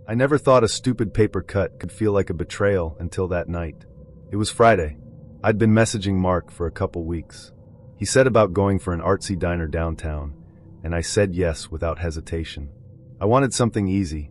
I never thought a stupid paper cut could feel like a betrayal until that night. It was Friday. I'd been messaging Mark for a couple weeks. He said about going for an artsy diner downtown, and I said yes without hesitation. I wanted something easy.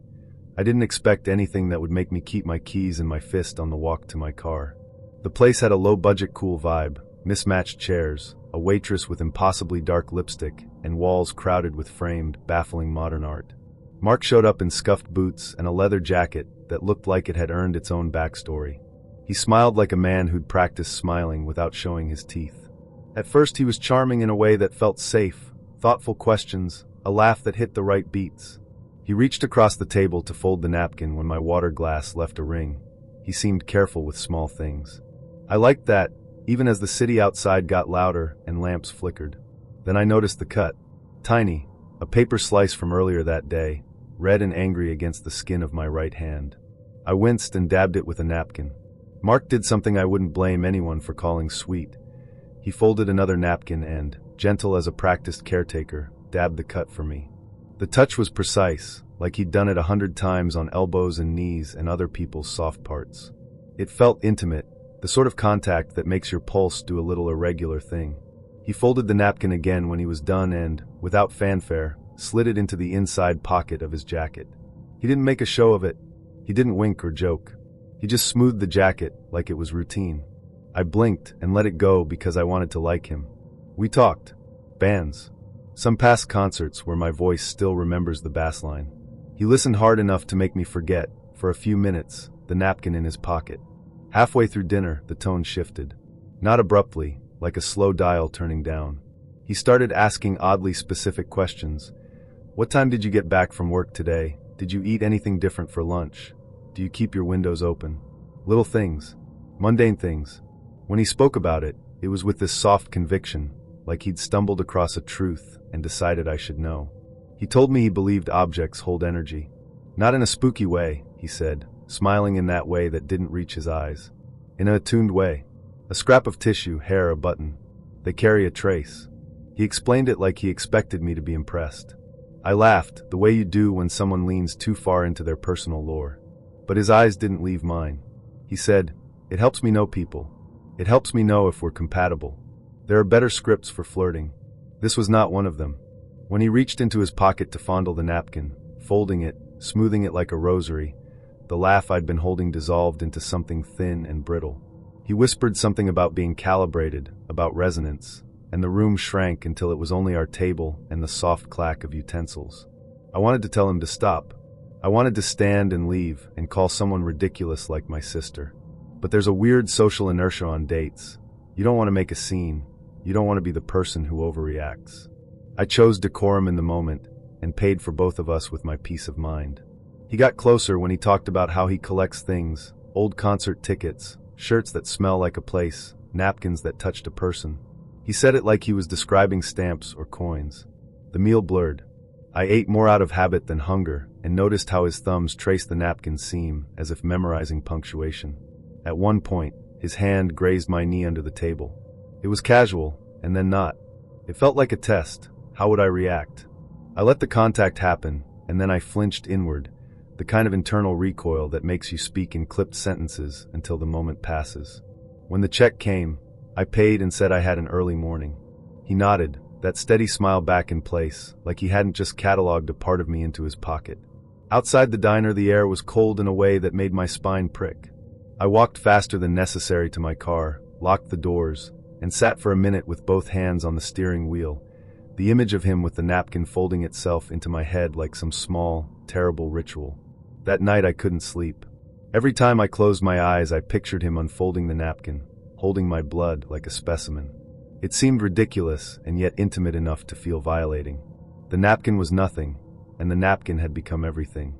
I didn't expect anything that would make me keep my keys in my fist on the walk to my car. The place had a low-budget cool vibe, mismatched chairs, a waitress with impossibly dark lipstick, and walls crowded with framed, baffling modern art. Mark showed up in scuffed boots and a leather jacket that looked like it had earned its own backstory. He smiled like a man who'd practiced smiling without showing his teeth. At first he was charming in a way that felt safe, thoughtful questions, a laugh that hit the right beats. He reached across the table to fold the napkin when my water glass left a ring. He seemed careful with small things. I liked that, even as the city outside got louder and lamps flickered. Then I noticed the cut. Tiny, a paper slice from earlier that day, red and angry against the skin of my right hand. I winced and dabbed it with a napkin. Mark did something I wouldn't blame anyone for calling sweet. He folded another napkin and, gentle as a practiced caretaker, dabbed the cut for me. The touch was precise, like he'd done it 100 times on elbows and knees and other people's soft parts. It felt intimate, the sort of contact that makes your pulse do a little irregular thing. He folded the napkin again when he was done and, without fanfare, slid it into the inside pocket of his jacket. He didn't make a show of it. He didn't wink or joke. He just smoothed the jacket like it was routine. I blinked and let it go because I wanted to like him. We talked. Bands. Some past concerts where my voice still remembers the bass line. He listened hard enough to make me forget, for a few minutes, the napkin in his pocket. Halfway through dinner, the tone shifted. Not abruptly, like a slow dial turning down. He started asking oddly specific questions. What time did you get back from work today? Did you eat anything different for lunch? Do you keep your windows open? Little things. Mundane things. When he spoke about it, it was with this soft conviction, like he'd stumbled across a truth and decided I should know. He told me he believed objects hold energy. Not in a spooky way, he said, smiling in that way that didn't reach his eyes. In an attuned way. A scrap of tissue, hair, a button. They carry a trace. He explained it like he expected me to be impressed. I laughed, the way you do when someone leans too far into their personal lore. But his eyes didn't leave mine. He said, "It helps me know people. It helps me know if we're compatible. There are better scripts for flirting." This was not one of them. When he reached into his pocket to fondle the napkin, folding it, smoothing it like a rosary, the laugh I'd been holding dissolved into something thin and brittle. He whispered something about being calibrated, about resonance, and the room shrank until it was only our table and the soft clack of utensils. I wanted to tell him to stop. I wanted to stand and leave and call someone ridiculous like my sister. But there's a weird social inertia on dates. You don't want to make a scene. You don't want to be the person who overreacts. I chose decorum in the moment and paid for both of us with my peace of mind. He got closer when he talked about how he collects things, old concert tickets, shirts that smell like a place, napkins that touched a person. He said it like he was describing stamps or coins. The meal blurred. I ate more out of habit than hunger and noticed how his thumbs traced the napkin seam as if memorizing punctuation. At one point, his hand grazed my knee under the table. It was casual, and then not. It felt like a test. How would I react? I let the contact happen, and then I flinched inward, the kind of internal recoil that makes you speak in clipped sentences until the moment passes. When the check came, I paid and said I had an early morning. He nodded, that steady smile back in place, like he hadn't just cataloged a part of me into his pocket. Outside the diner, the air was cold in a way that made my spine prick. I walked faster than necessary to my car, locked the doors, and sat for a minute with both hands on the steering wheel, the image of him with the napkin folding itself into my head like some small, terrible ritual. That night I couldn't sleep. Every time I closed my eyes, I pictured him unfolding the napkin, holding my blood like a specimen. It seemed ridiculous and yet intimate enough to feel violating. The napkin was nothing, and the napkin had become everything.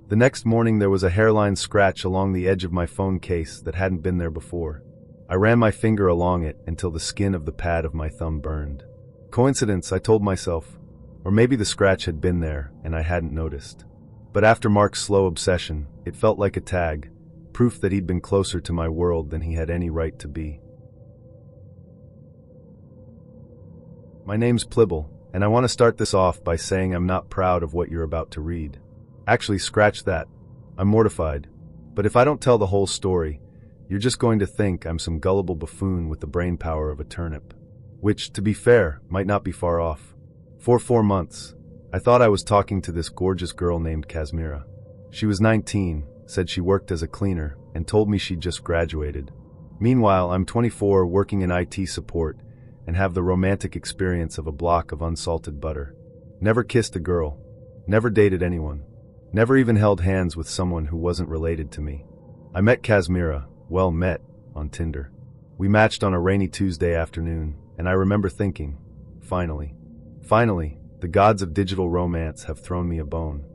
The next morning there was a hairline scratch along the edge of my phone case that hadn't been there before. I ran my finger along it until the skin of the pad of my thumb burned. Coincidence, I told myself. Or maybe the scratch had been there and I hadn't noticed. But after Mark's slow obsession, it felt like a tag, proof that he'd been closer to my world than he had any right to be. My name's Plibble, and I want to start this off by saying I'm not proud of what you're about to read. Actually, scratch that. I'm mortified. But if I don't tell the whole story, you're just going to think I'm some gullible buffoon with the brain power of a turnip. Which, to be fair, might not be far off. For 4 months, I thought I was talking to this gorgeous girl named Kazmira. She was 19, said she worked as a cleaner, and told me she'd just graduated. Meanwhile, I'm 24, working in IT support, and have the romantic experience of a block of unsalted butter. Never kissed a girl. Never dated anyone. Never even held hands with someone who wasn't related to me. I met Kazmira, met, on Tinder. We matched on a rainy Tuesday afternoon, and I remember thinking, finally, the gods of digital romance have thrown me a bone.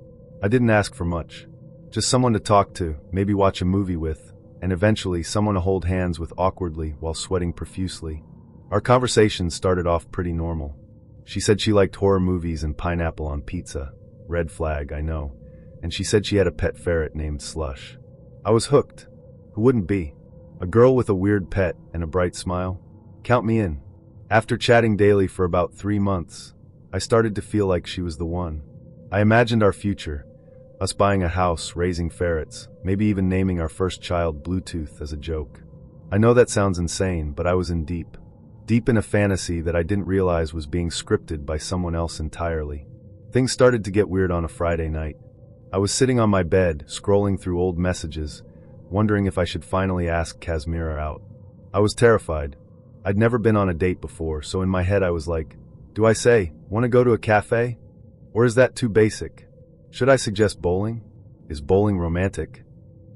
I didn't ask for much. Just someone to talk to, maybe watch a movie with, and eventually someone to hold hands with awkwardly while sweating profusely. Our conversation started off pretty normal. She said she liked horror movies and pineapple on pizza. Red flag, I know. And she said she had a pet ferret named Slush. I was hooked. Who wouldn't be? A girl with a weird pet and a bright smile? Count me in. After chatting daily for about 3 months, I started to feel like she was the one. I imagined our future, us buying a house, raising ferrets, maybe even naming our first child Bluetooth as a joke. I know that sounds insane, but I was in deep in a fantasy that I didn't realize was being scripted by someone else entirely. Things started to get weird on a Friday night. I was sitting on my bed, scrolling through old messages, wondering if I should finally ask Kazmira out. I was terrified. I'd never been on a date before, so in my head I was like, do I say, want to go to a cafe? Or is that too basic? Should I suggest bowling? Is bowling romantic?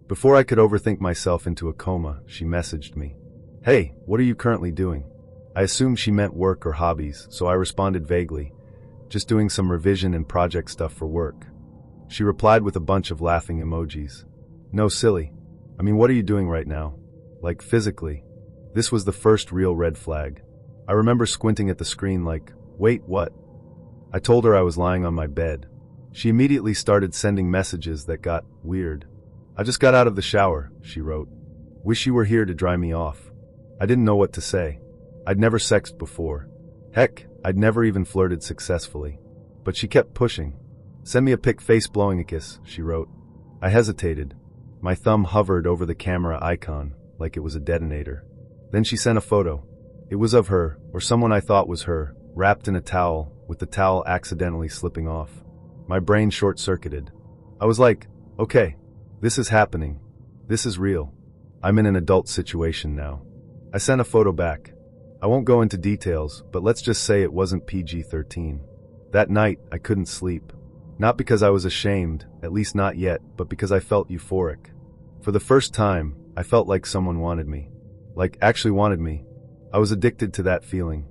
Before I could overthink myself into a coma, she messaged me. Hey, what are you currently doing? I assumed she meant work or hobbies, so I responded vaguely, just doing some revision and project stuff for work. She replied with a bunch of laughing emojis. No, silly. I mean, what are you doing right now? Like, physically. This was the first real red flag. I remember squinting at the screen like, wait, what? I told her I was lying on my bed. She immediately started sending messages that got weird. I just got out of the shower, she wrote. Wish you were here to dry me off. I didn't know what to say. I'd never sexted before. Heck, I'd never even flirted successfully. But she kept pushing. Send me a pic face blowing a kiss, she wrote. I hesitated. My thumb hovered over the camera icon, like it was a detonator. Then she sent a photo. It was of her, or someone I thought was her, wrapped in a towel, with the towel accidentally slipping off. My brain short-circuited. I was like, okay, this is happening. This is real. I'm in an adult situation now. I sent a photo back. I won't go into details, but let's just say it wasn't PG-13. That night, I couldn't sleep. Not because I was ashamed, at least not yet, but because I felt euphoric. For the first time, I felt like someone wanted me. Like, actually wanted me. I was addicted to that feeling.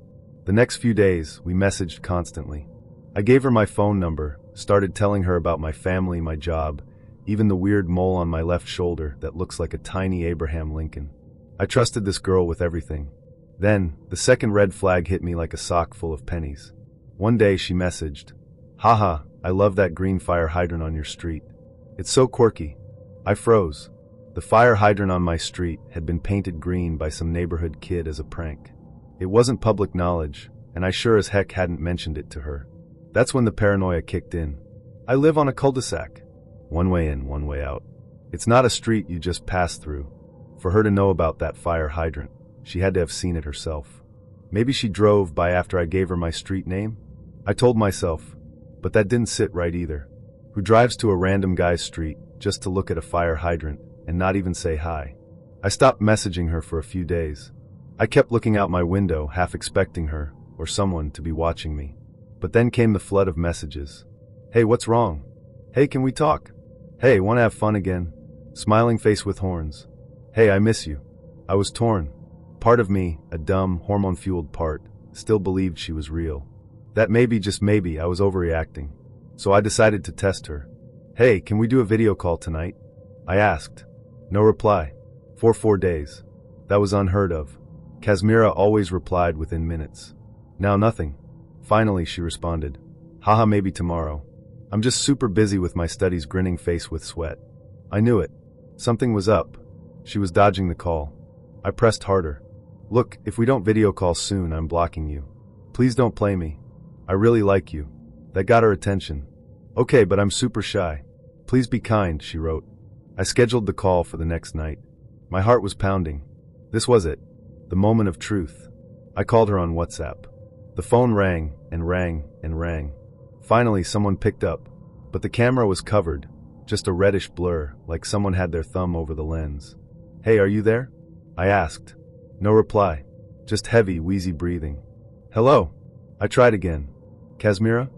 The next few days, we messaged constantly. I gave her my phone number, started telling her about my family, my job, even the weird mole on my left shoulder that looks like a tiny Abraham Lincoln. I trusted this girl with everything. Then, the second red flag hit me like a sock full of pennies. One day she messaged, haha, I love that green fire hydrant on your street. It's so quirky. I froze. The fire hydrant on my street had been painted green by some neighborhood kid as a prank. It wasn't public knowledge, and I sure as heck hadn't mentioned it to her. That's when the paranoia kicked in. I live on a cul-de-sac. One way in, one way out. It's not a street you just pass through. For her to know about that fire hydrant, she had to have seen it herself. Maybe she drove by after I gave her my street name? I told myself, but that didn't sit right either. Who drives to a random guy's street just to look at a fire hydrant and not even say hi? I stopped messaging her for a few days. I kept looking out my window, half expecting her, or someone, to be watching me. But then came the flood of messages. Hey, what's wrong? Hey, can we talk? Hey, wanna have fun again? Smiling face with horns. Hey, I miss you. I was torn. Part of me, a dumb, hormone-fueled part, still believed she was real. That maybe, just maybe, I was overreacting. So I decided to test her. Hey, can we do a video call tonight? I asked. No reply. For 4 days. That was unheard of. Kazmira always replied within minutes. Now nothing. Finally, she responded. Haha, maybe tomorrow. I'm just super busy with my studies, grinning face with sweat. I knew it. Something was up. She was dodging the call. I pressed harder. Look, if we don't video call soon, I'm blocking you. Please don't play me. I really like you. That got her attention. Okay, but I'm super shy. Please be kind, she wrote. I scheduled the call for the next night. My heart was pounding. This was it. The moment of truth. I called her on WhatsApp. The phone rang and rang and rang. Finally, someone picked up, but the camera was covered, just a reddish blur, like someone had their thumb over the lens. "Hey, are you there?" I asked. No reply, just heavy, wheezy breathing. "Hello?" I tried again. "Kazmira?"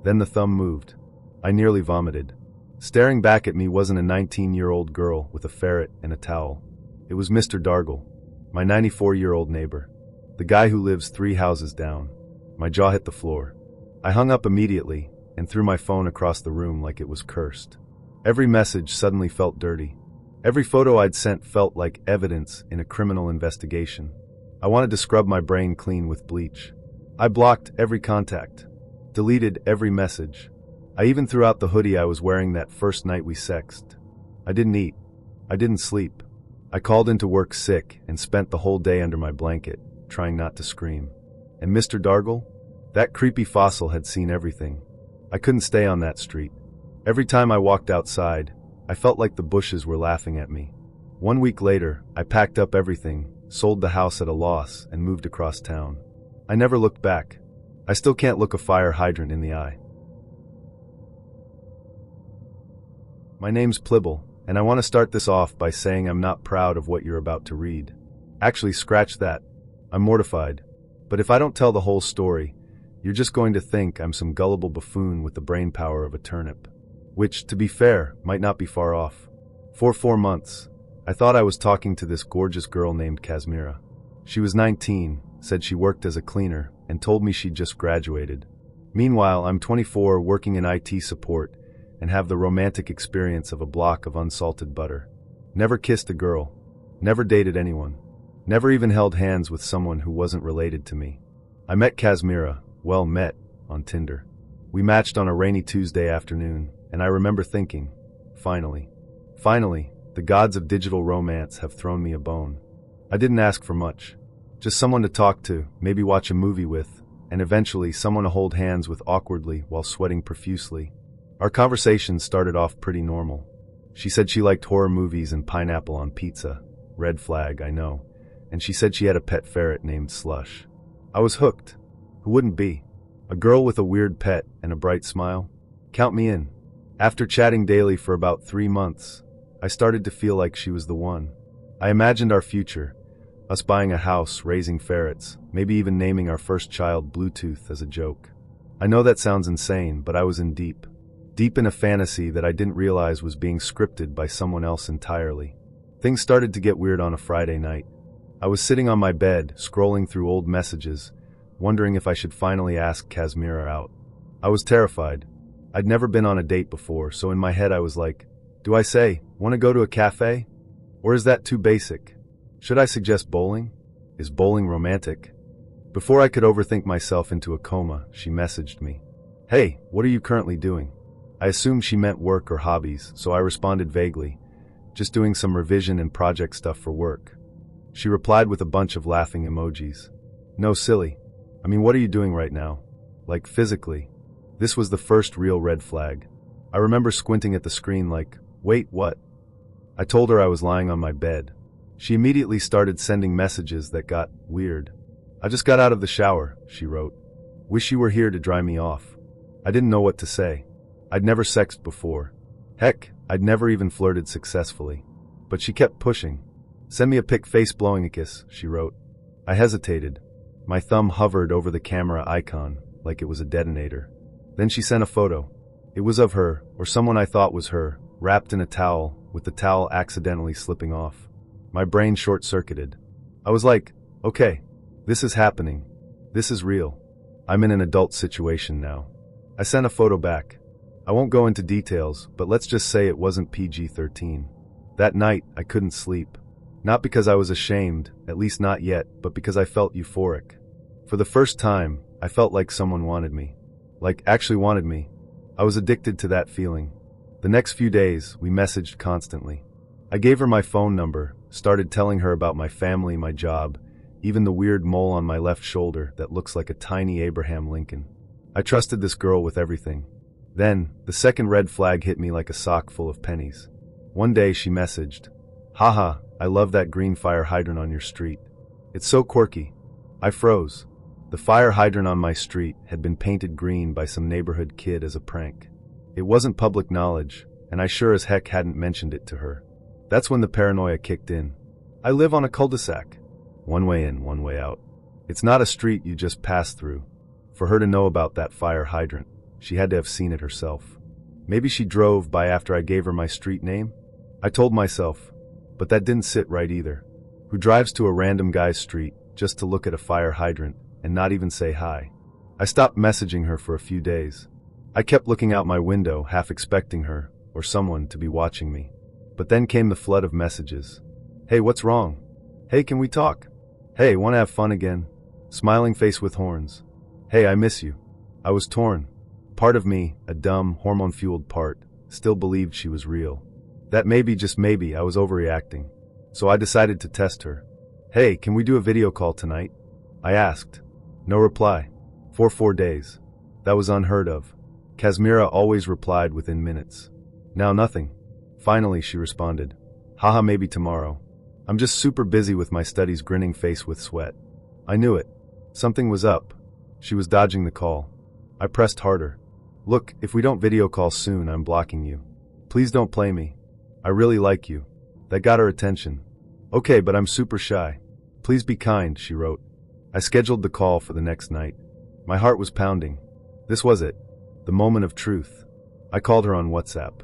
Then the thumb moved. I nearly vomited. Staring back at me wasn't a 19-year-old girl with a ferret and a towel. It was Mr. Dargle, my 94-year-old neighbor. The guy who lives 3 houses down. My jaw hit the floor. I hung up immediately and threw my phone across the room like it was cursed. Every message suddenly felt dirty. Every photo I'd sent felt like evidence in a criminal investigation. I wanted to scrub my brain clean with bleach. I blocked every contact, deleted every message. I even threw out the hoodie I was wearing that first night we sexted. I didn't eat. I didn't sleep. I called into work sick and spent the whole day under my blanket, trying not to scream. And Mr. Dargle? That creepy fossil had seen everything. I couldn't stay on that street. Every time I walked outside, I felt like the bushes were laughing at me. 1 week later, I packed up everything, sold the house at a loss, and moved across town. I never looked back. I still can't look a fire hydrant in the eye. My name's Plibble, and I want to start this off by saying I'm not proud of what you're about to read. Actually, scratch that. I'm mortified. But if I don't tell the whole story, you're just going to think I'm some gullible buffoon with the brain power of a turnip. Which, to be fair, might not be far off. For 4 months, I thought I was talking to this gorgeous girl named Kazmira. She was 19, said she worked as a cleaner, and told me she'd just graduated. Meanwhile, I'm 24, working in IT support, and have the romantic experience of a block of unsalted butter. Never kissed a girl. Never dated anyone. Never even held hands with someone who wasn't related to me. I met Kazmira, on Tinder. We matched on a rainy Tuesday afternoon, and I remember thinking, finally, the gods of digital romance have thrown me a bone. I didn't ask for much. Just someone to talk to, maybe watch a movie with, and eventually someone to hold hands with awkwardly while sweating profusely. Our conversation started off pretty normal. She said she liked horror movies and pineapple on pizza. Red flag, I know. And she said she had a pet ferret named Slush. I was hooked. Who wouldn't be? A girl with a weird pet and a bright smile? Count me in. After chatting daily for about 3 months, I started to feel like she was the one. I imagined our future, us buying a house, raising ferrets, maybe even naming our first child Bluetooth as a joke. I know that sounds insane, but I was in deep in a fantasy that I didn't realize was being scripted by someone else entirely. Things started to get weird on a Friday night. I was sitting on my bed, scrolling through old messages, wondering if I should finally ask Kazmira out. I was terrified. I'd never been on a date before, so in my head I was like, do I say, want to go to a cafe? Or is that too basic? Should I suggest bowling? Is bowling romantic? Before I could overthink myself into a coma, she messaged me. Hey, what are you currently doing? I assumed she meant work or hobbies, so I responded vaguely, just doing some revision and project stuff for work. She replied with a bunch of laughing emojis. No, silly. I mean, what are you doing right now? Like, physically. This was the first real red flag. I remember squinting at the screen like, wait, what? I told her I was lying on my bed. She immediately started sending messages that got weird. I just got out of the shower, she wrote. Wish you were here to dry me off. I didn't know what to say. I'd never sexted before. Heck, I'd never even flirted successfully. But she kept pushing. Send me a pic face blowing a kiss, she wrote. I hesitated. My thumb hovered over the camera icon, like it was a detonator. Then she sent a photo. It was of her, or someone I thought was her, wrapped in a towel, with the towel accidentally slipping off. My brain short-circuited. I was like, okay, this is happening. This is real. I'm in an adult situation now. I sent a photo back. I won't go into details, but let's just say it wasn't PG-13. That night, I couldn't sleep. Not because I was ashamed, at least not yet, but because I felt euphoric. For the first time, I felt like someone wanted me. Like, actually wanted me. I was addicted to that feeling. The next few days, we messaged constantly. I gave her my phone number, started telling her about my family, my job, even the weird mole on my left shoulder that looks like a tiny Abraham Lincoln. I trusted this girl with everything. Then, the second red flag hit me like a sock full of pennies. One day she messaged, "Haha, I love that green fire hydrant on your street. It's so quirky." I froze. The fire hydrant on my street had been painted green by some neighborhood kid as a prank. It wasn't public knowledge, and I sure as heck hadn't mentioned it to her. That's when the paranoia kicked in. I live on a cul-de-sac. One way in, one way out. It's not a street you just pass through. For her to know about that fire hydrant, she had to have seen it herself. Maybe she drove by after I gave her my street name? I told myself, but that didn't sit right either. Who drives to a random guy's street just to look at a fire hydrant and not even say hi? I stopped messaging her for a few days. I kept looking out my window, half expecting her, or someone, to be watching me. But then came the flood of messages. "Hey, what's wrong? Hey, can we talk? Hey, wanna have fun again? Smiling face with horns. Hey, I miss you." I was torn. Part of me, a dumb, hormone-fueled part, still believed she was real. That maybe, just maybe, I was overreacting. So I decided to test her. "Hey, can we do a video call tonight?" I asked. No reply. For 4 days. That was unheard of. Kazmira always replied within minutes. Now nothing. Finally, she responded. "Haha, maybe tomorrow. I'm just super busy with my studies," grinning face with sweat. I knew it. Something was up. She was dodging the call. I pressed harder. "Look, if we don't video call soon, I'm blocking you. Please don't play me. I really like you." That got her attention. "Okay, but I'm super shy. Please be kind," she wrote. I scheduled the call for the next night. My heart was pounding. This was it. The moment of truth. I called her on WhatsApp.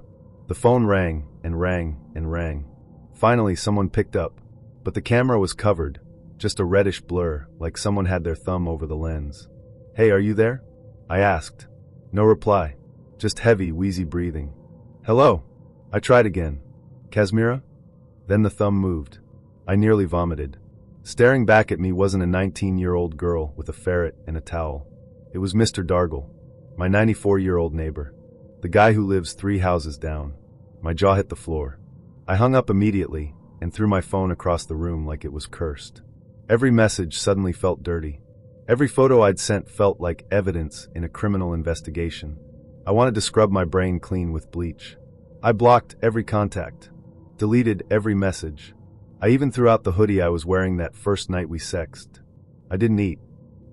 The phone rang and rang and rang. Finally, someone picked up. But the camera was covered. Just a reddish blur, like someone had their thumb over the lens. "Hey, are you there?" I asked. No reply. Just heavy, wheezy breathing. "Hello?" I tried again. "Kazmira?" Then the thumb moved. I nearly vomited. Staring back at me wasn't a 19-year-old girl with a ferret and a towel. It was Mr. Dargle, my 94-year-old neighbor. The guy who lives 3 houses down. My jaw hit the floor. I hung up immediately and threw my phone across the room like it was cursed. Every message suddenly felt dirty. Every photo I'd sent felt like evidence in a criminal investigation. I wanted to scrub my brain clean with bleach. I blocked every contact, deleted every message. I even threw out the hoodie I was wearing that first night we sexted. I didn't eat.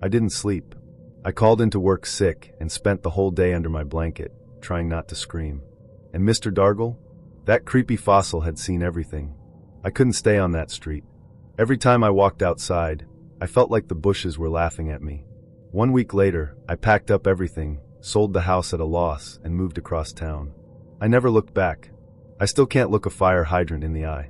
I didn't sleep. I called into work sick and spent the whole day under my blanket, trying not to scream. And Mr. Dargle? That creepy fossil had seen everything. I couldn't stay on that street. Every time I walked outside, I felt like the bushes were laughing at me. 1 week later, I packed up everything, sold the house at a loss, and moved across town. I never looked back. I still can't look a fire hydrant in the eye.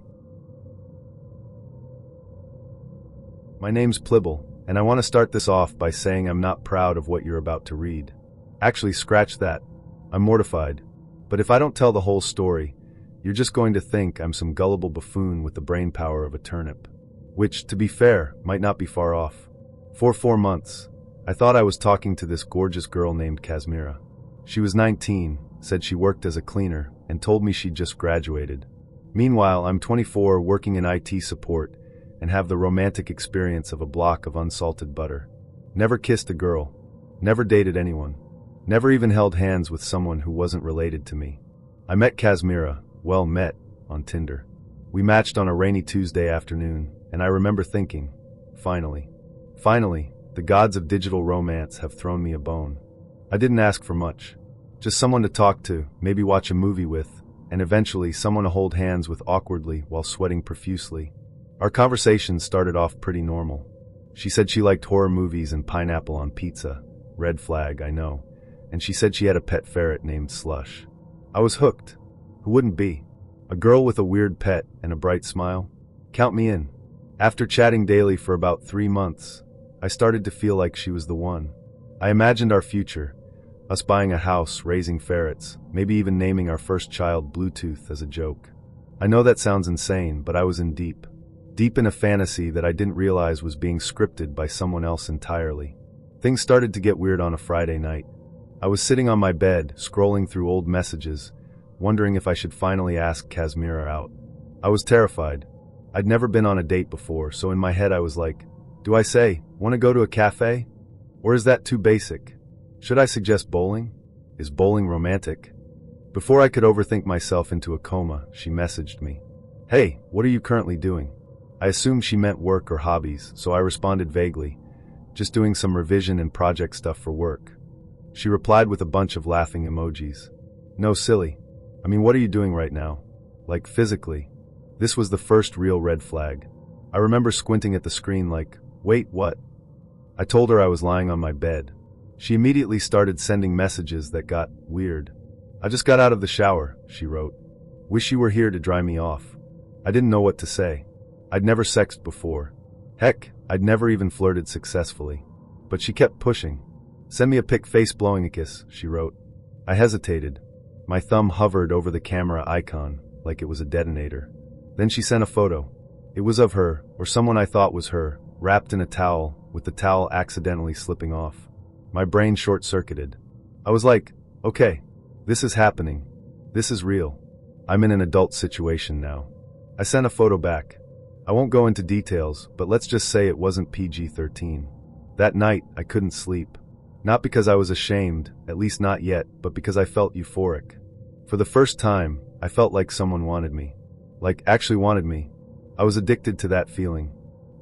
My name's Plibble, and I want to start this off by saying I'm not proud of what you're about to read. Actually, scratch that. I'm mortified. But if I don't tell the whole story, you're just going to think I'm some gullible buffoon with the brain power of a turnip. Which, to be fair, might not be far off. For 4 months, I thought I was talking to this gorgeous girl named Kazmira. She was 19, said she worked as a cleaner, and told me she'd just graduated. Meanwhile, I'm 24, working in IT support, and have the romantic experience of a block of unsalted butter. Never kissed a girl. Never dated anyone. Never even held hands with someone who wasn't related to me. I met Kazmira, well met, on Tinder. We matched on a rainy Tuesday afternoon, and I remember thinking, finally, the gods of digital romance have thrown me a bone. I didn't ask for much. Just someone to talk to, maybe watch a movie with, and eventually someone to hold hands with awkwardly while sweating profusely. Our conversation started off pretty normal. She said she liked horror movies and pineapple on pizza. Red flag, I know. And she said she had a pet ferret named Slush. I was hooked. Who wouldn't be? A girl with a weird pet and a bright smile? Count me in. After chatting daily for about 3 months, I started to feel like she was the one. I imagined our future, us buying a house, raising ferrets, maybe even naming our first child Bluetooth as a joke. I know that sounds insane, but I was in deep in a fantasy that I didn't realize was being scripted by someone else entirely. Things started to get weird on a Friday night. I was sitting on my bed, scrolling through old messages, wondering if I should finally ask Kazmira out. I was terrified. I'd never been on a date before, so in my head I was like, do I say, want to go to a cafe? Or is that too basic? Should I suggest bowling? Is bowling romantic? Before I could overthink myself into a coma, she messaged me. Hey, what are you currently doing? I assumed she meant work or hobbies, so I responded vaguely, just doing some revision and project stuff for work. She replied with a bunch of laughing emojis. No, silly. I mean, what are you doing right now? Like, physically. This was the first real red flag. I remember squinting at the screen like, wait, what? I told her I was lying on my bed. She immediately started sending messages that got weird. I just got out of the shower, she wrote. Wish you were here to dry me off. I didn't know what to say. I'd never sexted before. Heck, I'd never even flirted successfully. But she kept pushing. Send me a pic face blowing a kiss, she wrote. I hesitated. My thumb hovered over the camera icon like it was a detonator. Then she sent a photo. It was of her, or someone I thought was her, wrapped in a towel, with the towel accidentally slipping off. My brain short-circuited. I was like, okay, this is happening. This is real. I'm in an adult situation now. I sent a photo back. I won't go into details, but let's just say it wasn't PG-13. That night, I couldn't sleep. Not because I was ashamed, at least not yet, but because I felt euphoric. For the first time, I felt like someone wanted me. Like, actually wanted me. I was addicted to that feeling.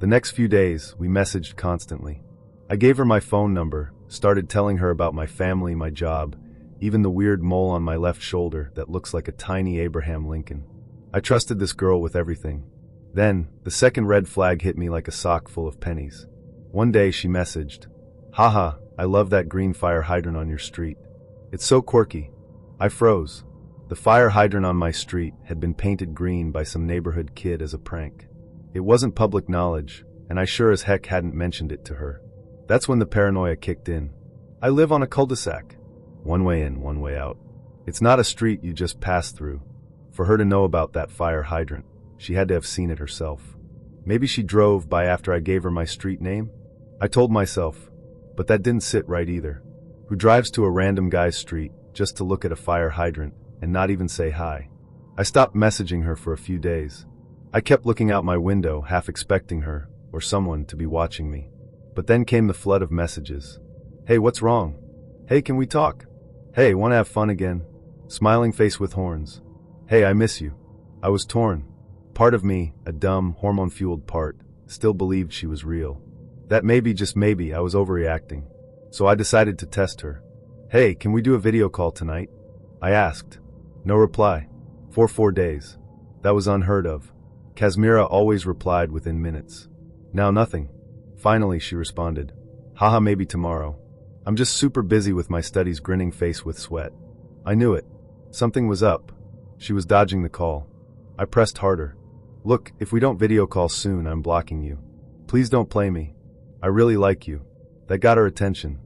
The next few days, we messaged constantly. I gave her my phone number, started telling her about my family, my job, even the weird mole on my left shoulder that looks like a tiny Abraham Lincoln. I trusted this girl with everything. Then, the second red flag hit me like a sock full of pennies. One day she messaged, haha, I love that green fire hydrant on your street. It's so quirky. I froze. The fire hydrant on my street had been painted green by some neighborhood kid as a prank. It wasn't public knowledge, and I sure as heck hadn't mentioned it to her. That's when the paranoia kicked in. I live on a cul-de-sac. One way in, one way out. It's not a street you just pass through. For her to know about that fire hydrant, she had to have seen it herself. Maybe she drove by after I gave her my street name? I told myself, but that didn't sit right either. Who drives to a random guy's street just to look at a fire hydrant and not even say hi? I stopped messaging her for a few days. I kept looking out my window, half expecting her, or someone, to be watching me. But then came the flood of messages. Hey, what's wrong? Hey, can we talk? Hey, wanna have fun again? Smiling face with horns. Hey, I miss you. I was torn. Part of me, a dumb, hormone-fueled part, still believed she was real. That maybe, just maybe, I was overreacting. So I decided to test her. Hey, can we do a video call tonight? I asked. No reply. For 4 days. That was unheard of. Kazmira always replied within minutes. Now nothing. Finally, she responded. Haha, maybe tomorrow. I'm just super busy with my studies, grinning face with sweat. I knew it. Something was up. She was dodging the call. I pressed harder. Look, if we don't video call soon, I'm blocking you. Please don't play me. I really like you. That got her attention.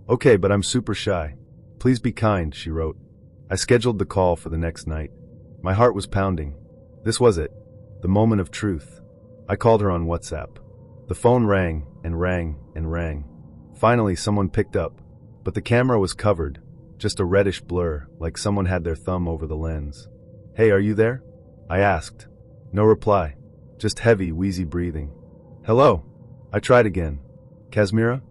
Okay, but I'm super shy. Please be kind, she wrote. I scheduled the call for the next night. My heart was pounding. This was it. The moment of truth. I called her on WhatsApp. The phone rang and rang and rang. Finally, someone picked up, but the camera was covered, just a reddish blur, like someone had their thumb over the lens. Hey, are you there? I asked. No reply, just heavy, wheezy breathing. Hello? I tried again. Kazmira?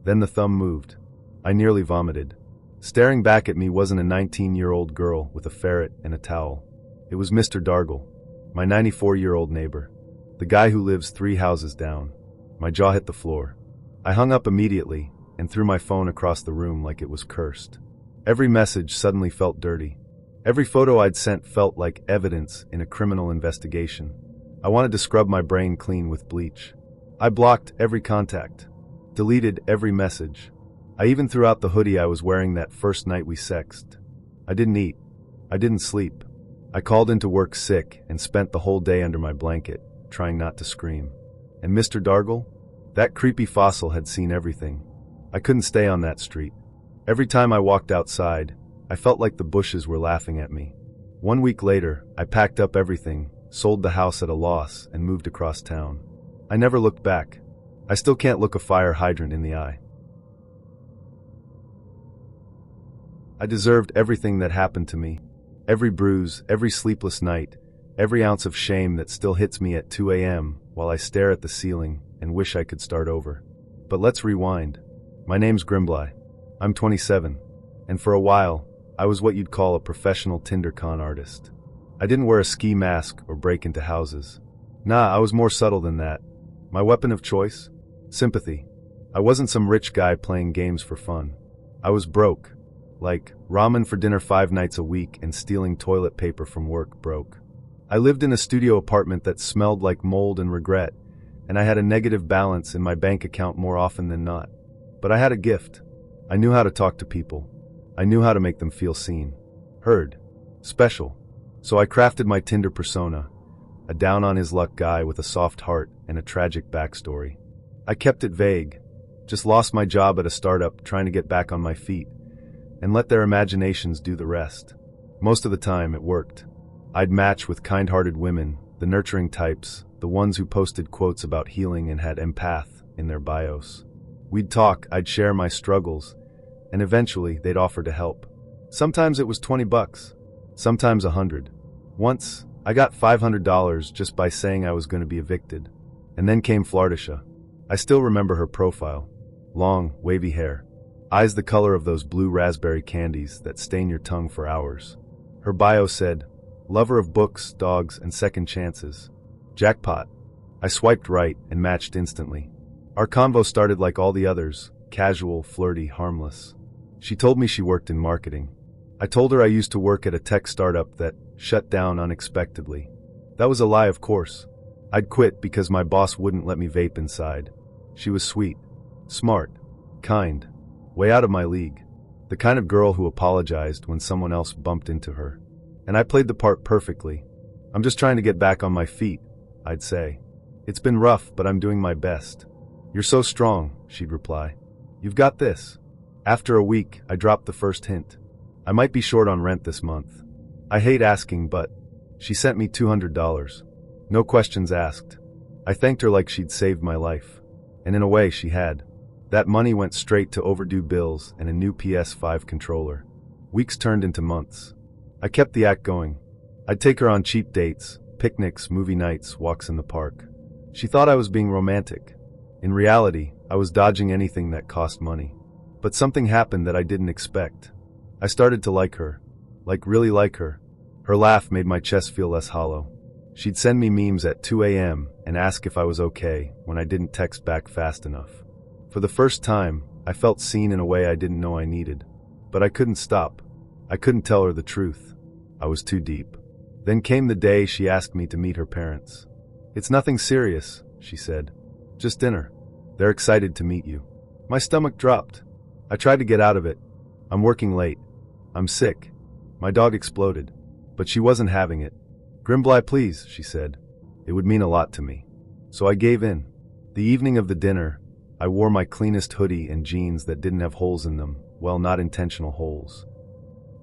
Then the thumb moved. I nearly vomited. Staring back at me wasn't a 19-year-old girl with a ferret and a towel. It was Mr. Dargle, my 94-year-old neighbor, the guy who lives 3 houses down. My jaw hit the floor. I hung up immediately and threw my phone across the room like it was cursed. Every message suddenly felt dirty. Every photo I'd sent felt like evidence in a criminal investigation. I wanted to scrub my brain clean with bleach. I blocked every contact, deleted every message. I even threw out the hoodie I was wearing that first night we sexted. I didn't eat. I didn't sleep. I called into work sick and spent the whole day under my blanket, trying not to scream. And Mr. Dargle? That creepy fossil had seen everything. I couldn't stay on that street. Every time I walked outside, I felt like the bushes were laughing at me. 1 week later, I packed up everything, sold the house at a loss, and moved across town. I never looked back. I still can't look a fire hydrant in the eye. I deserved everything that happened to me. Every bruise, every sleepless night, every ounce of shame that still hits me at 2 a.m. while I stare at the ceiling and wish I could start over. But let's rewind. My name's Grimbly. I'm 27, and for a while, I was what you'd call a professional Tinder con artist. I didn't wear a ski mask or break into houses. Nah, I was more subtle than that. My weapon of choice? Sympathy. I wasn't some rich guy playing games for fun. I was broke. Like, ramen for dinner 5 nights a week and stealing toilet paper from work broke. I lived in a studio apartment that smelled like mold and regret, and I had a negative balance in my bank account more often than not. But I had a gift. I knew how to talk to people. I knew how to make them feel seen, heard, special. So I crafted my Tinder persona, a down-on-his-luck guy with a soft heart and a tragic backstory. I kept it vague, just lost my job at a startup trying to get back on my feet, and let their imaginations do the rest. Most of the time, it worked. I'd match with kind-hearted women, the nurturing types, the ones who posted quotes about healing and had empath in their bios. We'd talk, I'd share my struggles, and eventually they'd offer to help. Sometimes it was $20, sometimes $100. Once, I got $500 just by saying I was going to be evicted. And then came Flirtisha. I still remember her profile. Long, wavy hair. Eyes the color of those blue raspberry candies that stain your tongue for hours. Her bio said, lover of books, dogs, and second chances. Jackpot. I swiped right and matched instantly. Our convo started like all the others, casual, flirty, harmless. She told me she worked in marketing. I told her I used to work at a tech startup that shut down unexpectedly. That was a lie, of course. I'd quit because my boss wouldn't let me vape inside. She was sweet, smart, kind, way out of my league. The kind of girl who apologized when someone else bumped into her. And I played the part perfectly. I'm just trying to get back on my feet, I'd say. It's been rough, but I'm doing my best. You're so strong, she'd reply. You've got this. After a week, I dropped the first hint. I might be short on rent this month. I hate asking, but she sent me $200. No questions asked. I thanked her like she'd saved my life. And in a way, she had. That money went straight to overdue bills and a new PS5 controller. Weeks turned into months. I kept the act going. I'd take her on cheap dates, picnics, movie nights, walks in the park. She thought I was being romantic. In reality, I was dodging anything that cost money. But something happened that I didn't expect. I started to like her. Like really like her. Her laugh made my chest feel less hollow. She'd send me memes at 2 a.m. and ask if I was okay when I didn't text back fast enough. For the first time, I felt seen in a way I didn't know I needed. But I couldn't stop. I couldn't tell her the truth. I was too deep. Then came the day she asked me to meet her parents. It's nothing serious, she said. Just dinner. They're excited to meet you. My stomach dropped. I tried to get out of it. I'm working late. I'm sick. My dog exploded. But she wasn't having it. Grimbly, please, she said. It would mean a lot to me. So I gave in. The evening of the dinner, I wore my cleanest hoodie and jeans that didn't have holes in them, well, not intentional holes.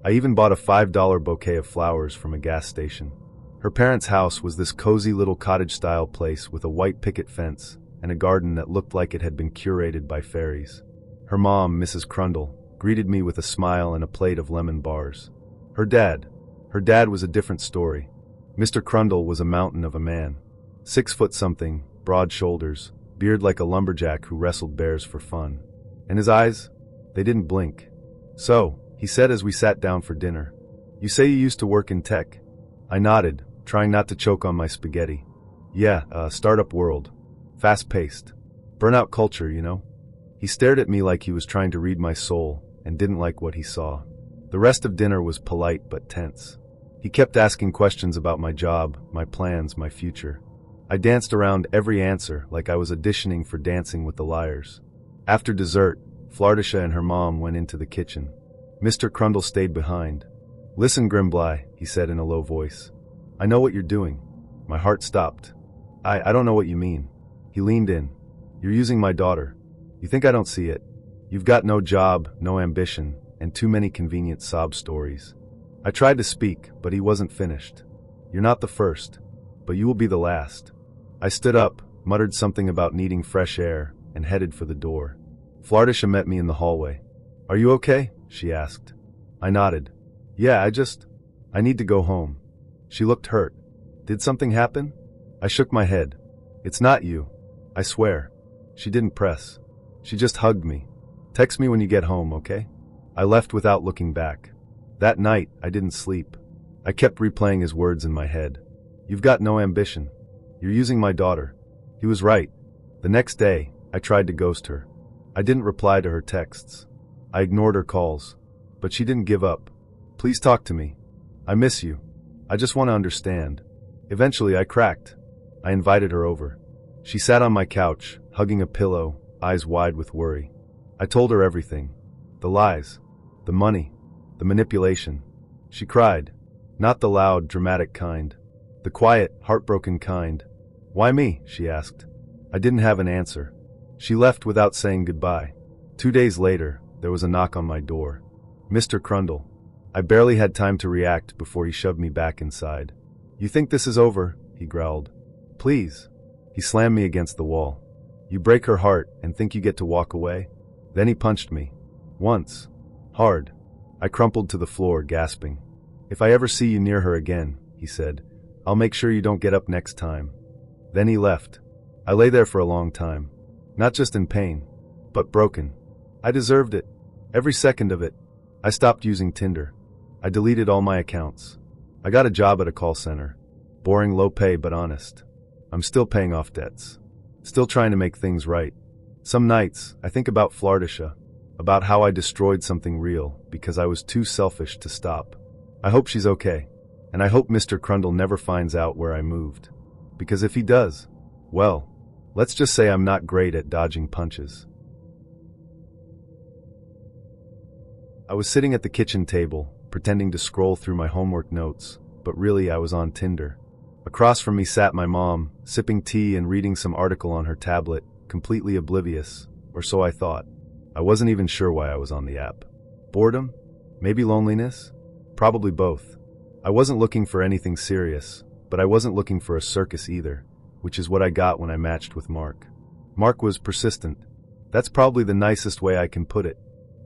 I even bought a $5 bouquet of flowers from a gas station. Her parents' house was this cozy little cottage-style place with a white picket fence and a garden that looked like it had been curated by fairies. Her mom, Mrs. Crundle, greeted me with a smile and a plate of lemon bars. Her dad was a different story. Mr. Crundle was a mountain of a man. 6 foot something, broad shoulders, beard like a lumberjack who wrestled bears for fun. And his eyes? They didn't blink. So, he said as we sat down for dinner, you say you used to work in tech? I nodded, trying not to choke on my spaghetti. Yeah, startup world. Fast-paced. Burnout culture, you know? He stared at me like he was trying to read my soul and didn't like what he saw. The rest of dinner was polite but tense. He kept asking questions about my job, my plans, my future. I danced around every answer like I was auditioning for Dancing with the Liars. After dessert, Flirtisha and her mom went into the kitchen. Mr. Crundle stayed behind. Listen, Grimbly, he said in a low voice. I know what you're doing. My heart stopped. I don't know what you mean. He leaned in. You're using my daughter. You think I don't see it? You've got no job, no ambition, and too many convenient sob stories. I tried to speak, but he wasn't finished. You're not the first, but you will be the last. I stood up, muttered something about needing fresh air, and headed for the door. Flirtisha met me in the hallway. Are you okay? She asked. I nodded. Yeah, I need to go home. She looked hurt. Did something happen? I shook my head. It's not you. I swear. She didn't press. She just hugged me. Text me when you get home, okay? I left without looking back. That night, I didn't sleep. I kept replaying his words in my head. You've got no ambition. You're using my daughter. He was right. The next day, I tried to ghost her. I didn't reply to her texts. I ignored her calls. But she didn't give up. Please talk to me. I miss you. I just want to understand. Eventually, I cracked. I invited her over. She sat on my couch, hugging a pillow, eyes wide with worry. I told her everything. The lies. The money. The manipulation. She cried. Not the loud, dramatic kind. The quiet, heartbroken kind. Why me? She asked. I didn't have an answer. She left without saying goodbye. 2 days later, there was a knock on my door. Mr. Crundle. I barely had time to react before he shoved me back inside. You think this is over? He growled. Please. He slammed me against the wall. You break her heart and think you get to walk away? Then he punched me. Once. Hard. I crumpled to the floor, gasping. If I ever see you near her again, he said, I'll make sure you don't get up next time. Then he left. I lay there for a long time. Not just in pain, but broken. I deserved it. Every second of it. I stopped using Tinder. I deleted all my accounts. I got a job at a call center. Boring, low pay, but honest. I'm still paying off debts. Still trying to make things right. Some nights, I think about Flardisha, about how I destroyed something real because I was too selfish to stop. I hope she's okay, and I hope Mr. Crundle never finds out where I moved. Because if he does, well, let's just say I'm not great at dodging punches. I was sitting at the kitchen table, pretending to scroll through my homework notes, but really I was on Tinder. Across from me sat my mom, sipping tea and reading some article on her tablet, completely oblivious, or so I thought. I wasn't even sure why I was on the app. Boredom? Maybe loneliness? Probably both. I wasn't looking for anything serious, but I wasn't looking for a circus either, which is what I got when I matched with Mark. Mark was persistent. That's probably the nicest way I can put it.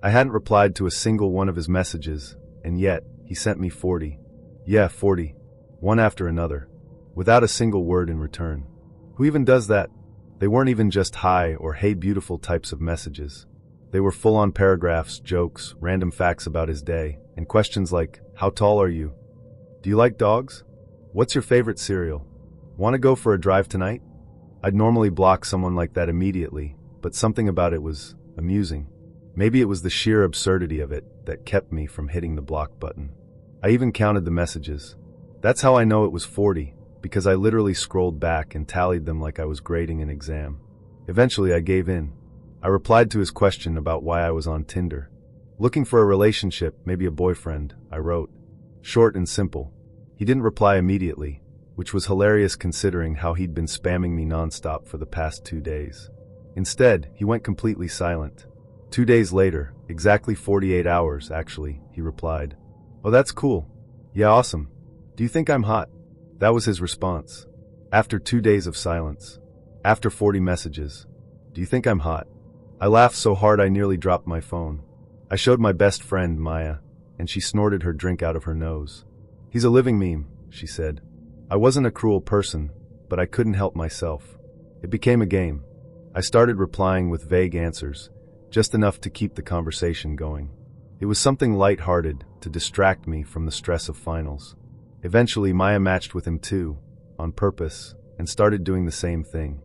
I hadn't replied to a single one of his messages, and yet, he sent me 40. Yeah, 40. One after another. Without a single word in return. Who even does that? They weren't even just hi or hey beautiful types of messages. They were full-on paragraphs, jokes, random facts about his day, and questions like, how tall are you? Do you like dogs? What's your favorite cereal? Want to go for a drive tonight? I'd normally block someone like that immediately, but something about it was amusing. Maybe it was the sheer absurdity of it that kept me from hitting the block button. I even counted the messages. That's how I know it was 40, because I literally scrolled back and tallied them like I was grading an exam. Eventually I gave in. I replied to his question about why I was on Tinder. Looking for a relationship, maybe a boyfriend, I wrote. Short and simple. He didn't reply immediately, which was hilarious considering how he'd been spamming me nonstop for the past 2 days. Instead, he went completely silent. 2 days later, exactly 48 hours actually, he replied. Oh, that's cool. Yeah, awesome. Do you think I'm hot? That was his response. After 2 days of silence. After 40 messages. Do you think I'm hot? I laughed so hard I nearly dropped my phone. I showed my best friend, Maya, and she snorted her drink out of her nose. He's a living meme, she said. I wasn't a cruel person, but I couldn't help myself. It became a game. I started replying with vague answers, just enough to keep the conversation going. It was something light-hearted to distract me from the stress of finals. Eventually, Maya matched with him too, on purpose, and started doing the same thing.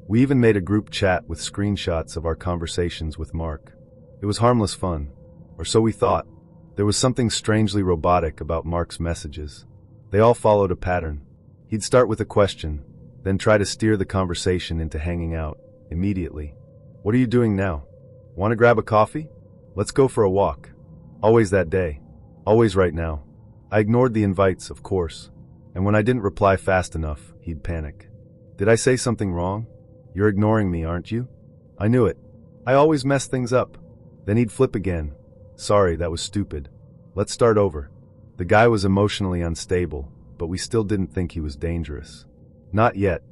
We even made a group chat with screenshots of our conversations with Mark. It was harmless fun, or so we thought. There was something strangely robotic about Mark's messages. They all followed a pattern. He'd start with a question, then try to steer the conversation into hanging out, immediately. What are you doing now? Want to grab a coffee? Let's go for a walk. Always that day. Always right now. I ignored the invites, of course, and when I didn't reply fast enough, he'd panic. Did I say something wrong? You're ignoring me, aren't you? I knew it. I always mess things up. Then he'd flip again. Sorry, that was stupid. Let's start over. The guy was emotionally unstable, but we still didn't think he was dangerous. Not yet.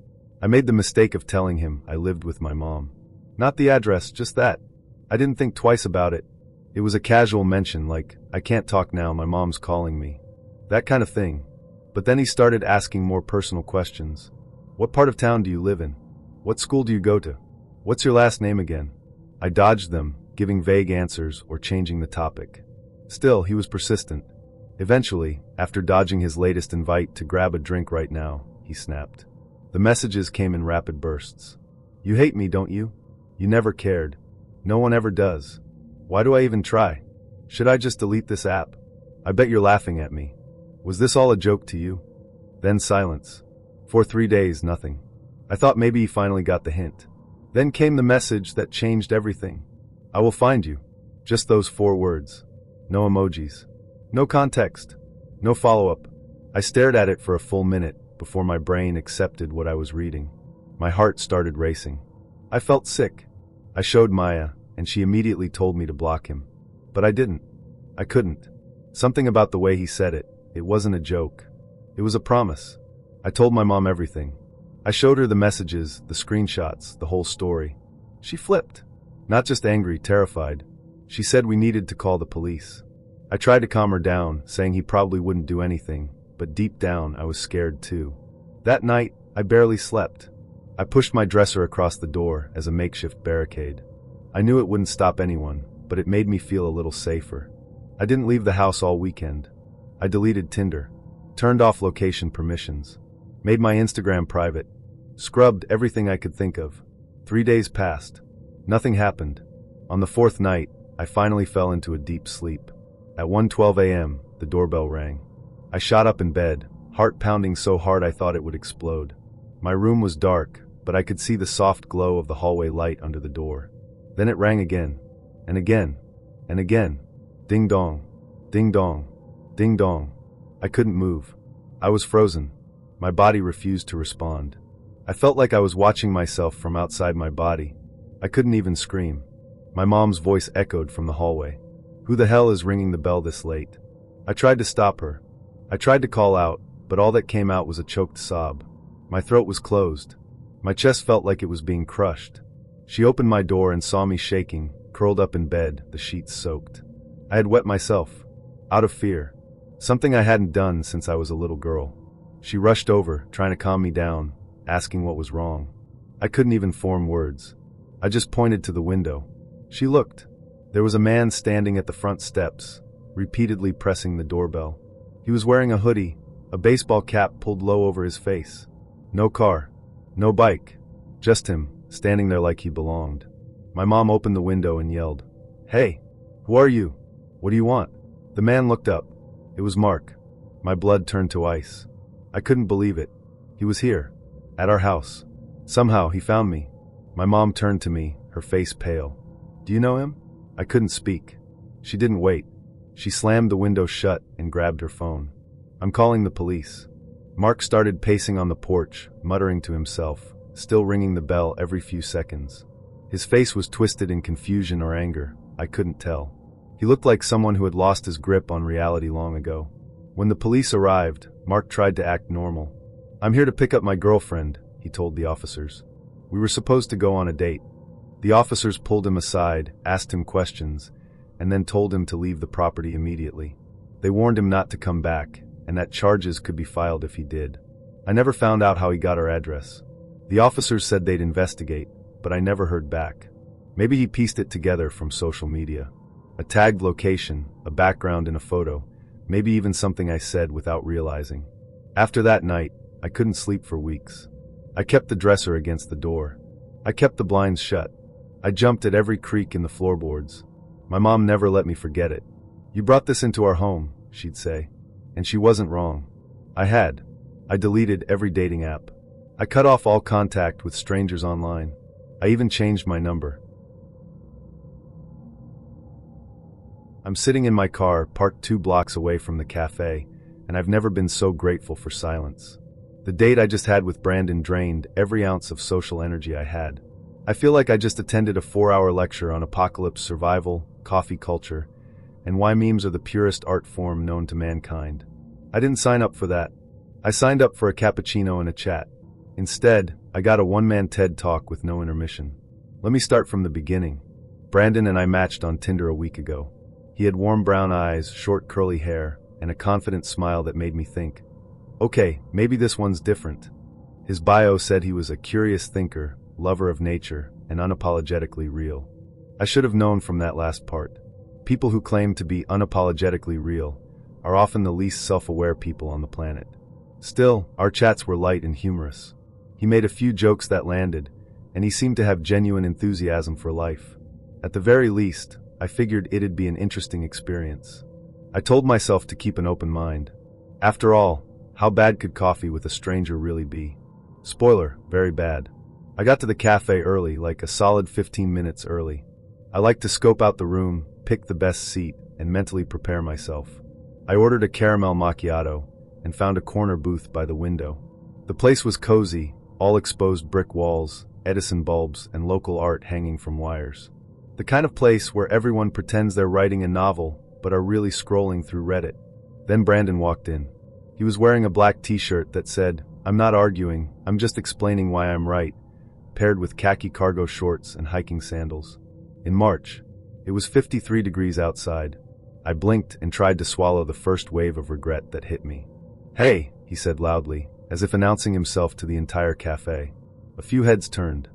I made the mistake of telling him I lived with my mom. Not the address, just that. I didn't think twice about it. It was a casual mention like, I can't talk now, my mom's calling me. That kind of thing. But then he started asking more personal questions. What part of town do you live in? What school do you go to? What's your last name again? I dodged them, giving vague answers or changing the topic. Still, he was persistent. Eventually, after dodging his latest invite to grab a drink right now, he snapped. The messages came in rapid bursts. You hate me, don't you? You never cared. No one ever does. Why do I even try? Should I just delete this app? I bet you're laughing at me. Was this all a joke to you? Then silence. For 3 days, nothing. I thought maybe he finally got the hint. Then came the message that changed everything. I will find you. Just those 4 words. No emojis. No context. No follow-up. I stared at it for a full minute before my brain accepted what I was reading. My heart started racing. I felt sick. I showed Maya, and she immediately told me to block him. But I didn't. I couldn't. Something about the way he said it. It wasn't a joke. It was a promise. I told my mom everything. I showed her the messages, the screenshots, the whole story. She flipped. Not just angry, terrified. She said we needed to call the police. I tried to calm her down, saying he probably wouldn't do anything, but deep down I was scared too. That night, I barely slept. I pushed my dresser across the door as a makeshift barricade. I knew it wouldn't stop anyone, but it made me feel a little safer. I didn't leave the house all weekend. I deleted Tinder, turned off location permissions, made my Instagram private, scrubbed everything I could think of. 3 days passed. Nothing happened. On the 4th night, I finally fell into a deep sleep. At 1:12 a.m., the doorbell rang. I shot up in bed, heart pounding so hard I thought it would explode. My room was dark, but I could see the soft glow of the hallway light under the door. Then it rang again, and again, and again. Ding dong, ding dong, ding dong. I couldn't move. I was frozen. My body refused to respond. I felt like I was watching myself from outside my body. I couldn't even scream. My mom's voice echoed from the hallway. Who the hell is ringing the bell this late? I tried to stop her. I tried to call out, but all that came out was a choked sob. My throat was closed. My chest felt like it was being crushed. She opened my door and saw me shaking, curled up in bed, the sheets soaked. I had wet myself, out of fear, something I hadn't done since I was a little girl. She rushed over, trying to calm me down, asking what was wrong. I couldn't even form words. I just pointed to the window. She looked. There was a man standing at the front steps, repeatedly pressing the doorbell. He was wearing a hoodie, a baseball cap pulled low over his face. No car, no bike, just him, standing there like he belonged. My mom opened the window and yelled, "Hey, who are you? What do you want?" The man looked up. It was Mark. My blood turned to ice. I couldn't believe it. He was here, at our house. Somehow he found me. My mom turned to me, her face pale. "Do you know him?" I couldn't speak. She didn't wait. She slammed the window shut and grabbed her phone. "I'm calling the police." Mark started pacing on the porch, muttering to himself, still ringing the bell every few seconds. His face was twisted in confusion or anger. I couldn't tell. He looked like someone who had lost his grip on reality long ago. When the police arrived, Mark tried to act normal. "I'm here to pick up my girlfriend," he told the officers. "We were supposed to go on a date." The officers pulled him aside, asked him questions, and then told him to leave the property immediately. They warned him not to come back, and that charges could be filed if he did. I never found out how he got our address. The officers said they'd investigate, but I never heard back. Maybe he pieced it together from social media. A tagged location, a background in a photo, maybe even something I said without realizing. After that night, I couldn't sleep for weeks. I kept the dresser against the door. I kept the blinds shut. I jumped at every creak in the floorboards. My mom never let me forget it. "You brought this into our home," she'd say. And she wasn't wrong. I had. I deleted every dating app. I cut off all contact with strangers online. I even changed my number. I'm sitting in my car, parked 2 blocks away from the cafe, and I've never been so grateful for silence. The date I just had with Brandon drained every ounce of social energy I had. I feel like I just attended a 4-hour lecture on apocalypse survival, coffee culture, and why memes are the purest art form known to mankind. I didn't sign up for that. I signed up for a cappuccino and a chat. Instead, I got a one-man TED Talk with no intermission. Let me start from the beginning. Brandon and I matched on Tinder a week ago. He had warm brown eyes, short curly hair, and a confident smile that made me think, okay, maybe this one's different. His bio said he was a curious thinker, lover of nature, and unapologetically real. I should have known from that last part. People who claim to be unapologetically real are often the least self-aware people on the planet. Still, our chats were light and humorous. He made a few jokes that landed, and he seemed to have genuine enthusiasm for life. At the very least, I figured it'd be an interesting experience. I told myself to keep an open mind. After all, how bad could coffee with a stranger really be? Spoiler, very bad. I got to the cafe early, like a solid 15 minutes early. I like to scope out the room, pick the best seat, and mentally prepare myself. I ordered a caramel macchiato and found a corner booth by the window. The place was cozy, all exposed brick walls, Edison bulbs, and local art hanging from wires. The kind of place where everyone pretends they're writing a novel, but are really scrolling through Reddit. Then Brandon walked in. He was wearing a black t-shirt that said, "I'm not arguing, I'm just explaining why I'm right," paired with khaki cargo shorts and hiking sandals. In March, it was 53 degrees outside. I blinked and tried to swallow the first wave of regret that hit me. "Hey," he said loudly, as if announcing himself to the entire cafe. A few heads turned.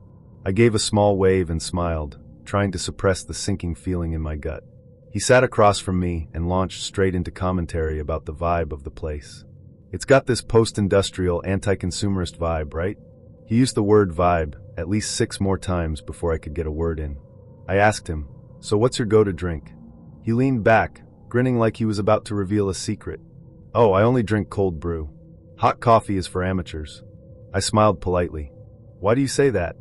I gave a small wave and smiled, trying to suppress the sinking feeling in my gut. He sat across from me and launched straight into commentary about the vibe of the place. "It's got this post-industrial, anti-consumerist vibe, right?" He used the word vibe at least 6 more times before I could get a word in. I asked him, "So what's your go-to drink?" He leaned back, grinning like he was about to reveal a secret. "Oh, I only drink cold brew. Hot coffee is for amateurs." I smiled politely. "Why do you say that?"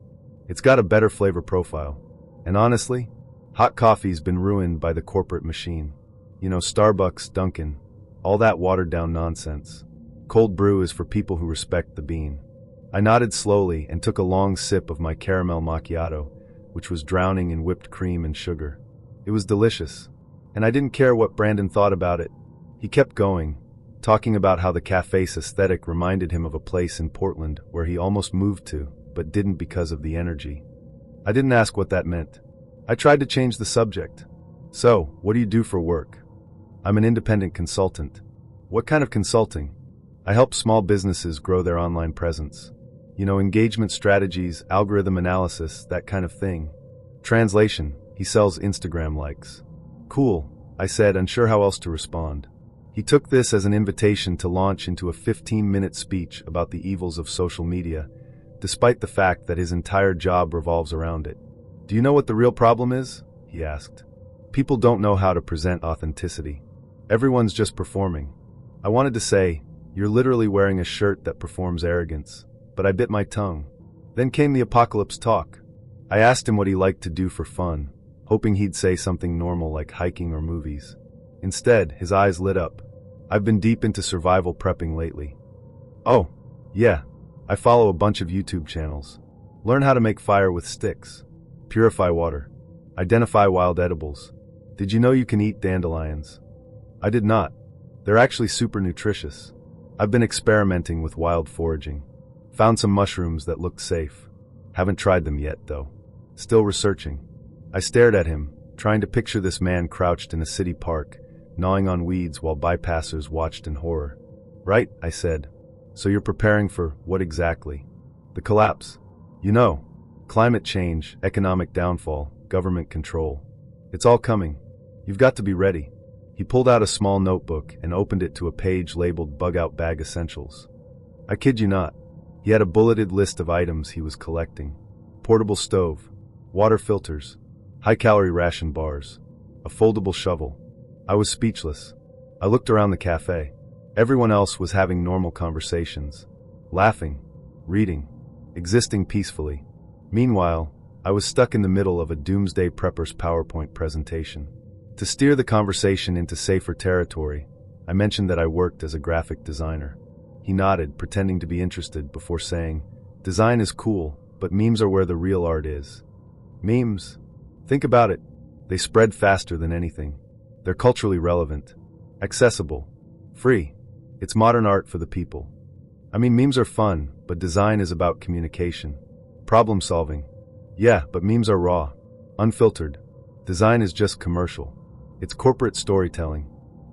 "It's got a better flavor profile. And honestly, hot coffee's been ruined by the corporate machine. You know, Starbucks, Dunkin', all that watered-down nonsense. Cold brew is for people who respect the bean." I nodded slowly and took a long sip of my caramel macchiato, which was drowning in whipped cream and sugar. It was delicious, and I didn't care what Brandon thought about it. He kept going, talking about how the cafe's aesthetic reminded him of a place in Portland where he almost moved to, but didn't because of the energy. I didn't ask what that meant. I tried to change the subject. "So, what do you do for work?" "I'm an independent consultant." "What kind of consulting?" "I help small businesses grow their online presence. You know, engagement strategies, algorithm analysis, that kind of thing." Translation: he sells Instagram likes. "Cool," I said, unsure how else to respond. He took this as an invitation to launch into a 15-minute speech about the evils of social media, despite the fact that his entire job revolves around it. "Do you know what the real problem is?" he asked. "People don't know how to present authenticity. Everyone's just performing." I wanted to say, "You're literally wearing a shirt that performs arrogance," but I bit my tongue. Then came the apocalypse talk. I asked him what he liked to do for fun, hoping he'd say something normal like hiking or movies. Instead, his eyes lit up. "I've been deep into survival prepping lately." "Oh, yeah. I follow a bunch of YouTube channels. Learn how to make fire with sticks, purify water, identify wild edibles. Did you know you can eat dandelions?" I did not. They're actually super nutritious. I've been experimenting with wild foraging. Found some mushrooms that looked safe. Haven't tried them yet, though. Still researching. I stared at him, trying to picture this man crouched in a city park, gnawing on weeds while bypassers watched in horror. "Right," I said. "So you're preparing for what exactly?" "The collapse. You know, climate change, economic downfall, government control. It's all coming. You've got to be ready." He pulled out a small notebook and opened it to a page labeled Bug-Out Bag Essentials. I kid you not. He had a bulleted list of items he was collecting. Portable stove, water filters, high-calorie ration bars, a foldable shovel. I was speechless. I looked around the cafe. Everyone else was having normal conversations, laughing, reading, existing peacefully. Meanwhile, I was stuck in the middle of a doomsday prepper's PowerPoint presentation. To steer the conversation into safer territory, I mentioned that I worked as a graphic designer. He nodded, pretending to be interested, before saying, "Design is cool, but memes are where the real art is." Memes? Think about it. They spread faster than anything. They're culturally relevant, accessible, free. It's modern art for the people. I mean, memes are fun, but design is about communication, problem solving. Yeah, but memes are raw, unfiltered. Design is just commercial. It's corporate storytelling.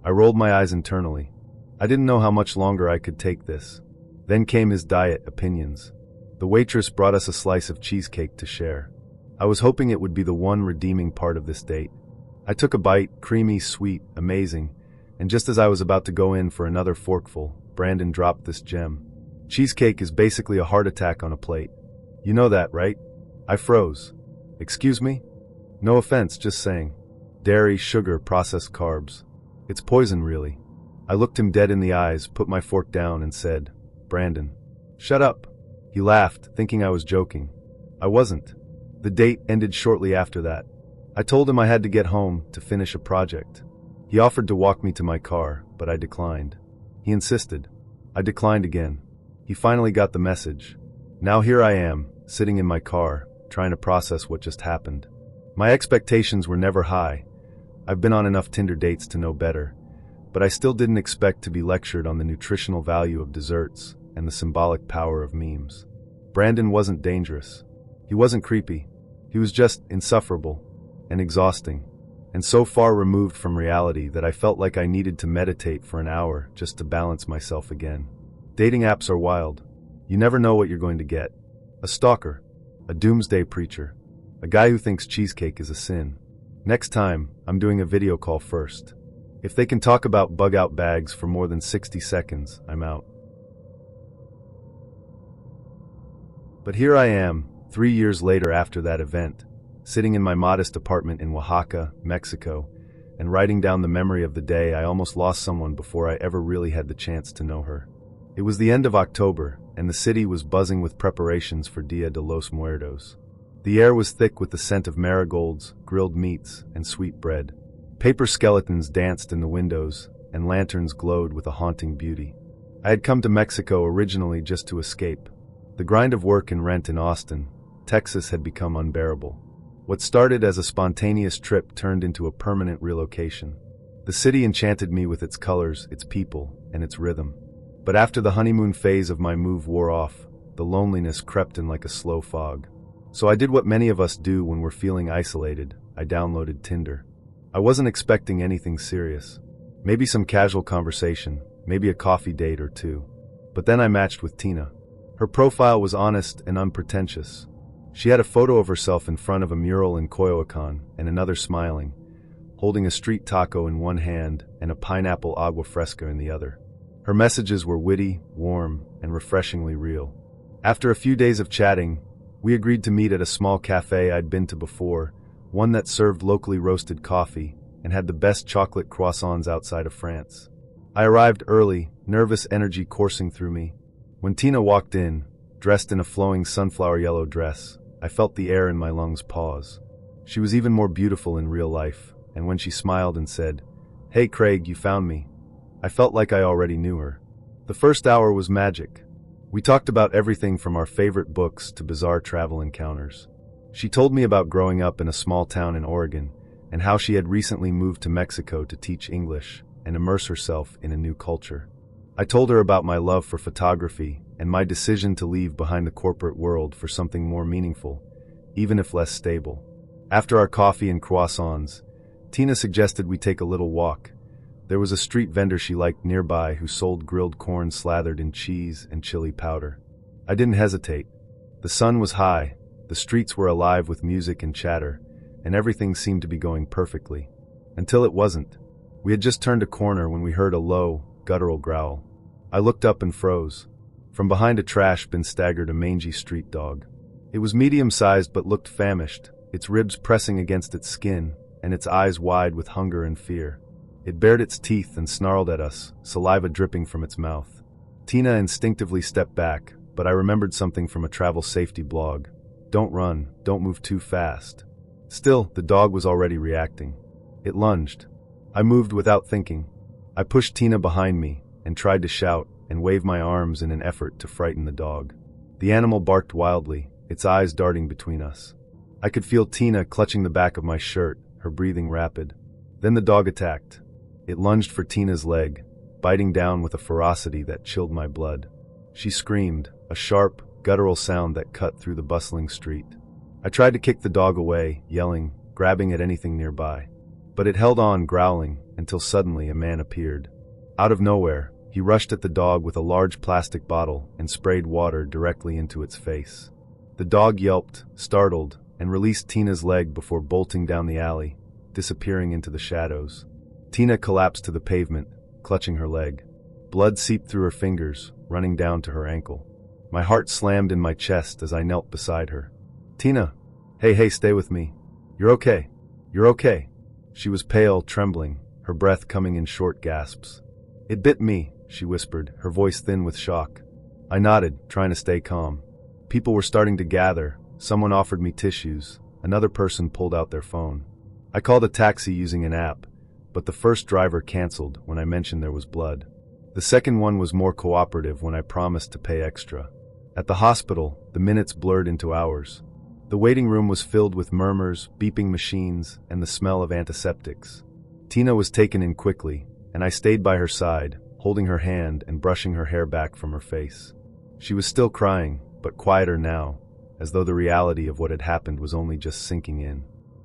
I rolled my eyes internally. I didn't know how much longer I could take this. Then came his diet opinions. The waitress brought us a slice of cheesecake to share. I was hoping it would be the one redeeming part of this date. I took a bite, creamy, sweet, amazing, And just as I was about to go in for another forkful, Brandon dropped this gem. Cheesecake is basically a heart attack on a plate. You know that, right? I froze. Excuse me? No offense, just saying. Dairy, sugar, processed carbs. It's poison, really. I looked him dead in the eyes, put my fork down, and said, Brandon. Shut up. He laughed, thinking I was joking. I wasn't. The date ended shortly after that. I told him I had to get home to finish a project. He offered to walk me to my car, but I declined. He insisted. I declined again. He finally got the message. Now here I am, sitting in my car, trying to process what just happened. My expectations were never high. I've been on enough Tinder dates to know better, but I still didn't expect to be lectured on the nutritional value of desserts and the symbolic power of memes. Brandon wasn't dangerous. He wasn't creepy. He was just insufferable and exhausting, and so far removed from reality that I felt like I needed to meditate for an hour just to balance myself again. Dating apps are wild. You never know what you're going to get. A stalker, a doomsday preacher, a guy who thinks cheesecake is a sin. Next time, I'm doing a video call first. If they can talk about bug-out bags for more than 60 seconds, I'm out. But here I am, 3 years later after that event, sitting in my modest apartment in Oaxaca, Mexico, and writing down the memory of the day I almost lost someone before I ever really had the chance to know her. It was the end of October, and the city was buzzing with preparations for Dia de los Muertos. The air was thick with the scent of marigolds, grilled meats, and sweet bread. Paper skeletons danced in the windows, and lanterns glowed with a haunting beauty. I had come to Mexico originally just to escape. The grind of work and rent in Austin, Texas had become unbearable. What started as a spontaneous trip turned into a permanent relocation. The city enchanted me with its colors, its people, and its rhythm. But after the honeymoon phase of my move wore off, the loneliness crept in like a slow fog. So I did what many of us do when we're feeling isolated. I downloaded Tinder. I wasn't expecting anything serious. Maybe some casual conversation, maybe a coffee date or two. But then I matched with Tina. Her profile was honest and unpretentious. She had a photo of herself in front of a mural in Coyoacan and another smiling, holding a street taco in one hand and a pineapple agua fresca in the other. Her messages were witty, warm, and refreshingly real. After a few days of chatting, we agreed to meet at a small cafe I'd been to before, one that served locally roasted coffee and had the best chocolate croissants outside of France. I arrived early, nervous energy coursing through me. When Tina walked in, dressed in a flowing sunflower yellow dress, I felt the air in my lungs pause. She was even more beautiful in real life, and when she smiled and said, "Hey Craig, you found me," I felt like I already knew her. The first hour was magic. We talked about everything from our favorite books to bizarre travel encounters. She told me about growing up in a small town in Oregon and how she had recently moved to Mexico to teach English and immerse herself in a new culture. I told her about my love for photography and my decision to leave behind the corporate world for something more meaningful, even if less stable. After our coffee and croissants, Tina suggested we take a little walk. There was a street vendor she liked nearby who sold grilled corn slathered in cheese and chili powder. I didn't hesitate. The sun was high, the streets were alive with music and chatter, and everything seemed to be going perfectly. Until it wasn't. We had just turned a corner when we heard a low, guttural growl. I looked up and froze. From behind a trash bin staggered a mangy street dog. It was medium-sized but looked famished, its ribs pressing against its skin, and its eyes wide with hunger and fear. It bared its teeth and snarled at us, saliva dripping from its mouth. Tina instinctively stepped back, but I remembered something from a travel safety blog. Don't run, don't move too fast. Still, the dog was already reacting. It lunged. I moved without thinking. I pushed Tina behind me and tried to shout and wave my arms in an effort to frighten the dog. The animal barked wildly, its eyes darting between us. I could feel Tina clutching the back of my shirt, her breathing rapid. Then the dog attacked. It lunged for Tina's leg, biting down with a ferocity that chilled my blood. She screamed, a sharp, guttural sound that cut through the bustling street. I tried to kick the dog away, yelling, grabbing at anything nearby. But it held on, growling, until suddenly a man appeared. Out of nowhere, he rushed at the dog with a large plastic bottle and sprayed water directly into its face. The dog yelped, startled, and released Tina's leg before bolting down the alley, disappearing into the shadows. Tina collapsed to the pavement, clutching her leg. Blood seeped through her fingers, running down to her ankle. My heart slammed in my chest as I knelt beside her. Tina! Hey, stay with me. You're okay. You're okay. She was pale, trembling, her breath coming in short gasps. It bit me, she whispered, her voice thin with shock. I nodded, trying to stay calm. People were starting to gather. Someone offered me tissues. Another person pulled out their phone. I called a taxi using an app, but the first driver canceled when I mentioned there was blood. The second one was more cooperative when I promised to pay extra. At the hospital, the minutes blurred into hours. The waiting room was filled with murmurs, beeping machines, and the smell of antiseptics. Tina was taken in quickly, and I stayed by her side, holding her hand and brushing her hair back from her face. She was still crying, but quieter now, as though the reality of what had happened was only just sinking in.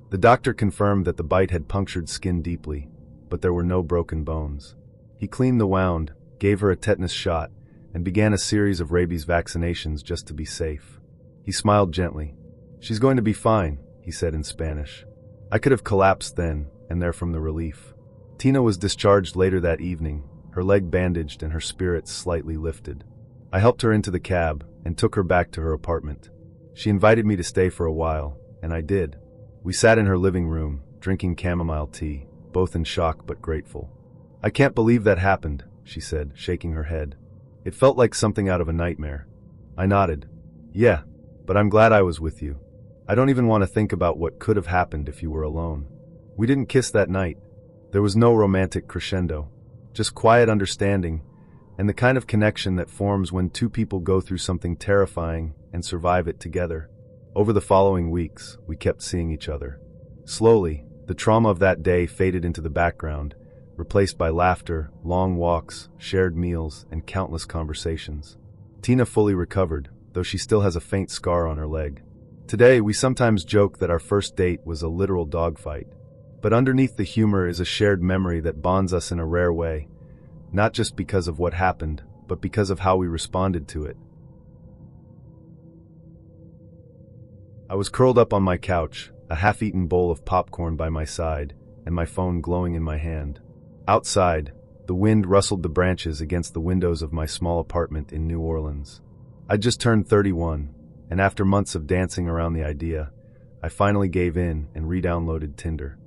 The doctor confirmed that the bite had punctured skin deeply, but there were no broken bones. He cleaned the wound, gave her a tetanus shot, and began a series of rabies vaccinations just to be safe. He smiled gently. She's going to be fine, he said in Spanish. I could have collapsed then and there from the relief. Tina was discharged later that evening, her leg bandaged and her spirits slightly lifted. I helped her into the cab and took her back to her apartment. She invited me to stay for a while, and I did. We sat in her living room, drinking chamomile tea, both in shock but grateful. I can't believe that happened, she said, shaking her head. It felt like something out of a nightmare. I nodded. Yeah, but I'm glad I was with you. I don't even want to think about what could have happened if you were alone. We didn't kiss that night. There was no romantic crescendo, just quiet understanding, and the kind of connection that forms when two people go through something terrifying and survive it together. Over the following weeks, we kept seeing each other. Slowly, the trauma of that day faded into the background, replaced by laughter, long walks, shared meals, and countless conversations. Tina fully recovered, though she still has a faint scar on her leg. Today, we sometimes joke that our first date was a literal dogfight. But underneath the humor is a shared memory that bonds us in a rare way, not just because of what happened, but because of how we responded to it. I was curled up on my couch, a half-eaten bowl of popcorn by my side, and my phone glowing in my hand. Outside, the wind rustled the branches against the windows of my small apartment in New Orleans. I'd just turned 31, and after months of dancing around the idea, I finally gave in and re-downloaded Tinder.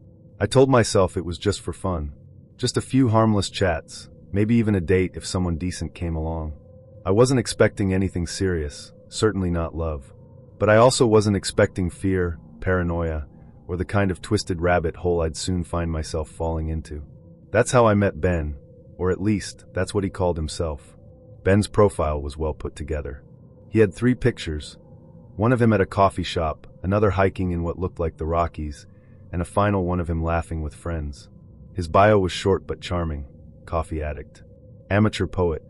I told myself it was just for fun. Just a few harmless chats, maybe even a date if someone decent came along. I wasn't expecting anything serious, certainly not love. But I also wasn't expecting fear, paranoia, or the kind of twisted rabbit hole I'd soon find myself falling into. That's how I met Ben, or at least, that's what he called himself. Ben's profile was well put together. He had 3 pictures, one of him at a coffee shop, another hiking in what looked like the Rockies, and a final one of him laughing with friends. His bio was short but charming. Coffee addict. Amateur poet.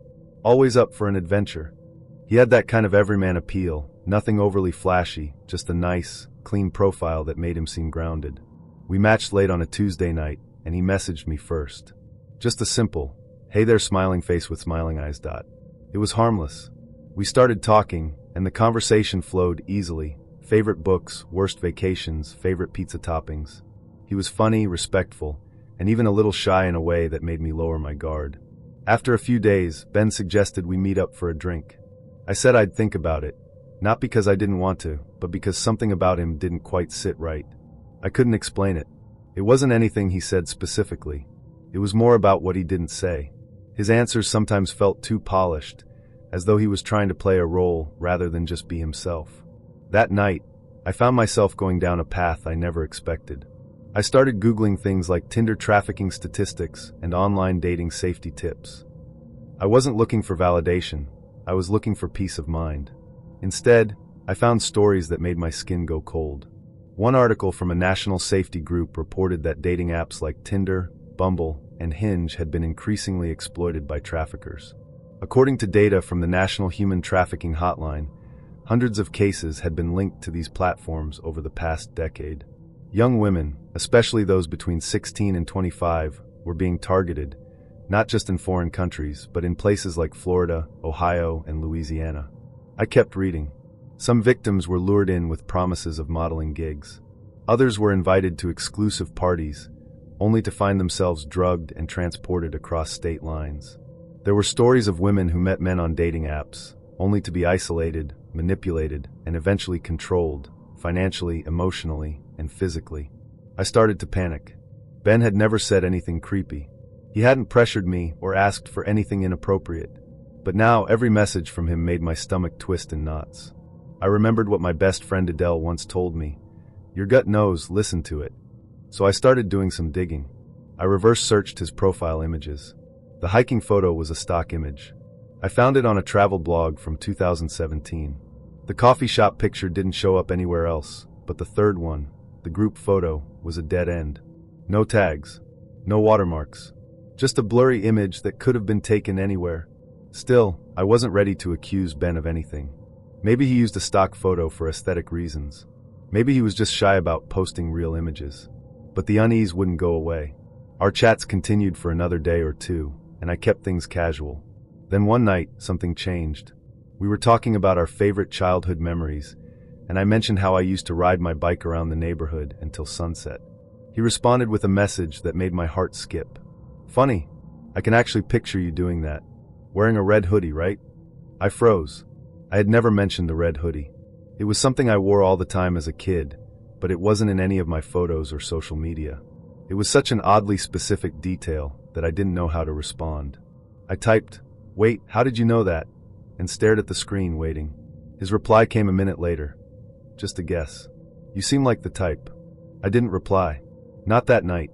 Always up for an adventure. He had that kind of everyman appeal, nothing overly flashy, just a nice, clean profile that made him seem grounded. We matched late on a Tuesday night, and he messaged me first. Just a simple, hey there smiling face with smiling eyes. It was harmless. We started talking, and the conversation flowed easily. Favorite books, worst vacations, favorite pizza toppings. He was funny, respectful, and even a little shy in a way that made me lower my guard. After a few days, Ben suggested we meet up for a drink. I said I'd think about it, not because I didn't want to, but because something about him didn't quite sit right. I couldn't explain it. It wasn't anything he said specifically. It was more about what he didn't say. His answers sometimes felt too polished, as though he was trying to play a role rather than just be himself. That night, I found myself going down a path I never expected. I started Googling things like Tinder trafficking statistics and online dating safety tips. I wasn't looking for validation, I was looking for peace of mind. Instead, I found stories that made my skin go cold. One article from a national safety group reported that dating apps like Tinder, Bumble, and Hinge had been increasingly exploited by traffickers. According to data from the National Human Trafficking Hotline, hundreds of cases had been linked to these platforms over the past decade. Young women, especially those between 16 and 25, were being targeted, not just in foreign countries, but in places like Florida, Ohio, and Louisiana. I kept reading. Some victims were lured in with promises of modeling gigs. Others were invited to exclusive parties, only to find themselves drugged and transported across state lines. There were stories of women who met men on dating apps, only to be isolated, manipulated, and eventually controlled, financially, emotionally, and physically. I started to panic. Ben had never said anything creepy. He hadn't pressured me or asked for anything inappropriate. But now every message from him made my stomach twist in knots. I remembered what my best friend Adele once told me. Your gut knows, listen to it. So I started doing some digging. I reverse searched his profile images. The hiking photo was a stock image. I found it on a travel blog from 2017. The coffee shop picture didn't show up anywhere else, but the third one, the group photo, was a dead end. No tags, no watermarks, just a blurry image that could have been taken anywhere. Still, I wasn't ready to accuse Ben of anything. Maybe he used a stock photo for aesthetic reasons. Maybe he was just shy about posting real images. But the unease wouldn't go away. Our chats continued for another day or two, and I kept things casual. Then one night, something changed. We were talking about our favorite childhood memories, and I mentioned how I used to ride my bike around the neighborhood until sunset. He responded with a message that made my heart skip. Funny, I can actually picture you doing that. Wearing a red hoodie, right? I froze. I had never mentioned the red hoodie. It was something I wore all the time as a kid, but it wasn't in any of my photos or social media. It was such an oddly specific detail that I didn't know how to respond. I typed, "Wait, how did you know that?" and stared at the screen waiting. His reply came a minute later. "Just a guess. You seem like the type." I didn't reply. Not that night.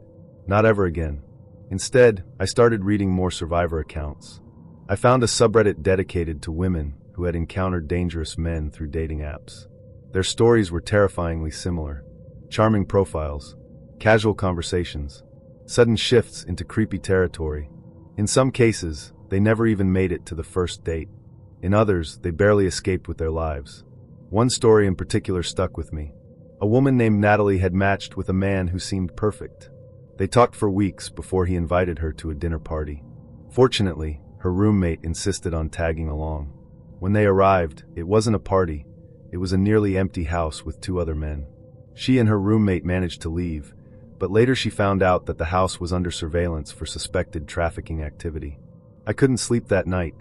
Not ever again. Instead, I started reading more survivor accounts. I found a subreddit dedicated to women who had encountered dangerous men through dating apps. Their stories were terrifyingly similar. Charming profiles, casual conversations, sudden shifts into creepy territory. In some cases, they never even made it to the first date. In others, they barely escaped with their lives. One story in particular stuck with me. A woman named Natalie had matched with a man who seemed perfect. They talked for weeks before he invited her to a dinner party. Fortunately, her roommate insisted on tagging along. When they arrived, it wasn't a party. It was a nearly empty house with two other men. She and her roommate managed to leave, but later she found out that the house was under surveillance for suspected trafficking activity. I couldn't sleep that night.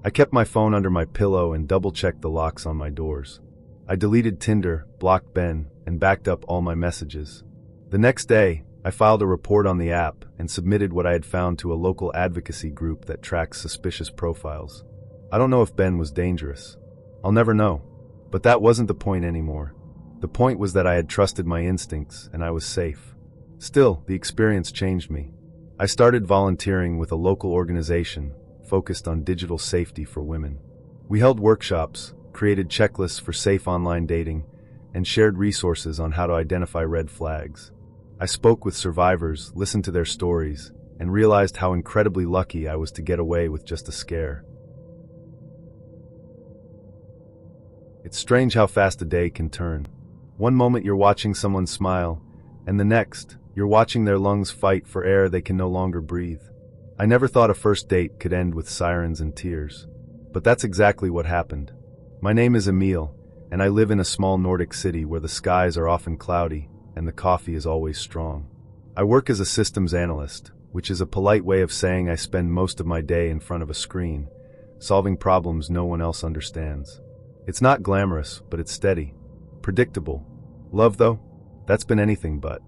I kept my phone under my pillow and double-checked the locks on my doors. I deleted Tinder, blocked Ben, and backed up all my messages. The next day, I filed a report on the app and submitted what I had found to a local advocacy group that tracks suspicious profiles. I don't know if Ben was dangerous. I'll never know. But that wasn't the point anymore. The point was that I had trusted my instincts and I was safe. Still, the experience changed me. I started volunteering with a local organization focused on digital safety for women. We held workshops, created checklists for safe online dating, and shared resources on how to identify red flags. I spoke with survivors, listened to their stories, and realized how incredibly lucky I was to get away with just a scare. It's strange how fast a day can turn. One moment you're watching someone smile, and the next, you're watching their lungs fight for air they can no longer breathe. I never thought a first date could end with sirens and tears. But that's exactly what happened. My name is Emil, and I live in a small Nordic city where the skies are often cloudy and the coffee is always strong. I work as a systems analyst, which is a polite way of saying I spend most of my day in front of a screen, solving problems no one else understands. It's not glamorous, but it's steady. Predictable. Love, though? That's been anything but.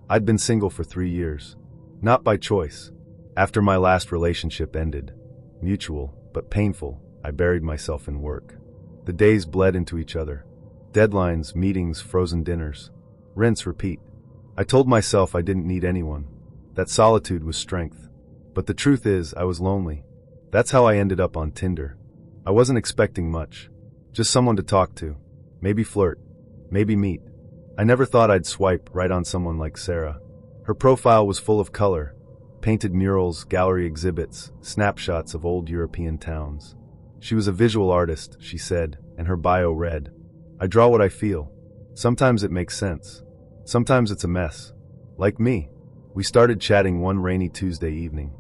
I'd been single for 3 years. Not by choice. After my last relationship ended, mutual, but painful, I buried myself in work. The days bled into each other. Deadlines, meetings, frozen dinners. Rinse, repeat. I told myself I didn't need anyone. That solitude was strength. But the truth is, I was lonely. That's how I ended up on Tinder. I wasn't expecting much. Just someone to talk to. Maybe flirt. Maybe meet. I never thought I'd swipe right on someone like Sarah. Her profile was full of color. Painted murals, gallery exhibits, snapshots of old European towns. She was a visual artist, she said, and her bio read, "I draw what I feel. Sometimes it makes sense. Sometimes it's a mess. Like me." We started chatting one rainy Tuesday evening.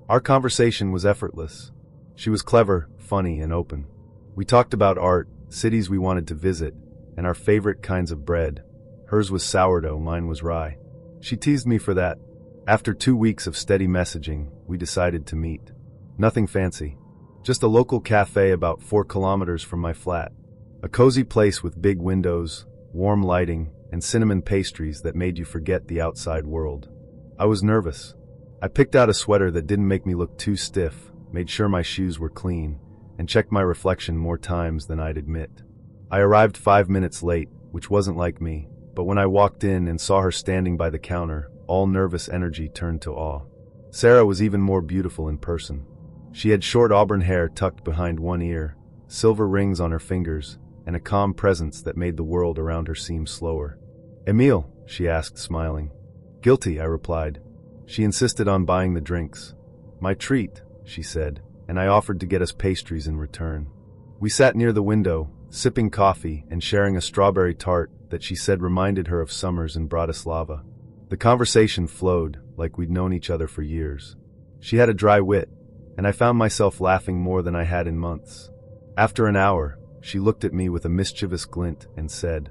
Our conversation was effortless. She was clever, funny, and open. We talked about art, cities we wanted to visit, and our favorite kinds of bread. Hers was sourdough, mine was rye. She teased me for that. After 2 weeks of steady messaging, we decided to meet. Nothing fancy. Just a local cafe about 4 kilometers from my flat. A cozy place with big windows, warm lighting, and cinnamon pastries that made you forget the outside world. I was nervous. I picked out a sweater that didn't make me look too stiff, made sure my shoes were clean, and checked my reflection more times than I'd admit. I arrived 5 minutes late, which wasn't like me, but when I walked in and saw her standing by the counter, all nervous energy turned to awe. Sarah was even more beautiful in person. She had short auburn hair tucked behind one ear, silver rings on her fingers, and a calm presence that made the world around her seem slower. "Emile?" she asked, smiling. "Guilty," I replied. She insisted on buying the drinks. "My treat," she said, and I offered to get us pastries in return. We sat near the window, sipping coffee and sharing a strawberry tart that she said reminded her of summers in Bratislava. The conversation flowed like we'd known each other for years. She had a dry wit, and I found myself laughing more than I had in months. After an hour, she looked at me with a mischievous glint and said,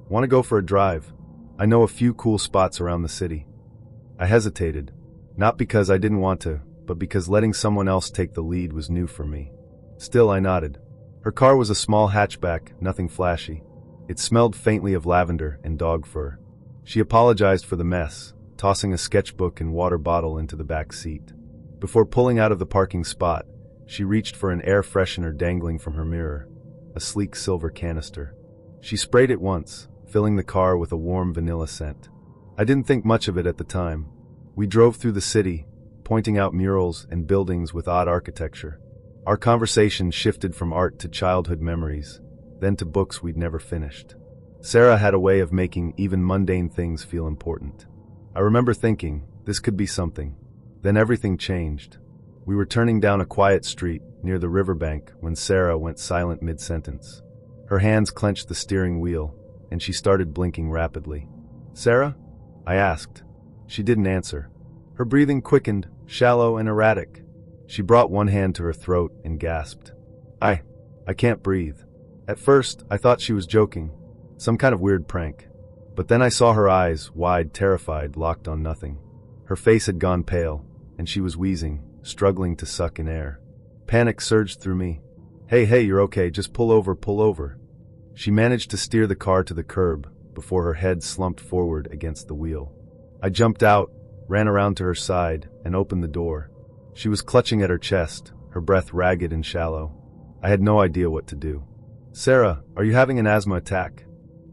"Want to go for a drive? I know a few cool spots around the city." I hesitated, not because I didn't want to, but because letting someone else take the lead was new for me. Still, I nodded. Her car was a small hatchback, nothing flashy. It smelled faintly of lavender and dog fur. She apologized for the mess, tossing a sketchbook and water bottle into the back seat. Before pulling out of the parking spot, she reached for an air freshener dangling from her mirror, a sleek silver canister. She sprayed it once, filling the car with a warm vanilla scent. I didn't think much of it at the time. We drove through the city, pointing out murals and buildings with odd architecture. Our conversation shifted from art to childhood memories, then to books we'd never finished. Sarah had a way of making even mundane things feel important. I remember thinking, this could be something. Then everything changed. We were turning down a quiet street near the riverbank when Sarah went silent mid-sentence. Her hands clenched the steering wheel, and she started blinking rapidly. "Sarah?" I asked. She didn't answer. Her breathing quickened, shallow and erratic. She brought one hand to her throat and gasped. I can't breathe." At first, I thought she was joking, some kind of weird prank. But then I saw her eyes, wide, terrified, locked on nothing. Her face had gone pale, and she was wheezing, struggling to suck in air. Panic surged through me. Hey, you're okay, just pull over, pull over." She managed to steer the car to the curb before her head slumped forward against the wheel. I jumped out, ran around to her side, and opened the door. She was clutching at her chest, her breath ragged and shallow. I had no idea what to do. "Sarah, are you having an asthma attack?"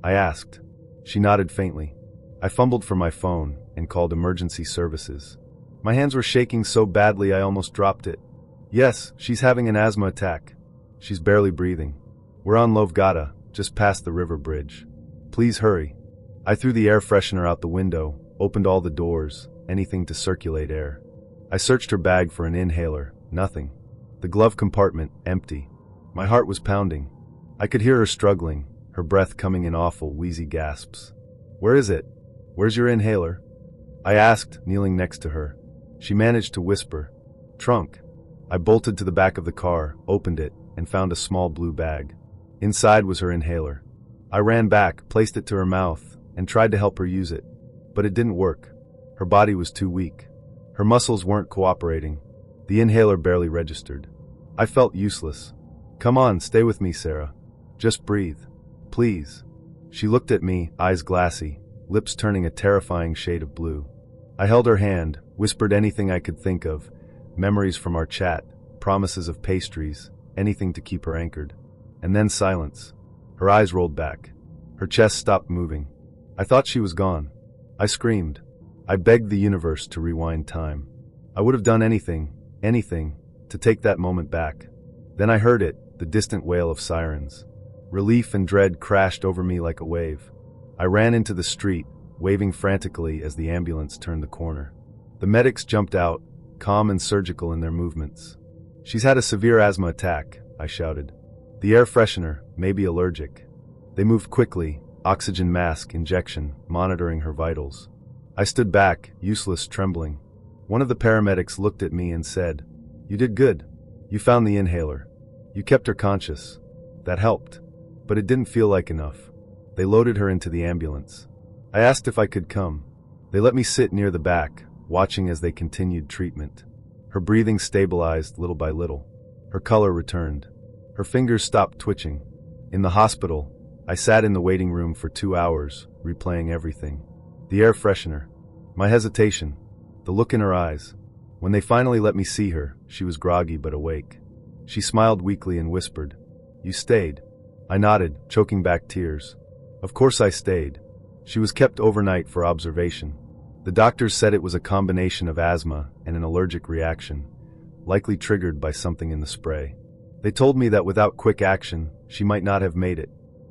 I asked. She nodded faintly. I fumbled for my phone and called emergency services. My hands were shaking so badly I almost dropped it. "Yes, she's having an asthma attack. She's barely breathing. We're on Lovgata, just past the river bridge. Please hurry." I threw the air freshener out the window, opened all the doors, anything to circulate air. I searched her bag for an inhaler, nothing. The glove compartment, empty. My heart was pounding. I could hear her struggling, her breath coming in awful, wheezy gasps. "Where is it? Where's your inhaler?" I asked, kneeling next to her. She managed to whisper, "Trunk." I bolted to the back of the car, opened it, and found a small blue bag. Inside was her inhaler. I ran back, placed it to her mouth, and tried to help her use it. But it didn't work. Her body was too weak. Her muscles weren't cooperating. The inhaler barely registered. I felt useless. "Come on, stay with me, Sarah. Just breathe. Please." She looked at me, eyes glassy, lips turning a terrifying shade of blue. I held her hand, whispered anything I could think of, memories from our chat, promises of pastries, anything to keep her anchored. And then silence. Her eyes rolled back. Her chest stopped moving. I thought she was gone. I screamed. I begged the universe to rewind time. I would have done anything, to take that moment back. Then I heard it, the distant wail of sirens. Relief and dread crashed over me like a wave. I ran into the street, waving frantically as the ambulance turned the corner. The medics jumped out, calm and surgical in their movements. "She's had a severe asthma attack," I shouted. "The air freshener, maybe allergic." They moved quickly, oxygen mask, injection, monitoring her vitals. I stood back, useless, trembling. One of the paramedics looked at me and said, "You did good. You found the inhaler. You kept her conscious. That helped." But it didn't feel like enough. They loaded her into the ambulance. I asked if I could come. They let me sit near the back, watching as they continued treatment. Her breathing stabilized little by little. Her color returned. Her fingers stopped twitching. In the hospital, I sat in the waiting room for 2 hours, replaying everything. The air freshener, my hesitation, the look in her eyes. When they finally let me see her, she was groggy but awake. She smiled weakly and whispered, "You stayed." I nodded, choking back tears. Of course I stayed. She was kept overnight for observation. The doctors said it was a combination of asthma and an allergic reaction, likely triggered by something in the spray. They told me that without quick action, she might not have made it.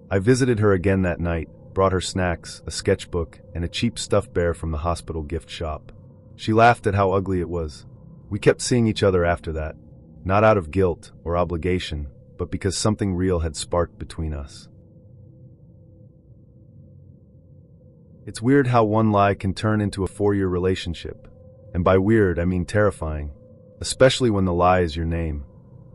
I visited her again that night, brought her snacks, a sketchbook, and a cheap stuffed bear from the hospital gift shop. She laughed at how ugly it was. We kept seeing each other after that, not out of guilt or obligation, but because something real had sparked between us. It's weird how one lie can turn into a 4-year relationship. And by weird, I mean terrifying, especially when the lie is your name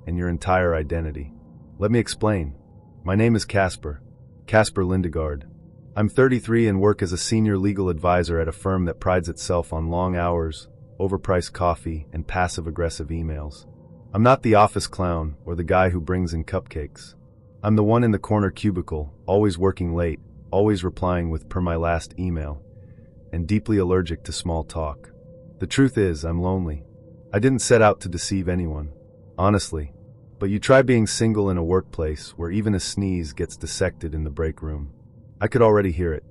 and your entire identity. Let me explain. My name is Casper Lindegard. I'm 33 and work as a senior legal advisor at a firm that prides itself on long hours, overpriced coffee, and passive-aggressive emails. I'm not the office clown or the guy who brings in cupcakes. I'm the one in the corner cubicle, always working late, always replying with "per my last email," and deeply allergic to small talk. The truth is, I'm lonely. I didn't set out to deceive anyone, honestly. But you try being single in a workplace where even a sneeze gets dissected in the break room. I could already hear it.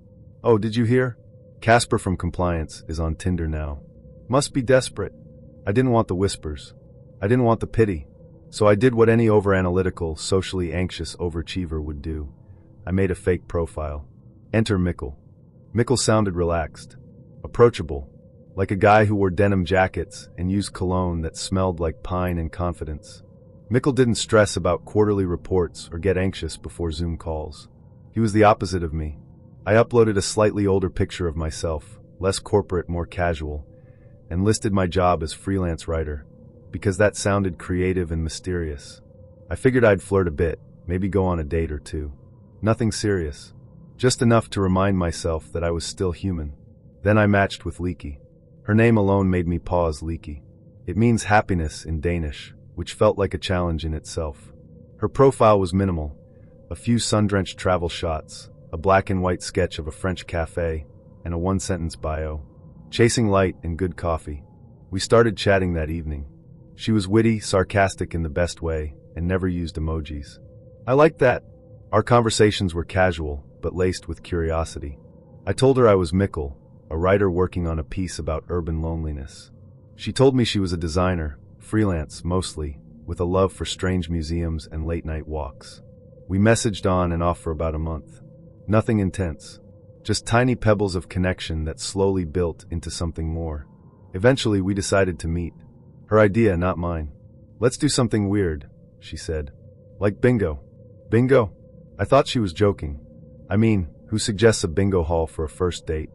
"Oh, did you hear? Casper from compliance is on Tinder now. Must be desperate." I didn't want the whispers. I didn't want the pity. So I did what any over-analytical, socially anxious overachiever would do. I made a fake profile. Enter Mikkel. Mikkel sounded relaxed, approachable, like a guy who wore denim jackets and used cologne that smelled like pine and confidence. Mikkel didn't stress about quarterly reports or get anxious before Zoom calls. He was the opposite of me. I uploaded a slightly older picture of myself, less corporate, more casual, and listed my job as freelance writer, because that sounded creative and mysterious. I figured I'd flirt a bit, maybe go on a date or two. Nothing serious. Just enough to remind myself that I was still human. Then I matched with Leaky. Her name alone made me pause. Leaky. It means happiness in Danish, which felt like a challenge in itself. Her profile was minimal. A few sun-drenched travel shots, a black and white sketch of a French cafe, and a one-sentence bio. Chasing light and good coffee. We started chatting that evening. She was witty, sarcastic in the best way, and never used emojis. I liked that. Our conversations were casual, but laced with curiosity. I told her I was Mikkel, a writer working on a piece about urban loneliness. She told me she was a designer, freelance mostly, with a love for strange museums and late-night walks. We messaged on and off for about a month. Nothing intense, just tiny pebbles of connection that slowly built into something more. Eventually, we decided to meet. Her idea, not mine. "Let's do something weird," she said. "Like bingo." Bingo? I thought she was joking. I mean, who suggests a bingo hall for a first date?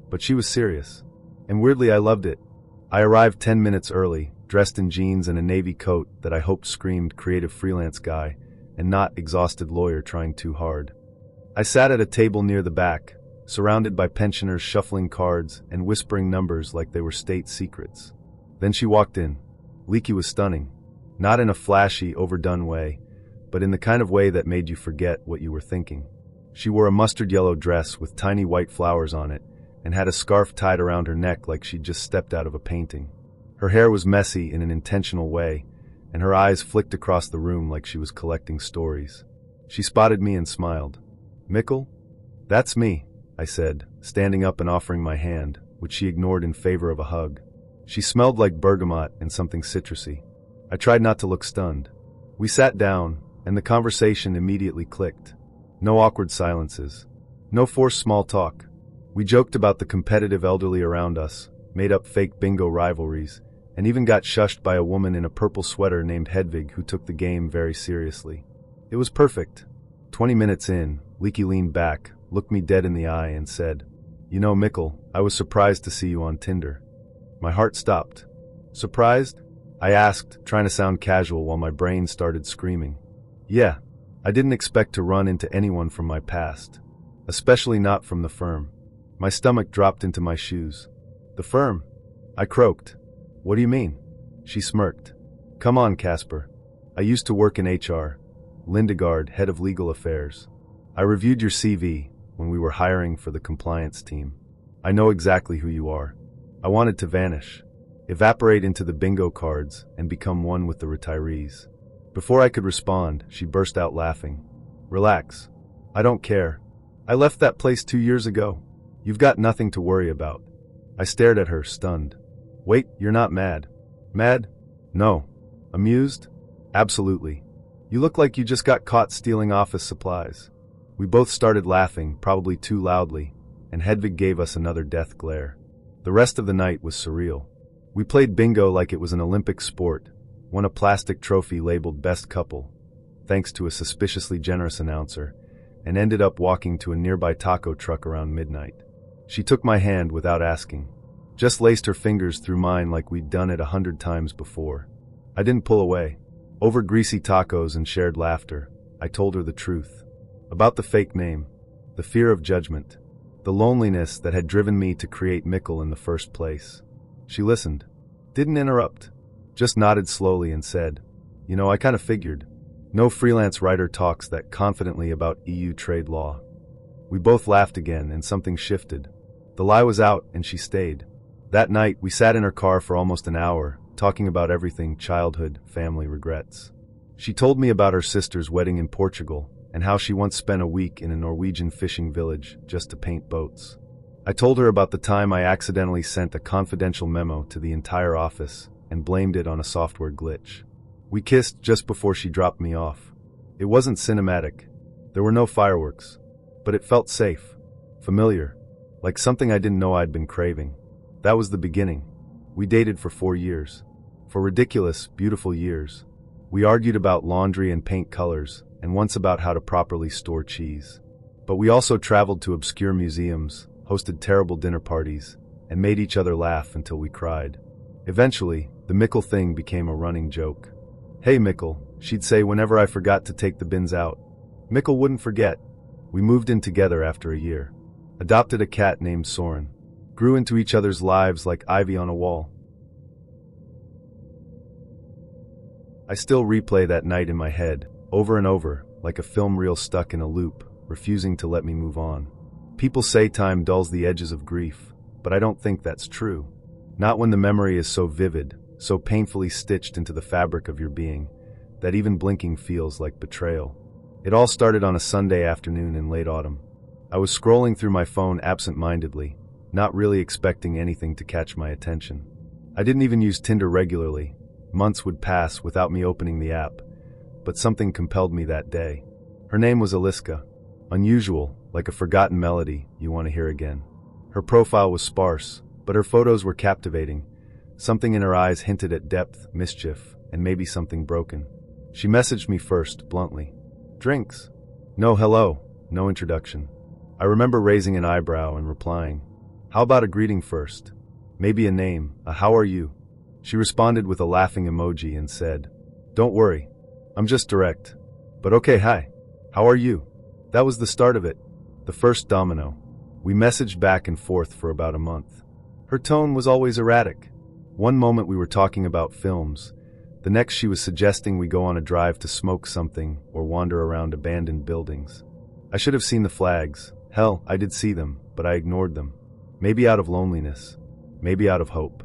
But she was serious. And weirdly, I loved it. I arrived 10 minutes early, dressed in jeans and a navy coat that I hoped screamed creative freelance guy, and not exhausted lawyer trying too hard. I sat at a table near the back, surrounded by pensioners shuffling cards and whispering numbers like they were state secrets. Then she walked in. Leaky was stunning. Not in a flashy, overdone way, but in the kind of way that made you forget what you were thinking. She wore a mustard yellow dress with tiny white flowers on it, and had a scarf tied around her neck like she'd just stepped out of a painting. Her hair was messy in an intentional way, and her eyes flicked across the room like she was collecting stories. She spotted me and smiled. "Mikkel?" "That's me," I said, standing up and offering my hand, which she ignored in favor of a hug. She smelled like bergamot and something citrusy. I tried not to look stunned. We sat down, and the conversation immediately clicked. No awkward silences. No forced small talk. We joked about the competitive elderly around us, made up fake bingo rivalries, and even got shushed by a woman in a purple sweater named Hedvig who took the game very seriously. It was perfect. 20 minutes in, Leaky leaned back, looked me dead in the eye, and said, "You know, Mikkel, I was surprised to see you on Tinder." My heart stopped. "Surprised?" I asked, trying to sound casual while my brain started screaming. "Yeah, I didn't expect to run into anyone from my past. Especially not from the firm." My stomach dropped into my shoes. "The firm? I croaked. What do you mean? She smirked. Come on, Casper. I used to work in HR, Lindegard, head of legal affairs. I reviewed your CV when we were hiring for the compliance team. I know exactly who you are. I wanted to vanish, evaporate into the bingo cards, and become one with the retirees. Before I could respond, she burst out laughing. Relax. I don't care. I left that place 2 years ago. You've got nothing to worry about. I stared at her, stunned. Wait, you're not mad? Mad? No. Amused? Absolutely. You look like you just got caught stealing office supplies. We both started laughing, probably too loudly, and Hedvig gave us another death glare. The rest of the night was surreal. We played bingo like it was an Olympic sport, won a plastic trophy labeled Best Couple, thanks to a suspiciously generous announcer, and ended up walking to a nearby taco truck around midnight. She took my hand without asking, just laced her fingers through mine like we'd done it 100 times before. I didn't pull away. Over greasy tacos and shared laughter, I told her the truth. About the fake name, the fear of judgment, the loneliness that had driven me to create Mikkel in the first place. She listened, didn't interrupt, just nodded slowly and said, You know, I kind of figured. No freelance writer talks that confidently about EU trade law. We both laughed again and something shifted. The lie was out and she stayed. That night, we sat in her car for almost an hour, talking about everything childhood, family regrets. She told me about her sister's wedding in Portugal and how she once spent a week in a Norwegian fishing village just to paint boats. I told her about the time I accidentally sent a confidential memo to the entire office and blamed it on a software glitch. We kissed just before she dropped me off. It wasn't cinematic. There were no fireworks. But it felt safe, familiar, like something I didn't know I'd been craving. That was the beginning. We dated for 4 years. For ridiculous, beautiful years. We argued about laundry and paint colors, and once about how to properly store cheese. But we also traveled to obscure museums, hosted terrible dinner parties, and made each other laugh until we cried. Eventually, the Mikkel thing became a running joke. Hey Mikkel, she'd say whenever I forgot to take the bins out. Mikkel wouldn't forget. We moved in together after a year. Adopted a cat named Soren. Grew into each other's lives like ivy on a wall. I still replay that night in my head, over and over, like a film reel stuck in a loop, refusing to let me move on. People say time dulls the edges of grief, but I don't think that's true. Not when the memory is so vivid, so painfully stitched into the fabric of your being, that even blinking feels like betrayal. It all started on a Sunday afternoon in late autumn. I was scrolling through my phone absent-mindedly, not really expecting anything to catch my attention. I didn't even use Tinder regularly. Months would pass without me opening the app, but something compelled me that day. Her name was Aliska. Unusual, like a forgotten melody you want to hear again. Her profile was sparse, but her photos were captivating. Something in her eyes hinted at depth, mischief, and maybe something broken. She messaged me first, bluntly. Drinks? No hello, no introduction. I remember raising an eyebrow and replying, How about a greeting first? Maybe a name, a how are you? She responded with a laughing emoji and said, Don't worry, I'm just direct. But okay, hi. How are you? That was the start of it. The first domino. We messaged back and forth for about a month. Her tone was always erratic. One moment we were talking about films. The next she was suggesting we go on a drive to smoke something or wander around abandoned buildings. I should have seen the flags. Hell, I did see them, but I ignored them. Maybe out of loneliness. Maybe out of hope.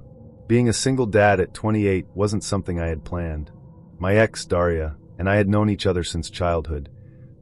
Being a single dad at 28 wasn't something I had planned. My ex, Daria, and I had known each other since childhood.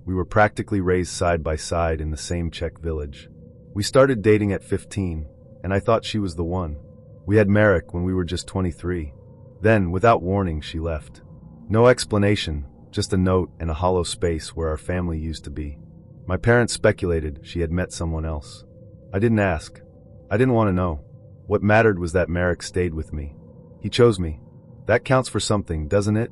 We were practically raised side by side in the same Czech village. We started dating at 15, and I thought she was the one. We had Marek when we were just 23. Then, without warning, she left. No explanation, just a note and a hollow space where our family used to be. My parents speculated she had met someone else. I didn't ask. I didn't want to know. What mattered was that Marek stayed with me. He chose me. That counts for something, doesn't it?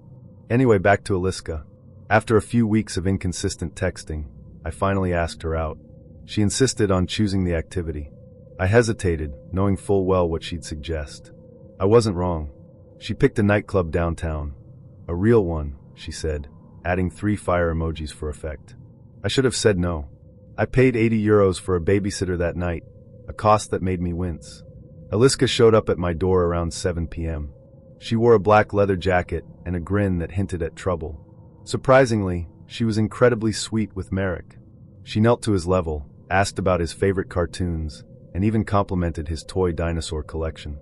Anyway, back to Aliska. After a few weeks of inconsistent texting, I finally asked her out. She insisted on choosing the activity. I hesitated, knowing full well what she'd suggest. I wasn't wrong. She picked a nightclub downtown. A real one, she said, adding 3 fire emojis for effect. I should have said no. I paid €80 for a babysitter that night, a cost that made me wince. Aliska showed up at my door around 7 p.m. She wore a black leather jacket and a grin that hinted at trouble. Surprisingly, she was incredibly sweet with Merrick. She knelt to his level, asked about his favorite cartoons, and even complimented his toy dinosaur collection.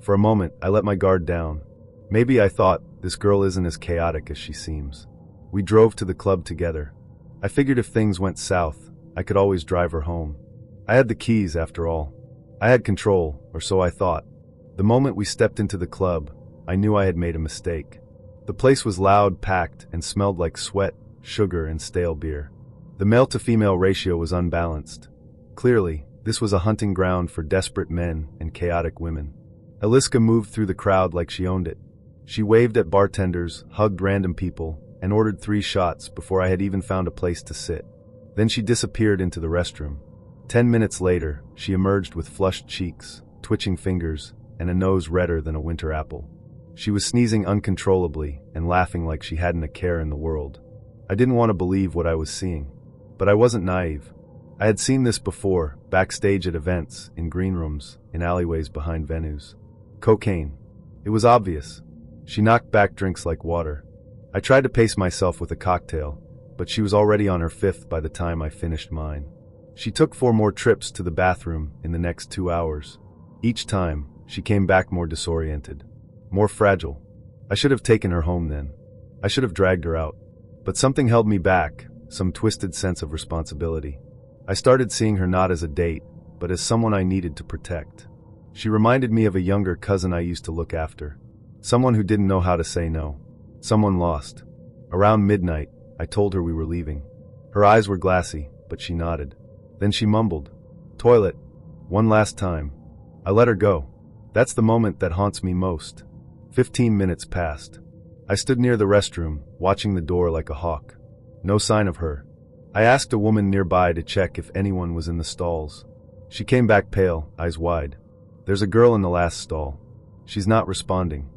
For a moment, I let my guard down. Maybe I thought, this girl isn't as chaotic as she seems. We drove to the club together. I figured if things went south, I could always drive her home. I had the keys, after all. I had control, or so I thought. The moment we stepped into the club, I knew I had made a mistake. The place was loud, packed, and smelled like sweat, sugar, and stale beer. The male-to-female ratio was unbalanced. Clearly, this was a hunting ground for desperate men and chaotic women. Aliska moved through the crowd like she owned it. She waved at bartenders, hugged random people, and ordered 3 shots before I had even found a place to sit. Then she disappeared into the restroom. 10 minutes later, she emerged with flushed cheeks, twitching fingers, and a nose redder than a winter apple. She was sneezing uncontrollably and laughing like she hadn't a care in the world. I didn't want to believe what I was seeing. But I wasn't naive. I had seen this before, backstage at events, in green rooms, in alleyways behind venues. Cocaine. It was obvious. She knocked back drinks like water. I tried to pace myself with a cocktail, but she was already on her 5th by the time I finished mine. She took 4 more trips to the bathroom in the next 2 hours. Each time, she came back more disoriented, more fragile. I should have taken her home then. I should have dragged her out. But something held me back, some twisted sense of responsibility. I started seeing her not as a date, but as someone I needed to protect. She reminded me of a younger cousin I used to look after. Someone who didn't know how to say no. Someone lost. Around midnight, I told her we were leaving. Her eyes were glassy, but she nodded. Then she mumbled, "Toilet. One last time." I let her go. That's the moment that haunts me most. 15 minutes passed. I stood near the restroom, watching the door like a hawk. No sign of her. I asked a woman nearby to check if anyone was in the stalls. She came back pale, eyes wide. "There's a girl in the last stall. She's not responding."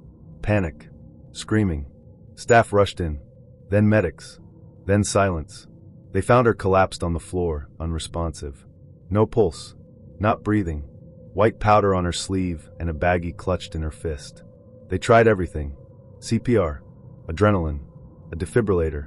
Panic. Screaming. Staff rushed in. Then medics. Then silence. They found her collapsed on the floor, unresponsive. No pulse. Not breathing. White powder on her sleeve and a baggie clutched in her fist. They tried everything. CPR. Adrenaline. A defibrillator.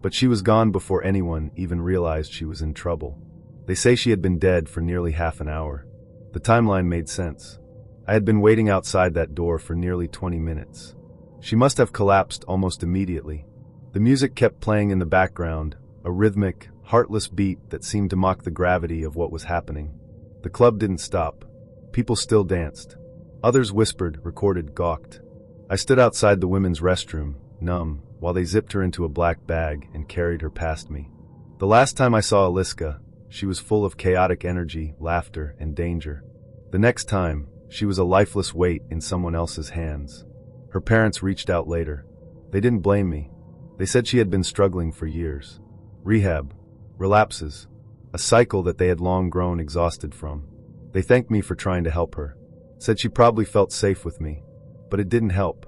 But she was gone before anyone even realized she was in trouble. They say she had been dead for nearly half an hour. The timeline made sense. I had been waiting outside that door for nearly 20 minutes. She must have collapsed almost immediately. The music kept playing in the background, a rhythmic, heartless beat that seemed to mock the gravity of what was happening. The club didn't stop. People still danced. Others whispered, recorded, gawked. I stood outside the women's restroom, numb, while they zipped her into a black bag and carried her past me. The last time I saw Aliska, she was full of chaotic energy, laughter, and danger. The next time, she was a lifeless weight in someone else's hands. Her parents reached out later. They didn't blame me. They said she had been struggling for years. Rehab. Relapses. A cycle that they had long grown exhausted from. They thanked me for trying to help her. Said she probably felt safe with me. But it didn't help.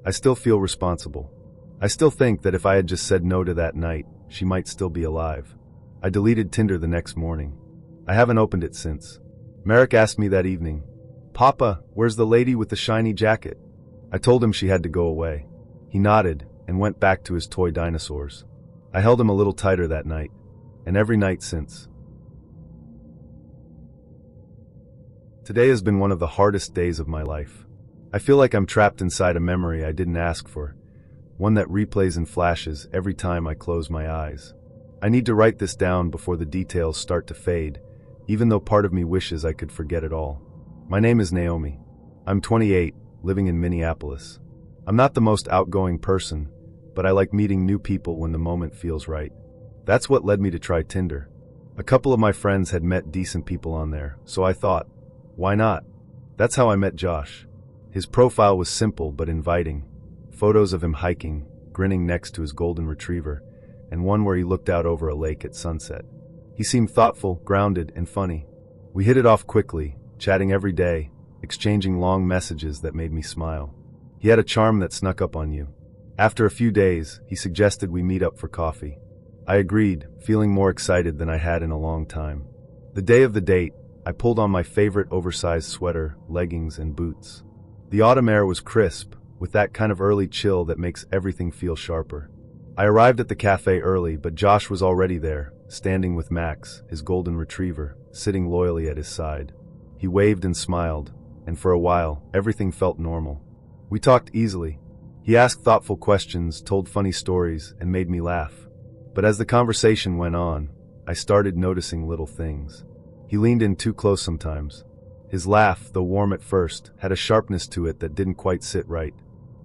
I still feel responsible. I still think that if I had just said no to that night, she might still be alive. I deleted Tinder the next morning. I haven't opened it since. Merrick asked me that evening, "Papa, where's the lady with the shiny jacket?" I told him she had to go away. He nodded and went back to his toy dinosaurs. I held him a little tighter that night, and every night since. Today has been one of the hardest days of my life. I feel like I'm trapped inside a memory I didn't ask for, one that replays in flashes every time I close my eyes. I need to write this down before the details start to fade, even though part of me wishes I could forget it all. My name is Naomi. I'm 28, living in Minneapolis. I'm not the most outgoing person, but I like meeting new people when the moment feels right. That's what led me to try Tinder. A couple of my friends had met decent people on there, so I thought, why not? That's how I met Josh. His profile was simple but inviting. Photos of him hiking, grinning next to his golden retriever, and one where he looked out over a lake at sunset. He seemed thoughtful, grounded, and funny. We hit it off quickly, chatting every day, exchanging long messages that made me smile. He had a charm that snuck up on you. After a few days, he suggested we meet up for coffee. I agreed, feeling more excited than I had in a long time. The day of the date, I pulled on my favorite oversized sweater, leggings, and boots. The autumn air was crisp, with that kind of early chill that makes everything feel sharper. I arrived at the cafe early, but Josh was already there, standing with Max, his golden retriever, sitting loyally at his side. He waved and smiled, and for a while, everything felt normal. We talked easily. He asked thoughtful questions, told funny stories, and made me laugh. But as the conversation went on, I started noticing little things. He leaned in too close sometimes. His laugh, though warm at first, had a sharpness to it that didn't quite sit right.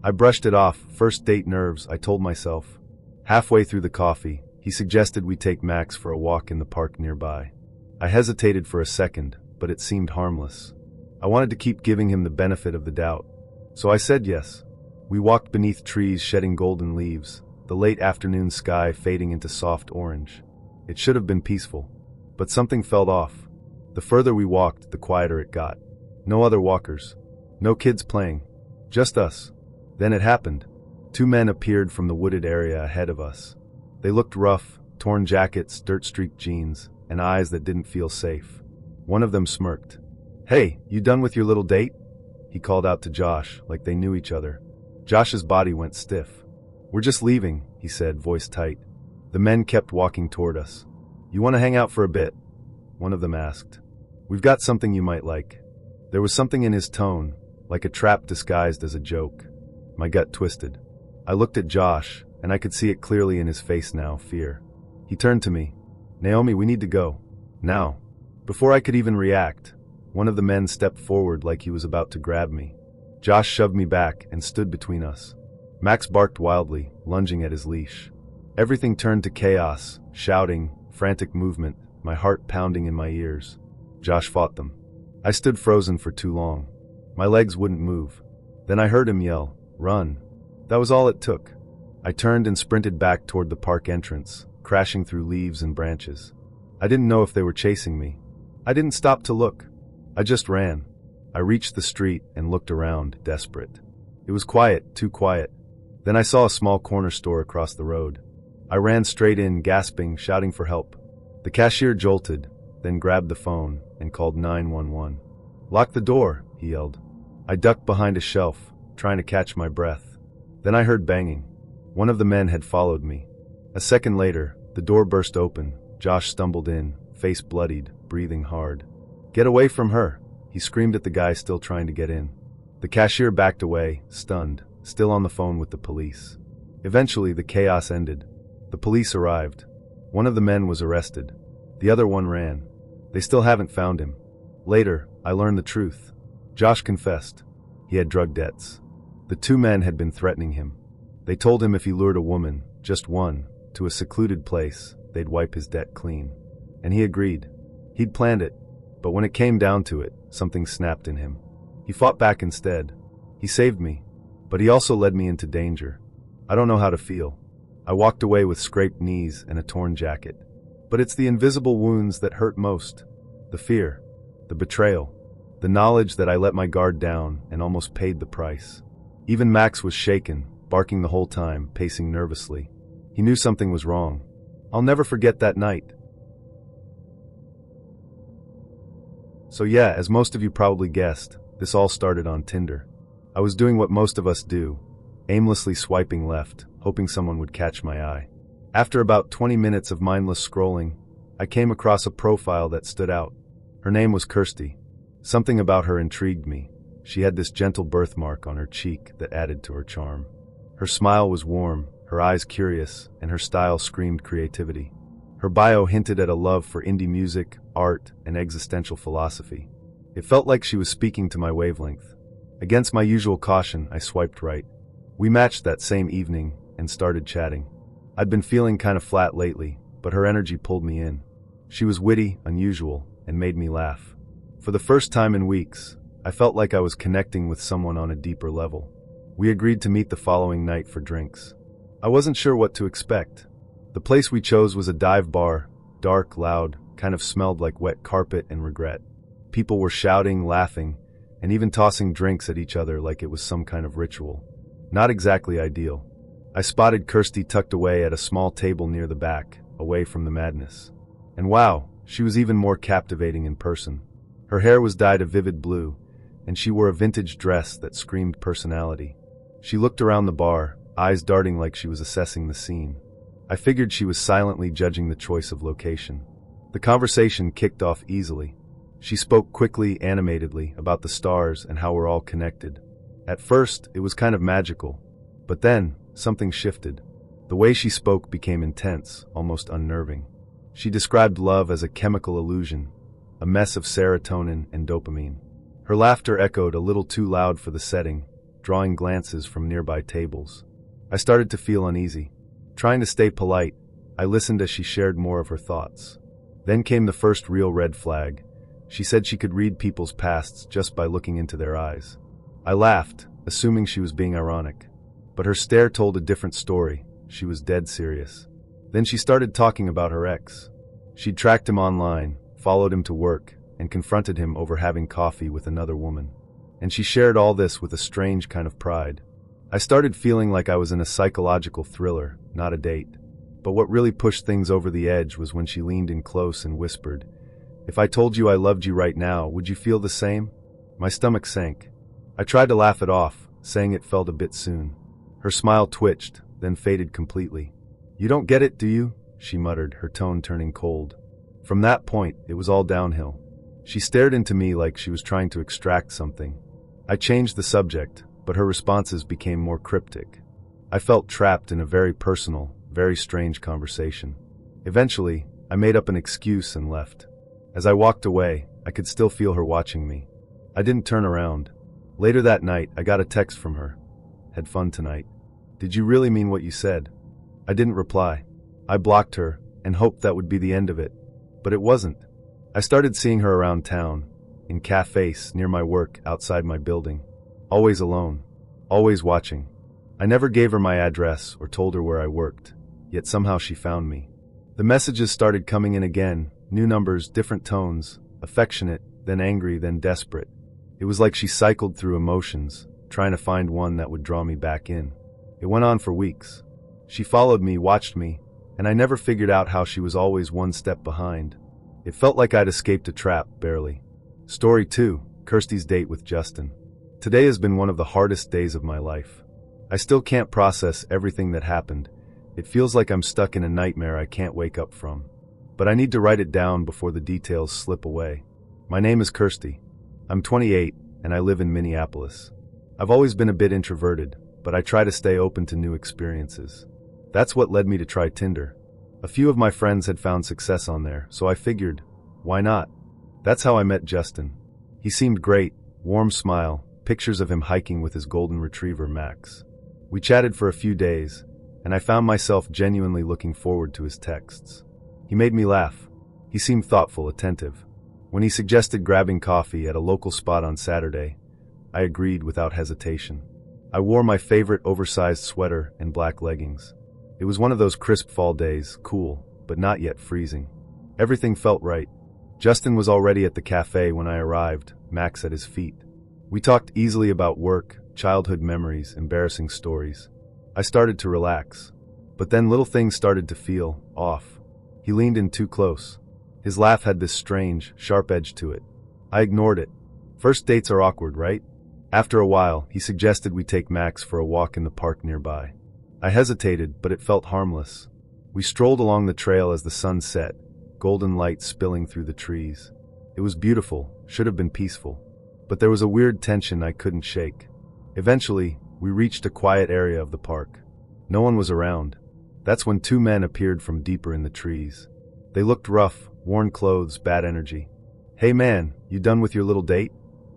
I brushed it off, first date nerves, I told myself. Halfway through the coffee, he suggested we take Max for a walk in the park nearby. I hesitated for a second, but it seemed harmless. I wanted to keep giving him the benefit of the doubt. So I said yes. We walked beneath trees shedding golden leaves, the late afternoon sky fading into soft orange. It should have been peaceful, but something felt off. The further we walked, the quieter it got. No other walkers. No kids playing. Just us. Then it happened. 2 men appeared from the wooded area ahead of us. They looked rough, torn jackets, dirt-streaked jeans, and eyes that didn't feel safe. One of them smirked. "Hey, you done with your little date?" He called out to Josh, like they knew each other. Josh's body went stiff. "We're just leaving," he said, voice tight. The men kept walking toward us. "You want to hang out for a bit?" One of them asked. "We've got something you might like." There was something in his tone, like a trap disguised as a joke. My gut twisted. I looked at Josh, and I could see it clearly in his face now, fear. He turned to me. "Naomi, we need to go. Now." Before I could even react, one of the men stepped forward like he was about to grab me. Josh shoved me back and stood between us. Max barked wildly, lunging at his leash. Everything turned to chaos, shouting, frantic movement, my heart pounding in my ears. Josh fought them. I stood frozen for too long. My legs wouldn't move. Then I heard him yell, "Run." That was all it took. I turned and sprinted back toward the park entrance, crashing through leaves and branches. I didn't know if they were chasing me. I didn't stop to look. I just ran. I reached the street and looked around, desperate. It was quiet, too quiet. Then I saw a small corner store across the road. I ran straight in, gasping, shouting for help. The cashier jolted, then grabbed the phone and called 911. "Lock the door," he yelled. I ducked behind a shelf, trying to catch my breath. Then I heard banging. One of the men had followed me. A second later, the door burst open. Josh stumbled in, face bloodied, breathing hard. "Get away from her," he screamed at the guy still trying to get in. The cashier backed away, stunned, still on the phone with the police. Eventually, the chaos ended. The police arrived. One of the men was arrested. The other one ran. They still haven't found him. Later, I learned the truth. Josh confessed. He had drug debts. The 2 men had been threatening him. They told him if he lured a woman, just one, to a secluded place, they'd wipe his debt clean. And he agreed. He'd planned it. But when it came down to it, something snapped in him. He fought back instead. He saved me. But he also led me into danger. I don't know how to feel. I walked away with scraped knees and a torn jacket. But it's the invisible wounds that hurt most. The fear. The betrayal. The knowledge that I let my guard down and almost paid the price. Even Max was shaken, barking the whole time, pacing nervously. He knew something was wrong. I'll never forget that night. So yeah, as most of you probably guessed, this all started on Tinder. I was doing what most of us do, aimlessly swiping left, hoping someone would catch my eye. After about 20 minutes of mindless scrolling, I came across a profile that stood out. Her name was Kirsty. Something about her intrigued me. She had this gentle birthmark on her cheek that added to her charm. Her smile was warm, her eyes curious, and her style screamed creativity. Her bio hinted at a love for indie music, art, and existential philosophy. It felt like she was speaking to my wavelength. Against my usual caution, I swiped right. We matched that same evening and started chatting. I'd been feeling kind of flat lately, but her energy pulled me in. She was witty, unusual, and made me laugh. For the first time in weeks, I felt like I was connecting with someone on a deeper level. We agreed to meet the following night for drinks. I wasn't sure what to expect. The place we chose was a dive bar, dark, loud, kind of smelled like wet carpet and regret. People were shouting, laughing, and even tossing drinks at each other like it was some kind of ritual. Not exactly ideal. I spotted Kirsty tucked away at a small table near the back, away from the madness. And wow, she was even more captivating in person. Her hair was dyed a vivid blue, and she wore a vintage dress that screamed personality. She looked around the bar, eyes darting like she was assessing the scene. I figured she was silently judging the choice of location. The conversation kicked off easily. She spoke quickly, animatedly, about the stars and how we're all connected. At first, it was kind of magical. But then, something shifted. The way she spoke became intense, almost unnerving. She described love as a chemical illusion, a mess of serotonin and dopamine. Her laughter echoed a little too loud for the setting, drawing glances from nearby tables. I started to feel uneasy. Trying to stay polite, I listened as she shared more of her thoughts. Then came the first real red flag. She said she could read people's pasts just by looking into their eyes. I laughed, assuming she was being ironic. But her stare told a different story. She was dead serious. Then she started talking about her ex. She'd tracked him online, followed him to work, and confronted him over having coffee with another woman. And she shared all this with a strange kind of pride. I started feeling like I was in a psychological thriller, not a date. But what really pushed things over the edge was when she leaned in close and whispered, "If I told you I loved you right now, would you feel the same?" My stomach sank. I tried to laugh it off, saying it felt a bit soon. Her smile twitched, then faded completely. "You don't get it, do you?" she muttered, her tone turning cold. From that point, it was all downhill. She stared into me like she was trying to extract something. I changed the subject, but her responses became more cryptic. I felt trapped in a very personal, very strange conversation. Eventually, I made up an excuse and left. As I walked away, I could still feel her watching me. I didn't turn around. Later that night, I got a text from her. "Had fun tonight. Did you really mean what you said?" I didn't reply. I blocked her and hoped that would be the end of it. But it wasn't. I started seeing her around town, in cafes, near my work, outside my building. Always alone. Always watching. I never gave her my address or told her where I worked, yet somehow she found me. The messages started coming in again, new numbers, different tones, affectionate, then angry, then desperate. It was like she cycled through emotions, trying to find one that would draw me back in. It went on for weeks. She followed me, watched me, and I never figured out how she was always one step behind. It felt like I'd escaped a trap, barely. Story 2, Kirsty's date with Justin. Today has been one of the hardest days of my life. I still can't process everything that happened. It feels like I'm stuck in a nightmare I can't wake up from. But I need to write it down before the details slip away. My name is Kirsty. I'm 28, and I live in Minneapolis. I've always been a bit introverted, but I try to stay open to new experiences. That's what led me to try Tinder. A few of my friends had found success on there, so I figured, why not? That's how I met Justin. He seemed great, warm smile, pictures of him hiking with his golden retriever, Max. We chatted for a few days, and I found myself genuinely looking forward to his texts. He made me laugh. He seemed thoughtful, attentive. When he suggested grabbing coffee at a local spot on Saturday, I agreed without hesitation. I wore my favorite oversized sweater and black leggings. It was one of those crisp fall days, cool, but not yet freezing. Everything felt right. Justin was already at the cafe when I arrived, Max at his feet. We talked easily about work, childhood memories, embarrassing stories. I started to relax. But then little things started to feel off. He leaned in too close. His laugh had this strange, sharp edge to it. I ignored it. First dates are awkward, right? After a while, he suggested we take Max for a walk in the park nearby. I hesitated, but it felt harmless. We strolled along the trail as the sun set, golden light spilling through the trees. It was beautiful, should have been peaceful. But there was a weird tension I couldn't shake. Eventually, we reached a quiet area of the park. No one was around. That's when two men appeared from deeper in the trees. They looked rough, worn clothes, bad energy. "Hey man, you done with your little date?"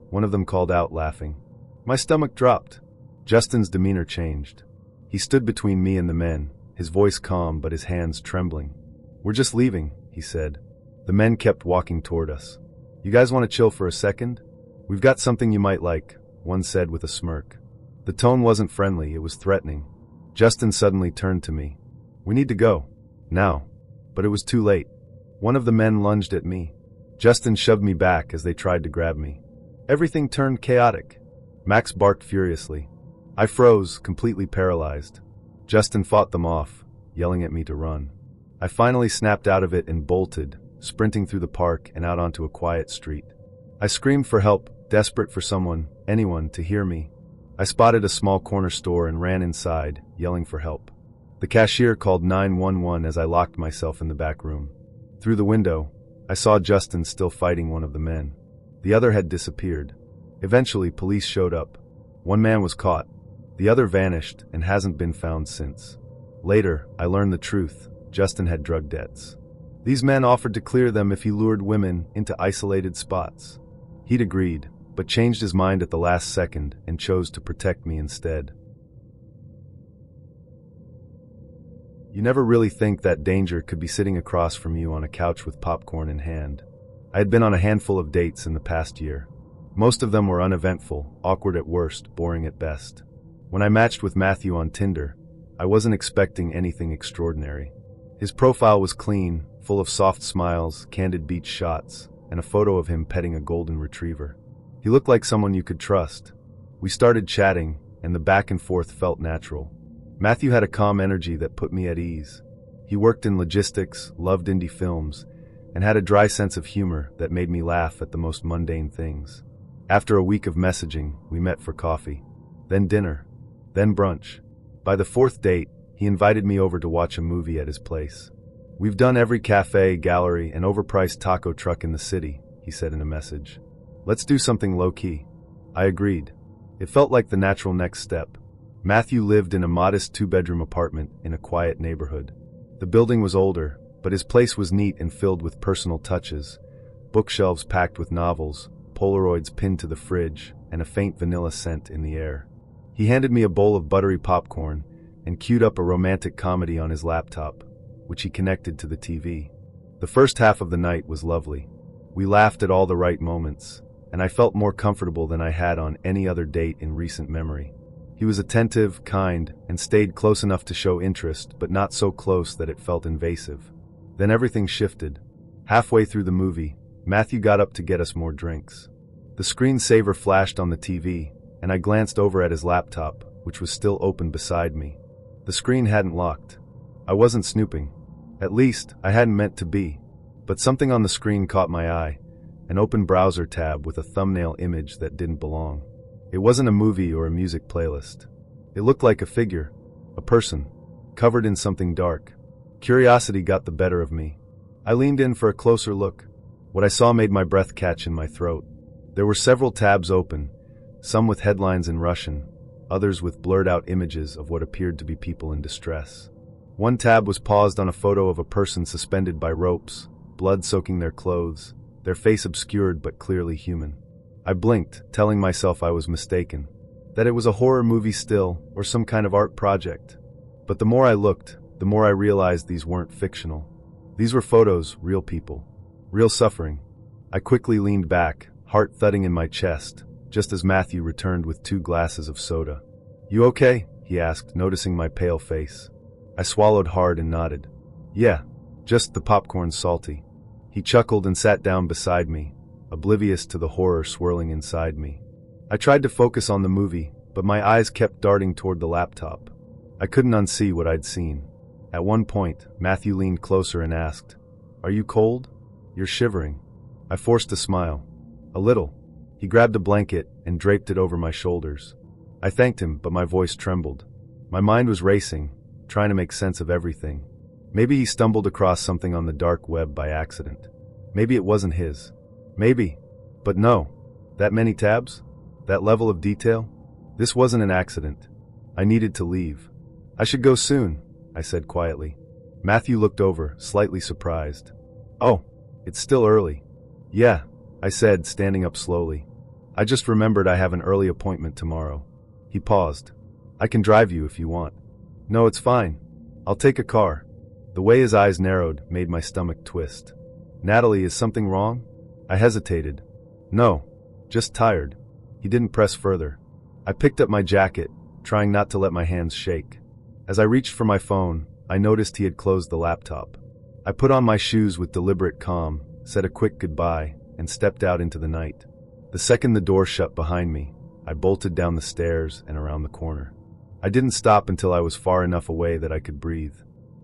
One of them called out, laughing. My stomach dropped. Justin's demeanor changed. He stood between me and the men, his voice calm but his hands trembling. "We're just leaving," he said. The men kept walking toward us. "You guys want to chill for a second? We've got something you might like," one said with a smirk. The tone wasn't friendly, it was threatening. Justin suddenly turned to me. "We need to go. Now." But it was too late. One of the men lunged at me. Justin shoved me back as they tried to grab me. Everything turned chaotic. Max barked furiously. I froze, completely paralyzed. Justin fought them off, yelling at me to run. I finally snapped out of it and bolted, sprinting through the park and out onto a quiet street. I screamed for help, desperate for someone, anyone, to hear me. I spotted a small corner store and ran inside, yelling for help. The cashier called 911 as I locked myself in the back room. Through the window, I saw Justin still fighting one of the men. The other had disappeared. Eventually, police showed up. One man was caught. The other vanished and hasn't been found since. Later, I learned the truth. Justin had drug debts. These men offered to clear them if he lured women into isolated spots. He'd agreed, but changed his mind at the last second and chose to protect me instead. You never really think that danger could be sitting across from you on a couch with popcorn in hand. I had been on a handful of dates in the past year. Most of them were uneventful, awkward at worst, boring at best. When I matched with Matthew on Tinder, I wasn't expecting anything extraordinary. His profile was clean, full of soft smiles, candid beach shots, and a photo of him petting a golden retriever. He looked like someone you could trust. We started chatting, and the back and forth felt natural. Matthew had a calm energy that put me at ease. He worked in logistics, loved indie films, and had a dry sense of humor that made me laugh at the most mundane things. After a week of messaging, we met for coffee, then dinner, then brunch. By the fourth date, he invited me over to watch a movie at his place. "We've done every cafe, gallery, and overpriced taco truck in the city," he said in a message. "Let's do something low-key." I agreed. It felt like the natural next step. Matthew lived in a modest two-bedroom apartment in a quiet neighborhood. The building was older, but his place was neat and filled with personal touches. Bookshelves packed with novels, Polaroids pinned to the fridge, and a faint vanilla scent in the air. He handed me a bowl of buttery popcorn and queued up a romantic comedy on his laptop, which he connected to the TV. The first half of the night was lovely. We laughed at all the right moments, and I felt more comfortable than I had on any other date in recent memory. He was attentive, kind, and stayed close enough to show interest, but not so close that it felt invasive. Then everything shifted. Halfway through the movie, Matthew got up to get us more drinks. The screensaver flashed on the TV, and I glanced over at his laptop, which was still open beside me. The screen hadn't locked. I wasn't snooping. At least, I hadn't meant to be. But something on the screen caught my eye, an open browser tab with a thumbnail image that didn't belong. It wasn't a movie or a music playlist. It looked like a figure, a person, covered in something dark. Curiosity got the better of me. I leaned in for a closer look. What I saw made my breath catch in my throat. There were several tabs open, some with headlines in Russian, others with blurred-out images of what appeared to be people in distress. One tab was paused on a photo of a person suspended by ropes, blood soaking their clothes, their face obscured but clearly human. I blinked, telling myself I was mistaken, that it was a horror movie still, or some kind of art project. But the more I looked, the more I realized these weren't fictional. These were photos, real people, real suffering. I quickly leaned back, heart thudding in my chest, just as Matthew returned with 2 glasses of soda. "You okay?" he asked, noticing my pale face. I swallowed hard and nodded. "Yeah, just the popcorn's salty." He chuckled and sat down beside me, oblivious to the horror swirling inside me. I tried to focus on the movie, but my eyes kept darting toward the laptop. I couldn't unsee what I'd seen. At one point, Matthew leaned closer and asked, "Are you cold? You're shivering." I forced a smile. "A little." He grabbed a blanket and draped it over my shoulders. I thanked him, but my voice trembled. My mind was racing, trying to make sense of everything. Maybe he stumbled across something on the dark web by accident. Maybe it wasn't his. Maybe. But no. That many tabs? That level of detail? This wasn't an accident. I needed to leave. "I should go soon," I said quietly. Matthew looked over, slightly surprised. "Oh, it's still early." "Yeah," I said, standing up slowly. "I just remembered I have an early appointment tomorrow." He paused. "I can drive you if you want." "No, it's fine. I'll take a car." The way his eyes narrowed made my stomach twist. "Natalie, is something wrong?" I hesitated. "No, just tired." He didn't press further. I picked up my jacket, trying not to let my hands shake. As I reached for my phone, I noticed he had closed the laptop. I put on my shoes with deliberate calm, said a quick goodbye, and stepped out into the night. The second the door shut behind me, I bolted down the stairs and around the corner. I didn't stop until I was far enough away that I could breathe.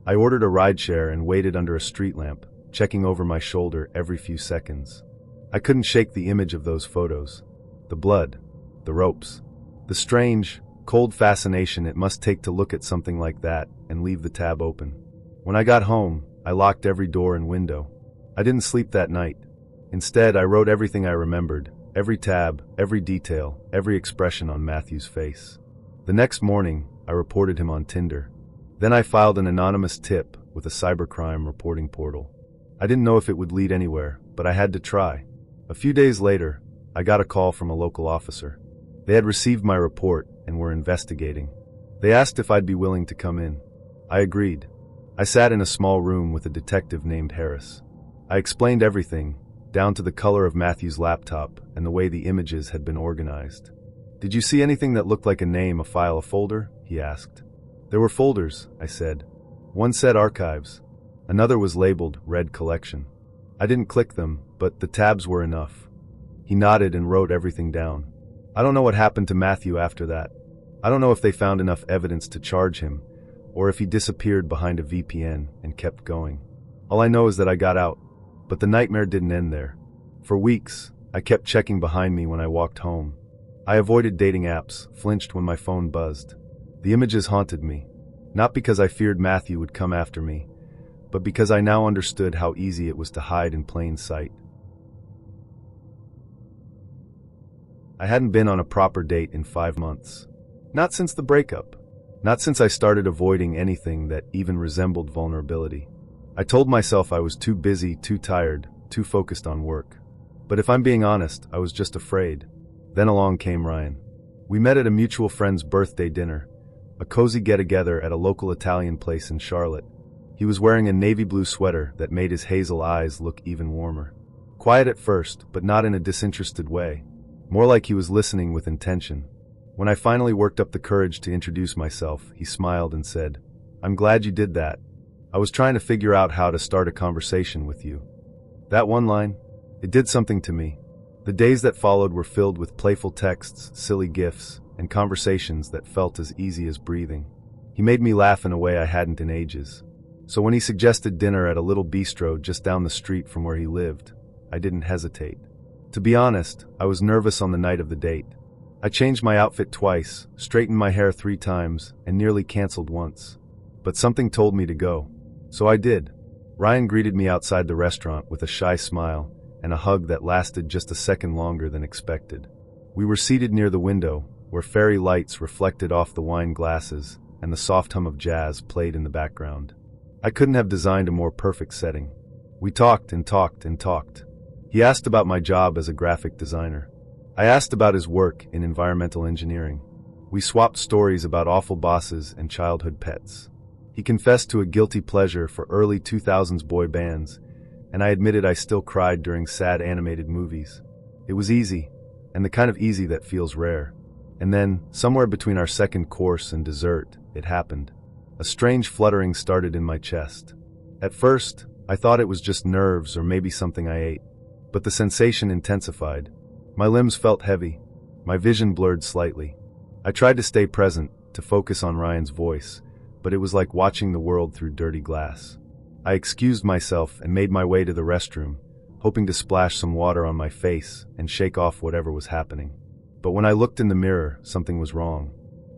I ordered a rideshare and waited under a street lamp, checking over my shoulder every few seconds. I couldn't shake the image of those photos. The blood, the ropes, the strange, cold fascination it must take to look at something like that and leave the tab open. When I got home, I locked every door and window. I didn't sleep that night. Instead, I wrote everything I remembered, every tab, every detail, every expression on Matthew's face. The next morning, I reported him on Tinder. Then I filed an anonymous tip with a cybercrime reporting portal. I didn't know if it would lead anywhere, but I had to try. A few days later, I got a call from a local officer. They had received my report and were investigating. They asked if I'd be willing to come in. I agreed. I sat in a small room with a detective named Harris. I explained everything, down to the color of Matthew's laptop and the way the images had been organized. "Did you see anything that looked like a name, a file, a folder?" he asked. "There were folders," I said. One said Archives. Another was labeled Red Collection. I didn't click them, but the tabs were enough. He nodded and wrote everything down. I don't know what happened to Matthew after that. I don't know if they found enough evidence to charge him, or if he disappeared behind a VPN and kept going. All I know is that I got out. But the nightmare didn't end there. For weeks, I kept checking behind me when I walked home. I avoided dating apps, flinched when my phone buzzed. The images haunted me, not because I feared Matthew would come after me, but because I now understood how easy it was to hide in plain sight. I hadn't been on a proper date in 5 months. Not since the breakup. Not since I started avoiding anything that even resembled vulnerability. I told myself I was too busy, too tired, too focused on work. But if I'm being honest, I was just afraid. Then along came Ryan. We met at a mutual friend's birthday dinner, a cozy get-together at a local Italian place in Charlotte. He was wearing a navy blue sweater that made his hazel eyes look even warmer. Quiet at first, but not in a disinterested way. More like he was listening with intention. When I finally worked up the courage to introduce myself, he smiled and said, "I'm glad you did that. I was trying to figure out how to start a conversation with you." That one line, it did something to me. The days that followed were filled with playful texts, silly gifs, and conversations that felt as easy as breathing. He made me laugh in a way I hadn't in ages. So when he suggested dinner at a little bistro just down the street from where he lived, I didn't hesitate. To be honest, I was nervous on the night of the date. I changed my outfit twice, straightened my hair 3 times, and nearly canceled once. But something told me to go. So I did. Ryan greeted me outside the restaurant with a shy smile and a hug that lasted just a second longer than expected. We were seated near the window, where fairy lights reflected off the wine glasses and the soft hum of jazz played in the background. I couldn't have designed a more perfect setting. We talked and talked and talked. He asked about my job as a graphic designer. I asked about his work in environmental engineering. We swapped stories about awful bosses and childhood pets. He confessed to a guilty pleasure for early 2000s boy bands, and I admitted I still cried during sad animated movies. It was easy, and the kind of easy that feels rare. And then, somewhere between our second course and dessert, it happened. A strange fluttering started in my chest. At first, I thought it was just nerves or maybe something I ate. But the sensation intensified. My limbs felt heavy. My vision blurred slightly. I tried to stay present, to focus on Ryan's voice, but it was like watching the world through dirty glass. I excused myself and made my way to the restroom, hoping to splash some water on my face and shake off whatever was happening. But when I looked in the mirror, something was wrong.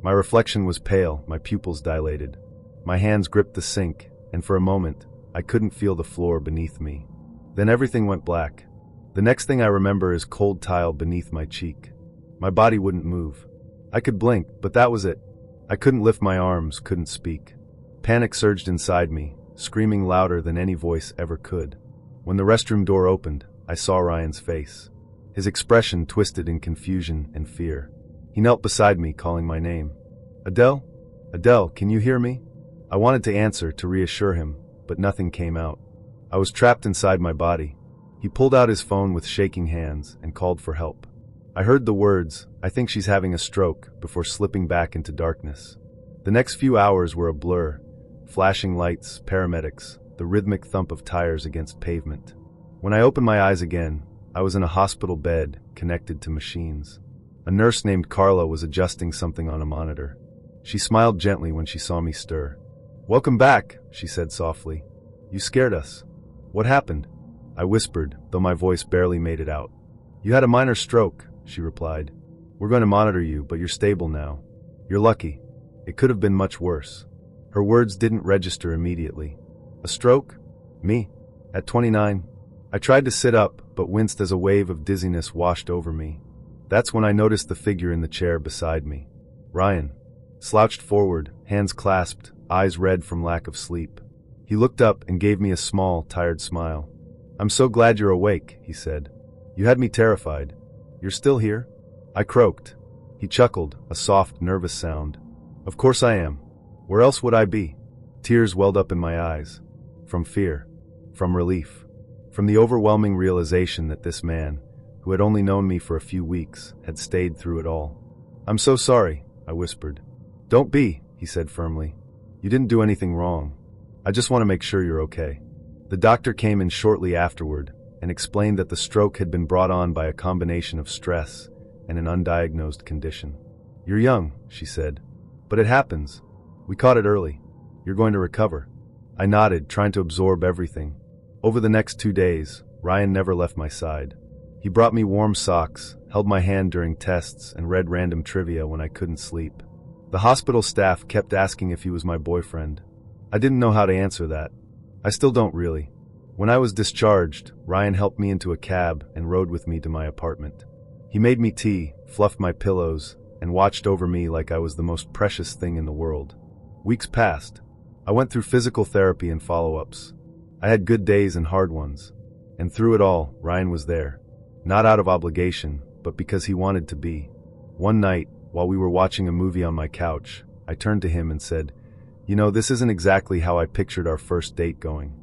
My reflection was pale, my pupils dilated. My hands gripped the sink, and for a moment, I couldn't feel the floor beneath me. Then everything went black. The next thing I remember is cold tile beneath my cheek. My body wouldn't move. I could blink, but that was it. I couldn't lift my arms, couldn't speak. Panic surged inside me, screaming louder than any voice ever could. When the restroom door opened, I saw Ryan's face. His expression twisted in confusion and fear. He knelt beside me, calling my name. "Adele? Adele, can you hear me?" I wanted to answer, to reassure him, but nothing came out. I was trapped inside my body. He pulled out his phone with shaking hands and called for help. I heard the words, "I think she's having a stroke," before slipping back into darkness. The next few hours were a blur. Flashing lights, paramedics, the rhythmic thump of tires against pavement. When I opened my eyes again, I was in a hospital bed, connected to machines. A nurse named Carla was adjusting something on a monitor. She smiled gently when she saw me stir. "Welcome back," she said softly. "You scared us. What happened?" I whispered, though my voice barely made it out. You had a minor stroke, she replied. We're going to monitor you, but you're stable now. You're lucky. It could have been much worse. Her words didn't register immediately. A stroke? Me? At 29? I tried to sit up, but winced as a wave of dizziness washed over me. That's when I noticed the figure in the chair beside me. Ryan. Slouched forward, hands clasped, eyes red from lack of sleep. He looked up and gave me a small, tired smile. I'm so glad you're awake, he said. You had me terrified. You're still here? I croaked. He chuckled, a soft, nervous sound. Of course I am. Where else would I be? Tears welled up in my eyes. From fear. From relief. From the overwhelming realization that this man, who had only known me for a few weeks, had stayed through it all. I'm so sorry, I whispered. Don't be, he said firmly. You didn't do anything wrong. I just want to make sure you're okay. The doctor came in shortly afterward and explained that the stroke had been brought on by a combination of stress and an undiagnosed condition. You're young, she said. But it happens. We caught it early. You're going to recover. I nodded, trying to absorb everything. Over the next 2 days, Ryan never left my side. He brought me warm socks, held my hand during tests, and read random trivia when I couldn't sleep. The hospital staff kept asking if he was my boyfriend. I didn't know how to answer that. I still don't really. When I was discharged, Ryan helped me into a cab and rode with me to my apartment. He made me tea, fluffed my pillows, and watched over me like I was the most precious thing in the world. Weeks passed. I went through physical therapy and follow-ups. I had good days and hard ones. And through it all, Ryan was there. Not out of obligation, but because he wanted to be. One night, while we were watching a movie on my couch, I turned to him and said, You know, this isn't exactly how I pictured our first date going.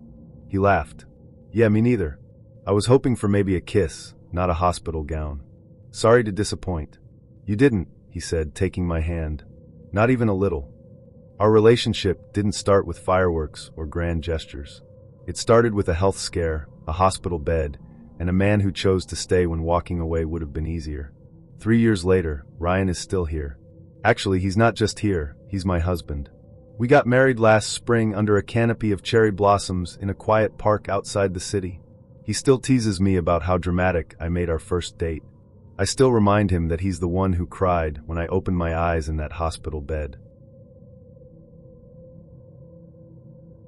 He laughed. Yeah, me neither. I was hoping for maybe a kiss, not a hospital gown. Sorry to disappoint. You didn't, he said, taking my hand. Not even a little. Our relationship didn't start with fireworks or grand gestures. It started with a health scare, a hospital bed, and a man who chose to stay when walking away would have been easier. 3 years later, Ryan is still here. Actually, he's not just here, he's my husband. We got married last spring under a canopy of cherry blossoms in a quiet park outside the city. He still teases me about how dramatic I made our first date. I still remind him that he's the one who cried when I opened my eyes in that hospital bed.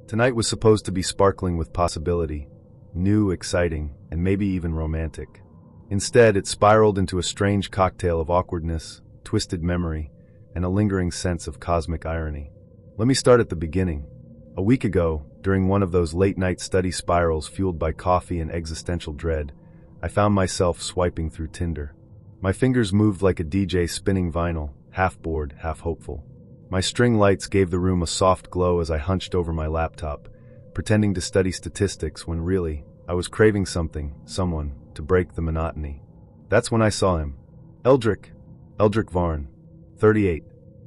Tonight was supposed to be sparkling with possibility, new, exciting, and maybe even romantic. Instead, it spiraled into a strange cocktail of awkwardness, twisted memory, and a lingering sense of cosmic irony. Let me start at the beginning. A week ago, during one of those late-night study spirals fueled by coffee and existential dread, I found myself swiping through Tinder. My fingers moved like a DJ spinning vinyl, half bored, half hopeful. My string lights gave the room a soft glow as I hunched over my laptop, pretending to study statistics when really, I was craving someone, to break the monotony. That's when I saw him. Eldrick Varn, 38.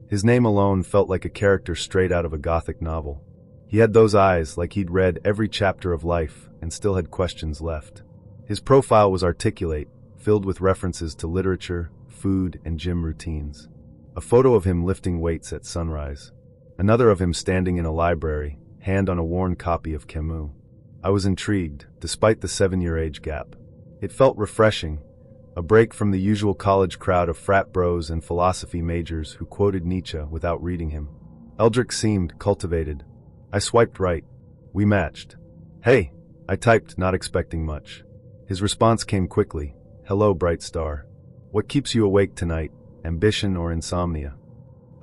His name alone felt like a character straight out of a gothic novel. He had those eyes like he'd read every chapter of life and still had questions left. His profile was articulate, filled with references to literature, food, and gym routines. A photo of him lifting weights at sunrise. Another of him standing in a library, hand on a worn copy of Camus. I was intrigued, despite the 7-year age gap. It felt refreshing, a break from the usual college crowd of frat bros and philosophy majors who quoted Nietzsche without reading him. Eldrick seemed cultivated. I swiped right. We matched. Hey, I typed, not expecting much. His response came quickly. Hello, bright star. What keeps you awake tonight, ambition or insomnia?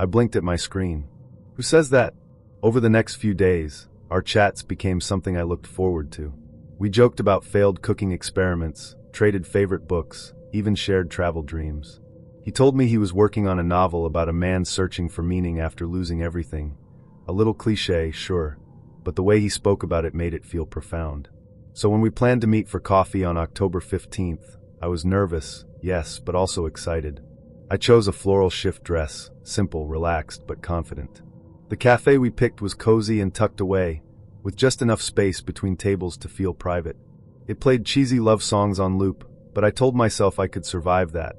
I blinked at my screen. Who says that? Over the next few days, our chats became something I looked forward to. We joked about failed cooking experiments, traded favorite books, even shared travel dreams. He told me he was working on a novel about a man searching for meaning after losing everything. A little cliché, sure, but the way he spoke about it made it feel profound. So when we planned to meet for coffee on October 15th, I was nervous, yes, but also excited. I chose a floral shift dress, simple, relaxed, but confident. The cafe we picked was cozy and tucked away, with just enough space between tables to feel private. It played cheesy love songs on loop, but I told myself I could survive that.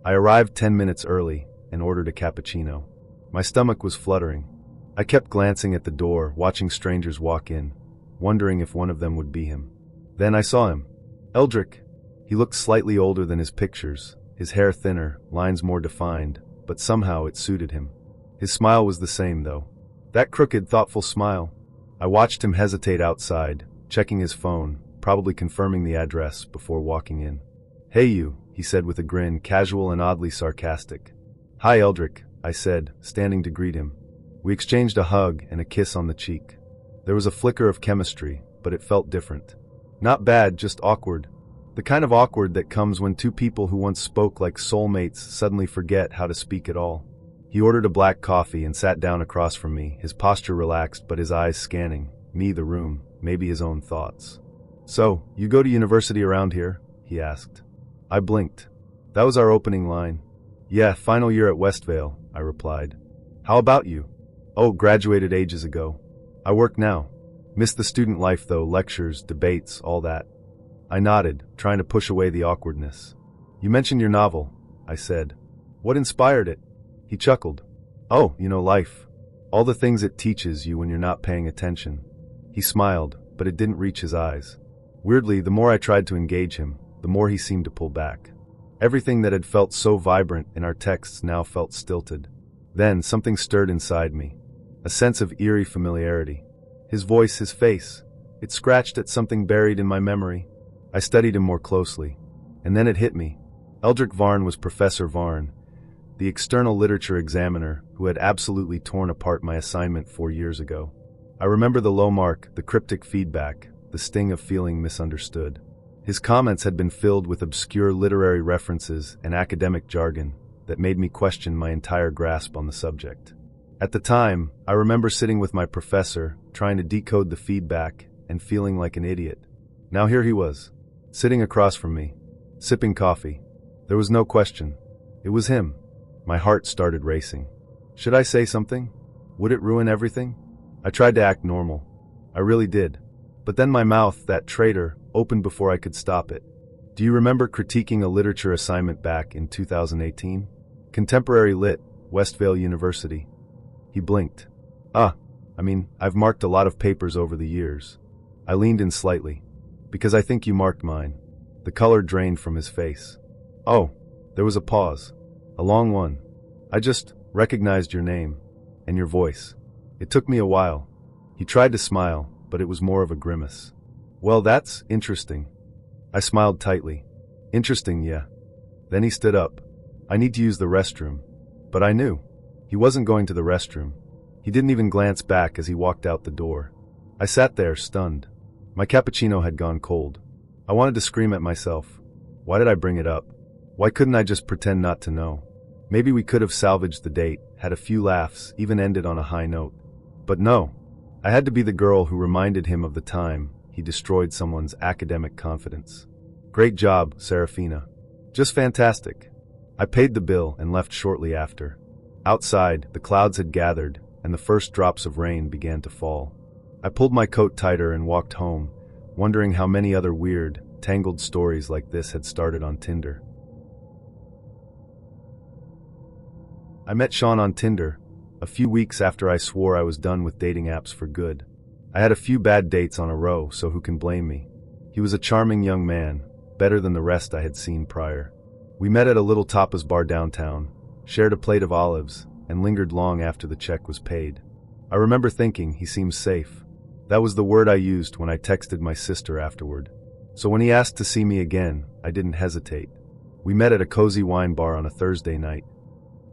I arrived 10 minutes early and ordered a cappuccino. My stomach was fluttering. I kept glancing at the door, watching strangers walk in, wondering if one of them would be him. Then I saw him. Eldrick. He looked slightly older than his pictures, his hair thinner, lines more defined, but somehow it suited him. His smile was the same, though. That crooked, thoughtful smile. I watched him hesitate outside, checking his phone, probably confirming the address before walking in. "Hey you," he said with a grin, casual and oddly sarcastic. "Hi Eldrick," I said, standing to greet him. We exchanged a hug and a kiss on the cheek. There was a flicker of chemistry, but it felt different. Not bad, just awkward. The kind of awkward that comes when two people who once spoke like soulmates suddenly forget how to speak at all. He ordered a black coffee and sat down across from me, his posture relaxed but his eyes scanning, me, the room, maybe his own thoughts. "So, you go to university around here?" he asked. I blinked. That was our opening line. "Yeah, final year at Westvale," I replied. "How about you?" "Oh, graduated ages ago. I work now. Miss the student life though, lectures, debates, all that." I nodded, trying to push away the awkwardness. "You mentioned your novel," I said. "What inspired it?" He chuckled. "Oh, life. All the things it teaches you when you're not paying attention." He smiled, but it didn't reach his eyes. Weirdly, the more I tried to engage him, the more he seemed to pull back. Everything that had felt so vibrant in our texts now felt stilted. Then something stirred inside me. A sense of eerie familiarity. His voice, his face. It scratched at something buried in my memory. I studied him more closely. And then it hit me. Eldrick Varn was Professor Varn, the external literature examiner who had absolutely torn apart my assignment 4 years ago. I remember the low mark, the cryptic feedback, the sting of feeling misunderstood. His comments had been filled with obscure literary references and academic jargon that made me question my entire grasp on the subject. At the time, I remember sitting with my professor, trying to decode the feedback and feeling like an idiot. Now here he was, sitting across from me, sipping coffee. There was no question. It was him. My heart started racing. Should I say something? Would it ruin everything? I tried to act normal. I really did. But then my mouth, that traitor, opened before I could stop it. "Do you remember critiquing a literature assignment back in 2018? Contemporary Lit, Westvale University." He blinked. I've marked a lot of papers over the years." I leaned in slightly. "Because I think you marked mine." The color drained from his face. "Oh." There was a pause. A long one. "I just recognized your name. And your voice. It took me a while." He tried to smile, but it was more of a grimace. "Well, that's interesting." I smiled tightly. "Interesting, yeah." Then he stood up. "I need to use the restroom." But I knew. He wasn't going to the restroom. He didn't even glance back as he walked out the door. I sat there, stunned. My cappuccino had gone cold. I wanted to scream at myself. Why did I bring it up? Why couldn't I just pretend not to know? Maybe we could have salvaged the date, had a few laughs, even ended on a high note. But no. I had to be the girl who reminded him of the time he destroyed someone's academic confidence. "Great job, Serafina." "Just fantastic." I paid the bill and left shortly after. Outside, the clouds had gathered, and the first drops of rain began to fall. I pulled my coat tighter and walked home, wondering how many other weird, tangled stories like this had started on Tinder. I met Sean on Tinder, a few weeks after I swore I was done with dating apps for good. I had a few bad dates on a row, so who can blame me? He was a charming young man, better than the rest I had seen prior. We met at a little tapas bar downtown, shared a plate of olives, and lingered long after the check was paid. I remember thinking he seems safe. That was the word I used when I texted my sister afterward. So when he asked to see me again, I didn't hesitate. We met at a cozy wine bar on a Thursday night.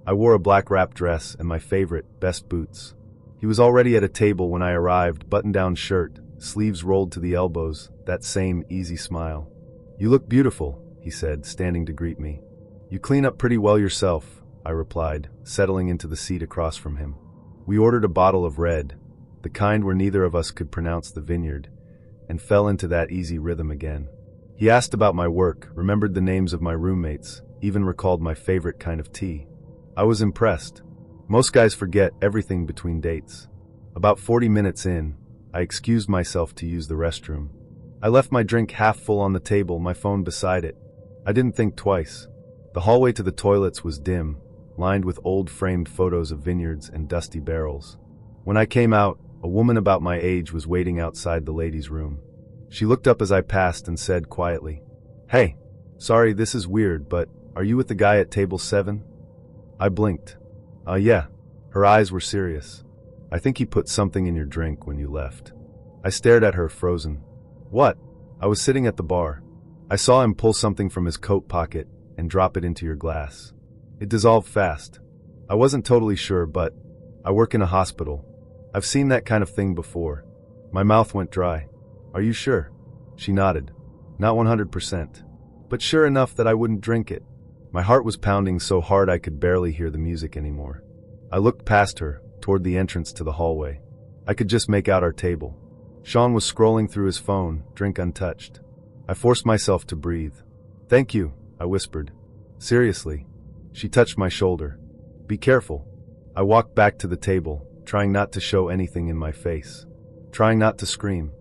I wore a black wrap dress and my favorite, best boots. He was already at a table when I arrived, button-down shirt, sleeves rolled to the elbows, that same easy smile. "You look beautiful," he said, standing to greet me. "You clean up pretty well yourself," I replied, settling into the seat across from him. We ordered a bottle of red, the kind where neither of us could pronounce the vineyard, and fell into that easy rhythm again. He asked about my work, remembered the names of my roommates, even recalled my favorite kind of tea. I was impressed. Most guys forget everything between dates. About 40 minutes in, I excused myself to use the restroom. I left my drink half full on the table, my phone beside it. I didn't think twice. The hallway to the toilets was dim, lined with old framed photos of vineyards and dusty barrels. When I came out, a woman about my age was waiting outside the ladies' room. She looked up as I passed and said quietly, "Hey, sorry, this is weird, but are you with the guy at table 7? I blinked. Yeah." Her eyes were serious. "I think he put something in your drink when you left." I stared at her, frozen. "What?" "I was sitting at the bar. I saw him pull something from his coat pocket and drop it into your glass. It dissolved fast. I wasn't totally sure, but I work in a hospital. I've seen that kind of thing before." My mouth went dry. "Are you sure?" She nodded. "Not 100%, but sure enough that I wouldn't drink it." My heart was pounding so hard I could barely hear the music anymore. I looked past her, toward the entrance to the hallway. I could just make out our table. Sean was scrolling through his phone, drink untouched. I forced myself to breathe. "Thank you," I whispered. "Seriously." She touched my shoulder. "Be careful." I walked back to the table, trying not to show anything in my face. Trying not to scream.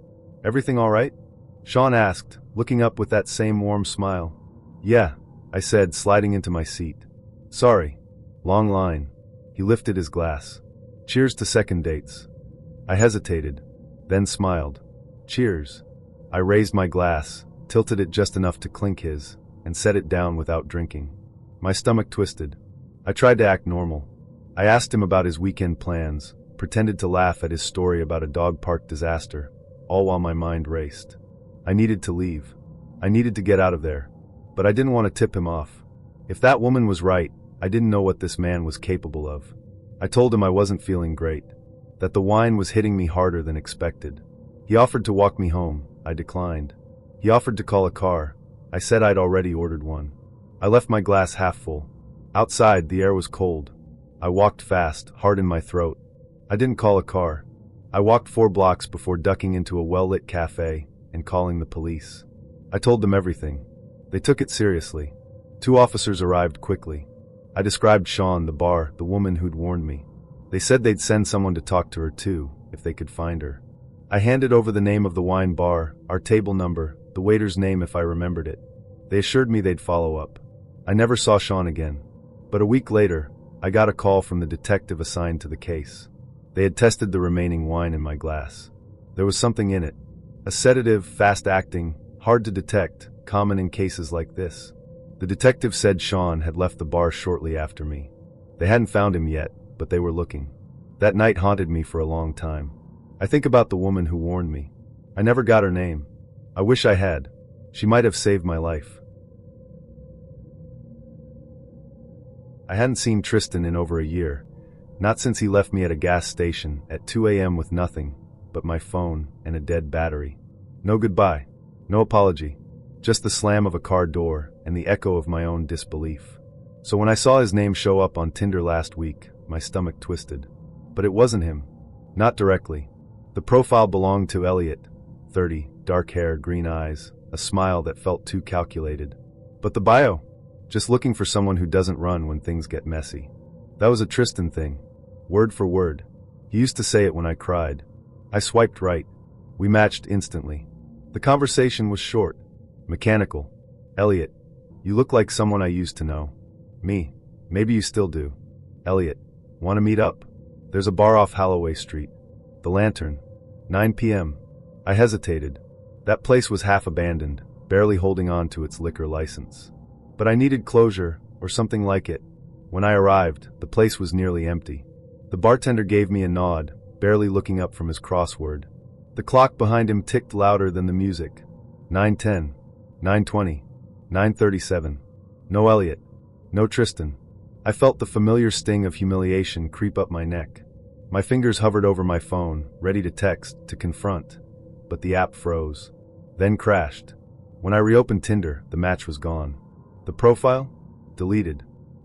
"Everything all right?" Sean asked, looking up with that same warm smile. "Yeah," I said, sliding into my seat. "Sorry. Long line." He lifted his glass. "Cheers to second dates." I hesitated, then smiled. "Cheers." I raised my glass, tilted it just enough to clink his, and set it down without drinking. My stomach twisted. I tried to act normal. I asked him about his weekend plans, pretended to laugh at his story about a dog park disaster, all while my mind raced. I needed to leave. I needed to get out of there. But I didn't want to tip him off. If that woman was right, I didn't know what this man was capable of. I told him I wasn't feeling great, that the wine was hitting me harder than expected. He offered to walk me home. I declined. He offered to call a car. I said I'd already ordered one. I left my glass half full. Outside, the air was cold. I walked fast, heart in my throat. I didn't call a car. I walked 4 blocks before ducking into a well-lit cafe and calling the police. I told them everything. They took it seriously. 2 officers arrived quickly. I described Sean, the bar, the woman who'd warned me. They said they'd send someone to talk to her too, if they could find her. I handed over the name of the wine bar, our table number, the waiter's name if I remembered it. They assured me they'd follow up. I never saw Sean again. But a week later, I got a call from the detective assigned to the case. They had tested the remaining wine in my glass. There was something in it. A sedative, fast-acting, hard to detect, common in cases like this. The detective said Sean had left the bar shortly after me. They hadn't found him yet, but they were looking. That night haunted me for a long time. I think about the woman who warned me. I never got her name. I wish I had. She might have saved my life. I hadn't seen Tristan in over a year, not since he left me at a gas station at 2 a.m. with nothing but my phone and a dead battery. No goodbye, no apology, just the slam of a car door and the echo of my own disbelief. So when I saw his name show up on Tinder last week, my stomach twisted. But it wasn't him. Not directly. The profile belonged to Elliot, 30, dark hair, green eyes, a smile that felt too calculated. But the bio? Just looking for someone who doesn't run when things get messy. That was a Tristan thing. Word for word. He used to say it when I cried. I swiped right. We matched instantly. The conversation was short, mechanical. "Elliot, you look like someone I used to know." "Me. Maybe you still do." "Elliot, want to meet up? There's a bar off Holloway Street. The Lantern. 9 p.m. I hesitated. That place was half abandoned, barely holding on to its liquor license. But I needed closure, or something like it. When I arrived, the place was nearly empty. The bartender gave me a nod, barely looking up from his crossword. The clock behind him ticked louder than the music. 9:10, 9:20, 9:37. No Elliot. No Tristan. I felt the familiar sting of humiliation creep up my neck. My fingers hovered over my phone, ready to text, to confront. But the app froze. Then crashed. When I reopened Tinder, the match was gone. The profile? Deleted.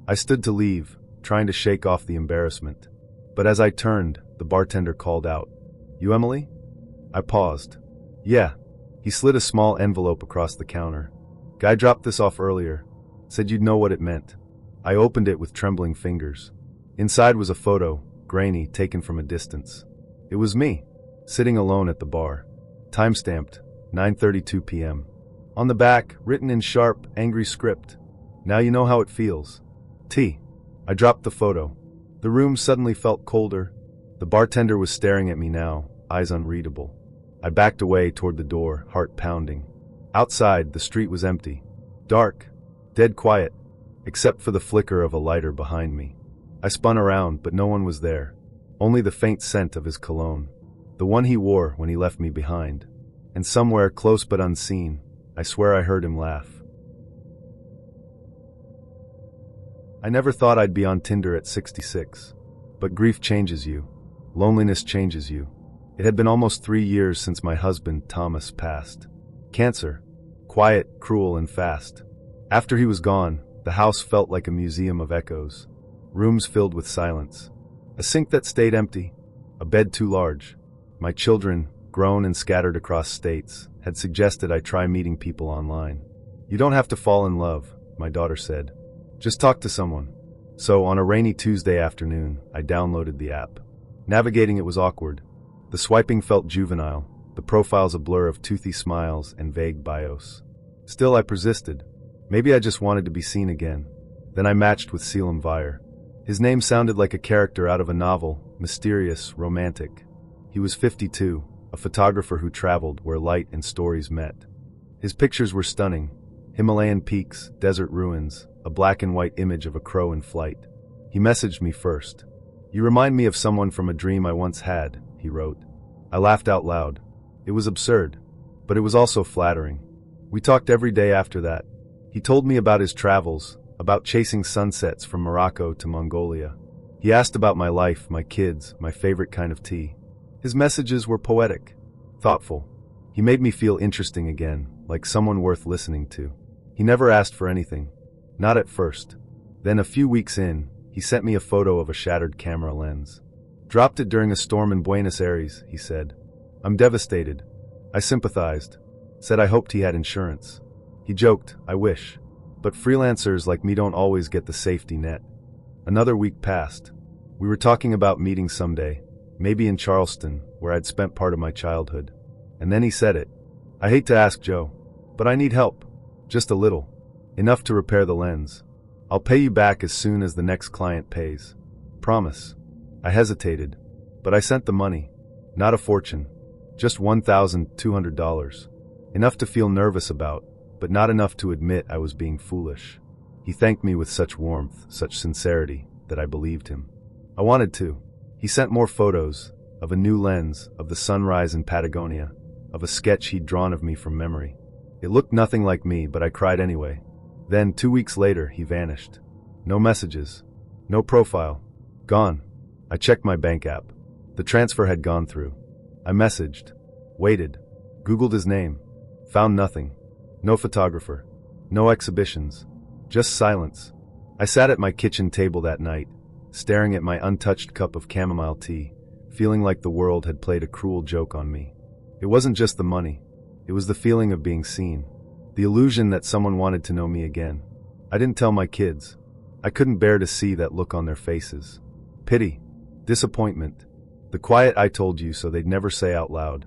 I stood to leave, trying to shake off the embarrassment. But as I turned, the bartender called out, "You Emily?" I paused. "Yeah." He slid a small envelope across the counter. "Guy dropped this off earlier. Said you'd know what it meant." I opened it with trembling fingers. Inside was a photo, grainy, taken from a distance. It was me, sitting alone at the bar. Timestamped, 9:32 p.m. On the back, written in sharp, angry script, "Now you know how it feels. T." I dropped the photo. The room suddenly felt colder. The bartender was staring at me now, eyes unreadable. I backed away toward the door, heart pounding. Outside, the street was empty. Dark. Dead quiet. Except for the flicker of a lighter behind me. I spun around, but no one was there. Only the faint scent of his cologne. The one he wore when he left me behind. And somewhere, close but unseen, I swear I heard him laugh. I never thought I'd be on Tinder at 66. But grief changes you. Loneliness changes you. It had been almost 3 years since my husband, Thomas, passed. Cancer. Quiet, cruel, and fast. After he was gone, the house felt like a museum of echoes. Rooms filled with silence. A sink that stayed empty. A bed too large. My children, grown and scattered across states, had suggested I try meeting people online. You don't have to fall in love, my daughter said. Just talk to someone. So, on a rainy Tuesday afternoon, I downloaded the app. Navigating it was awkward. The swiping felt juvenile, the profiles a blur of toothy smiles and vague bios. Still, I persisted. Maybe I just wanted to be seen again. Then I matched with Selim Vire. His name sounded like a character out of a novel, mysterious, romantic. He was 52, a photographer who traveled where light and stories met. His pictures were stunning. Himalayan peaks, desert ruins, a black and white image of a crow in flight. He messaged me first. "You remind me of someone from a dream I once had," he wrote. I laughed out loud. It was absurd, but it was also flattering. We talked every day after that. He told me about his travels, about chasing sunsets from Morocco to Mongolia. He asked about my life, my kids, my favorite kind of tea. His messages were poetic, thoughtful. He made me feel interesting again, like someone worth listening to. He never asked for anything. Not at first. Then a few weeks in, he sent me a photo of a shattered camera lens. "Dropped it during a storm in Buenos Aires," he said. "I'm devastated." I sympathized. Said I hoped he had insurance. He joked, "I wish. But freelancers like me don't always get the safety net." Another week passed. We were talking about meeting someday, maybe in Charleston, where I'd spent part of my childhood. And then he said it. "I hate to ask, Joe, but I need help. Just a little. Enough to repair the lens. I'll pay you back as soon as the next client pays. Promise." I hesitated, but I sent the money. Not a fortune. Just $1,200. Enough to feel nervous about, but not enough to admit I was being foolish. He thanked me with such warmth, such sincerity, that I believed him. I wanted to. He sent more photos, of a new lens, of the sunrise in Patagonia, of a sketch he'd drawn of me from memory. It looked nothing like me, but I cried anyway. Then, 2 weeks later, he vanished. No messages. No profile. Gone. I checked my bank app. The transfer had gone through. I messaged. Waited. Googled his name. Found nothing. No photographer. No exhibitions. Just silence. I sat at my kitchen table that night, staring at my untouched cup of chamomile tea, feeling like the world had played a cruel joke on me. It wasn't just the money. It was the feeling of being seen. The illusion that someone wanted to know me again. I didn't tell my kids. I couldn't bear to see that look on their faces. Pity. Disappointment. The quiet "I told you so" they'd never say out loud.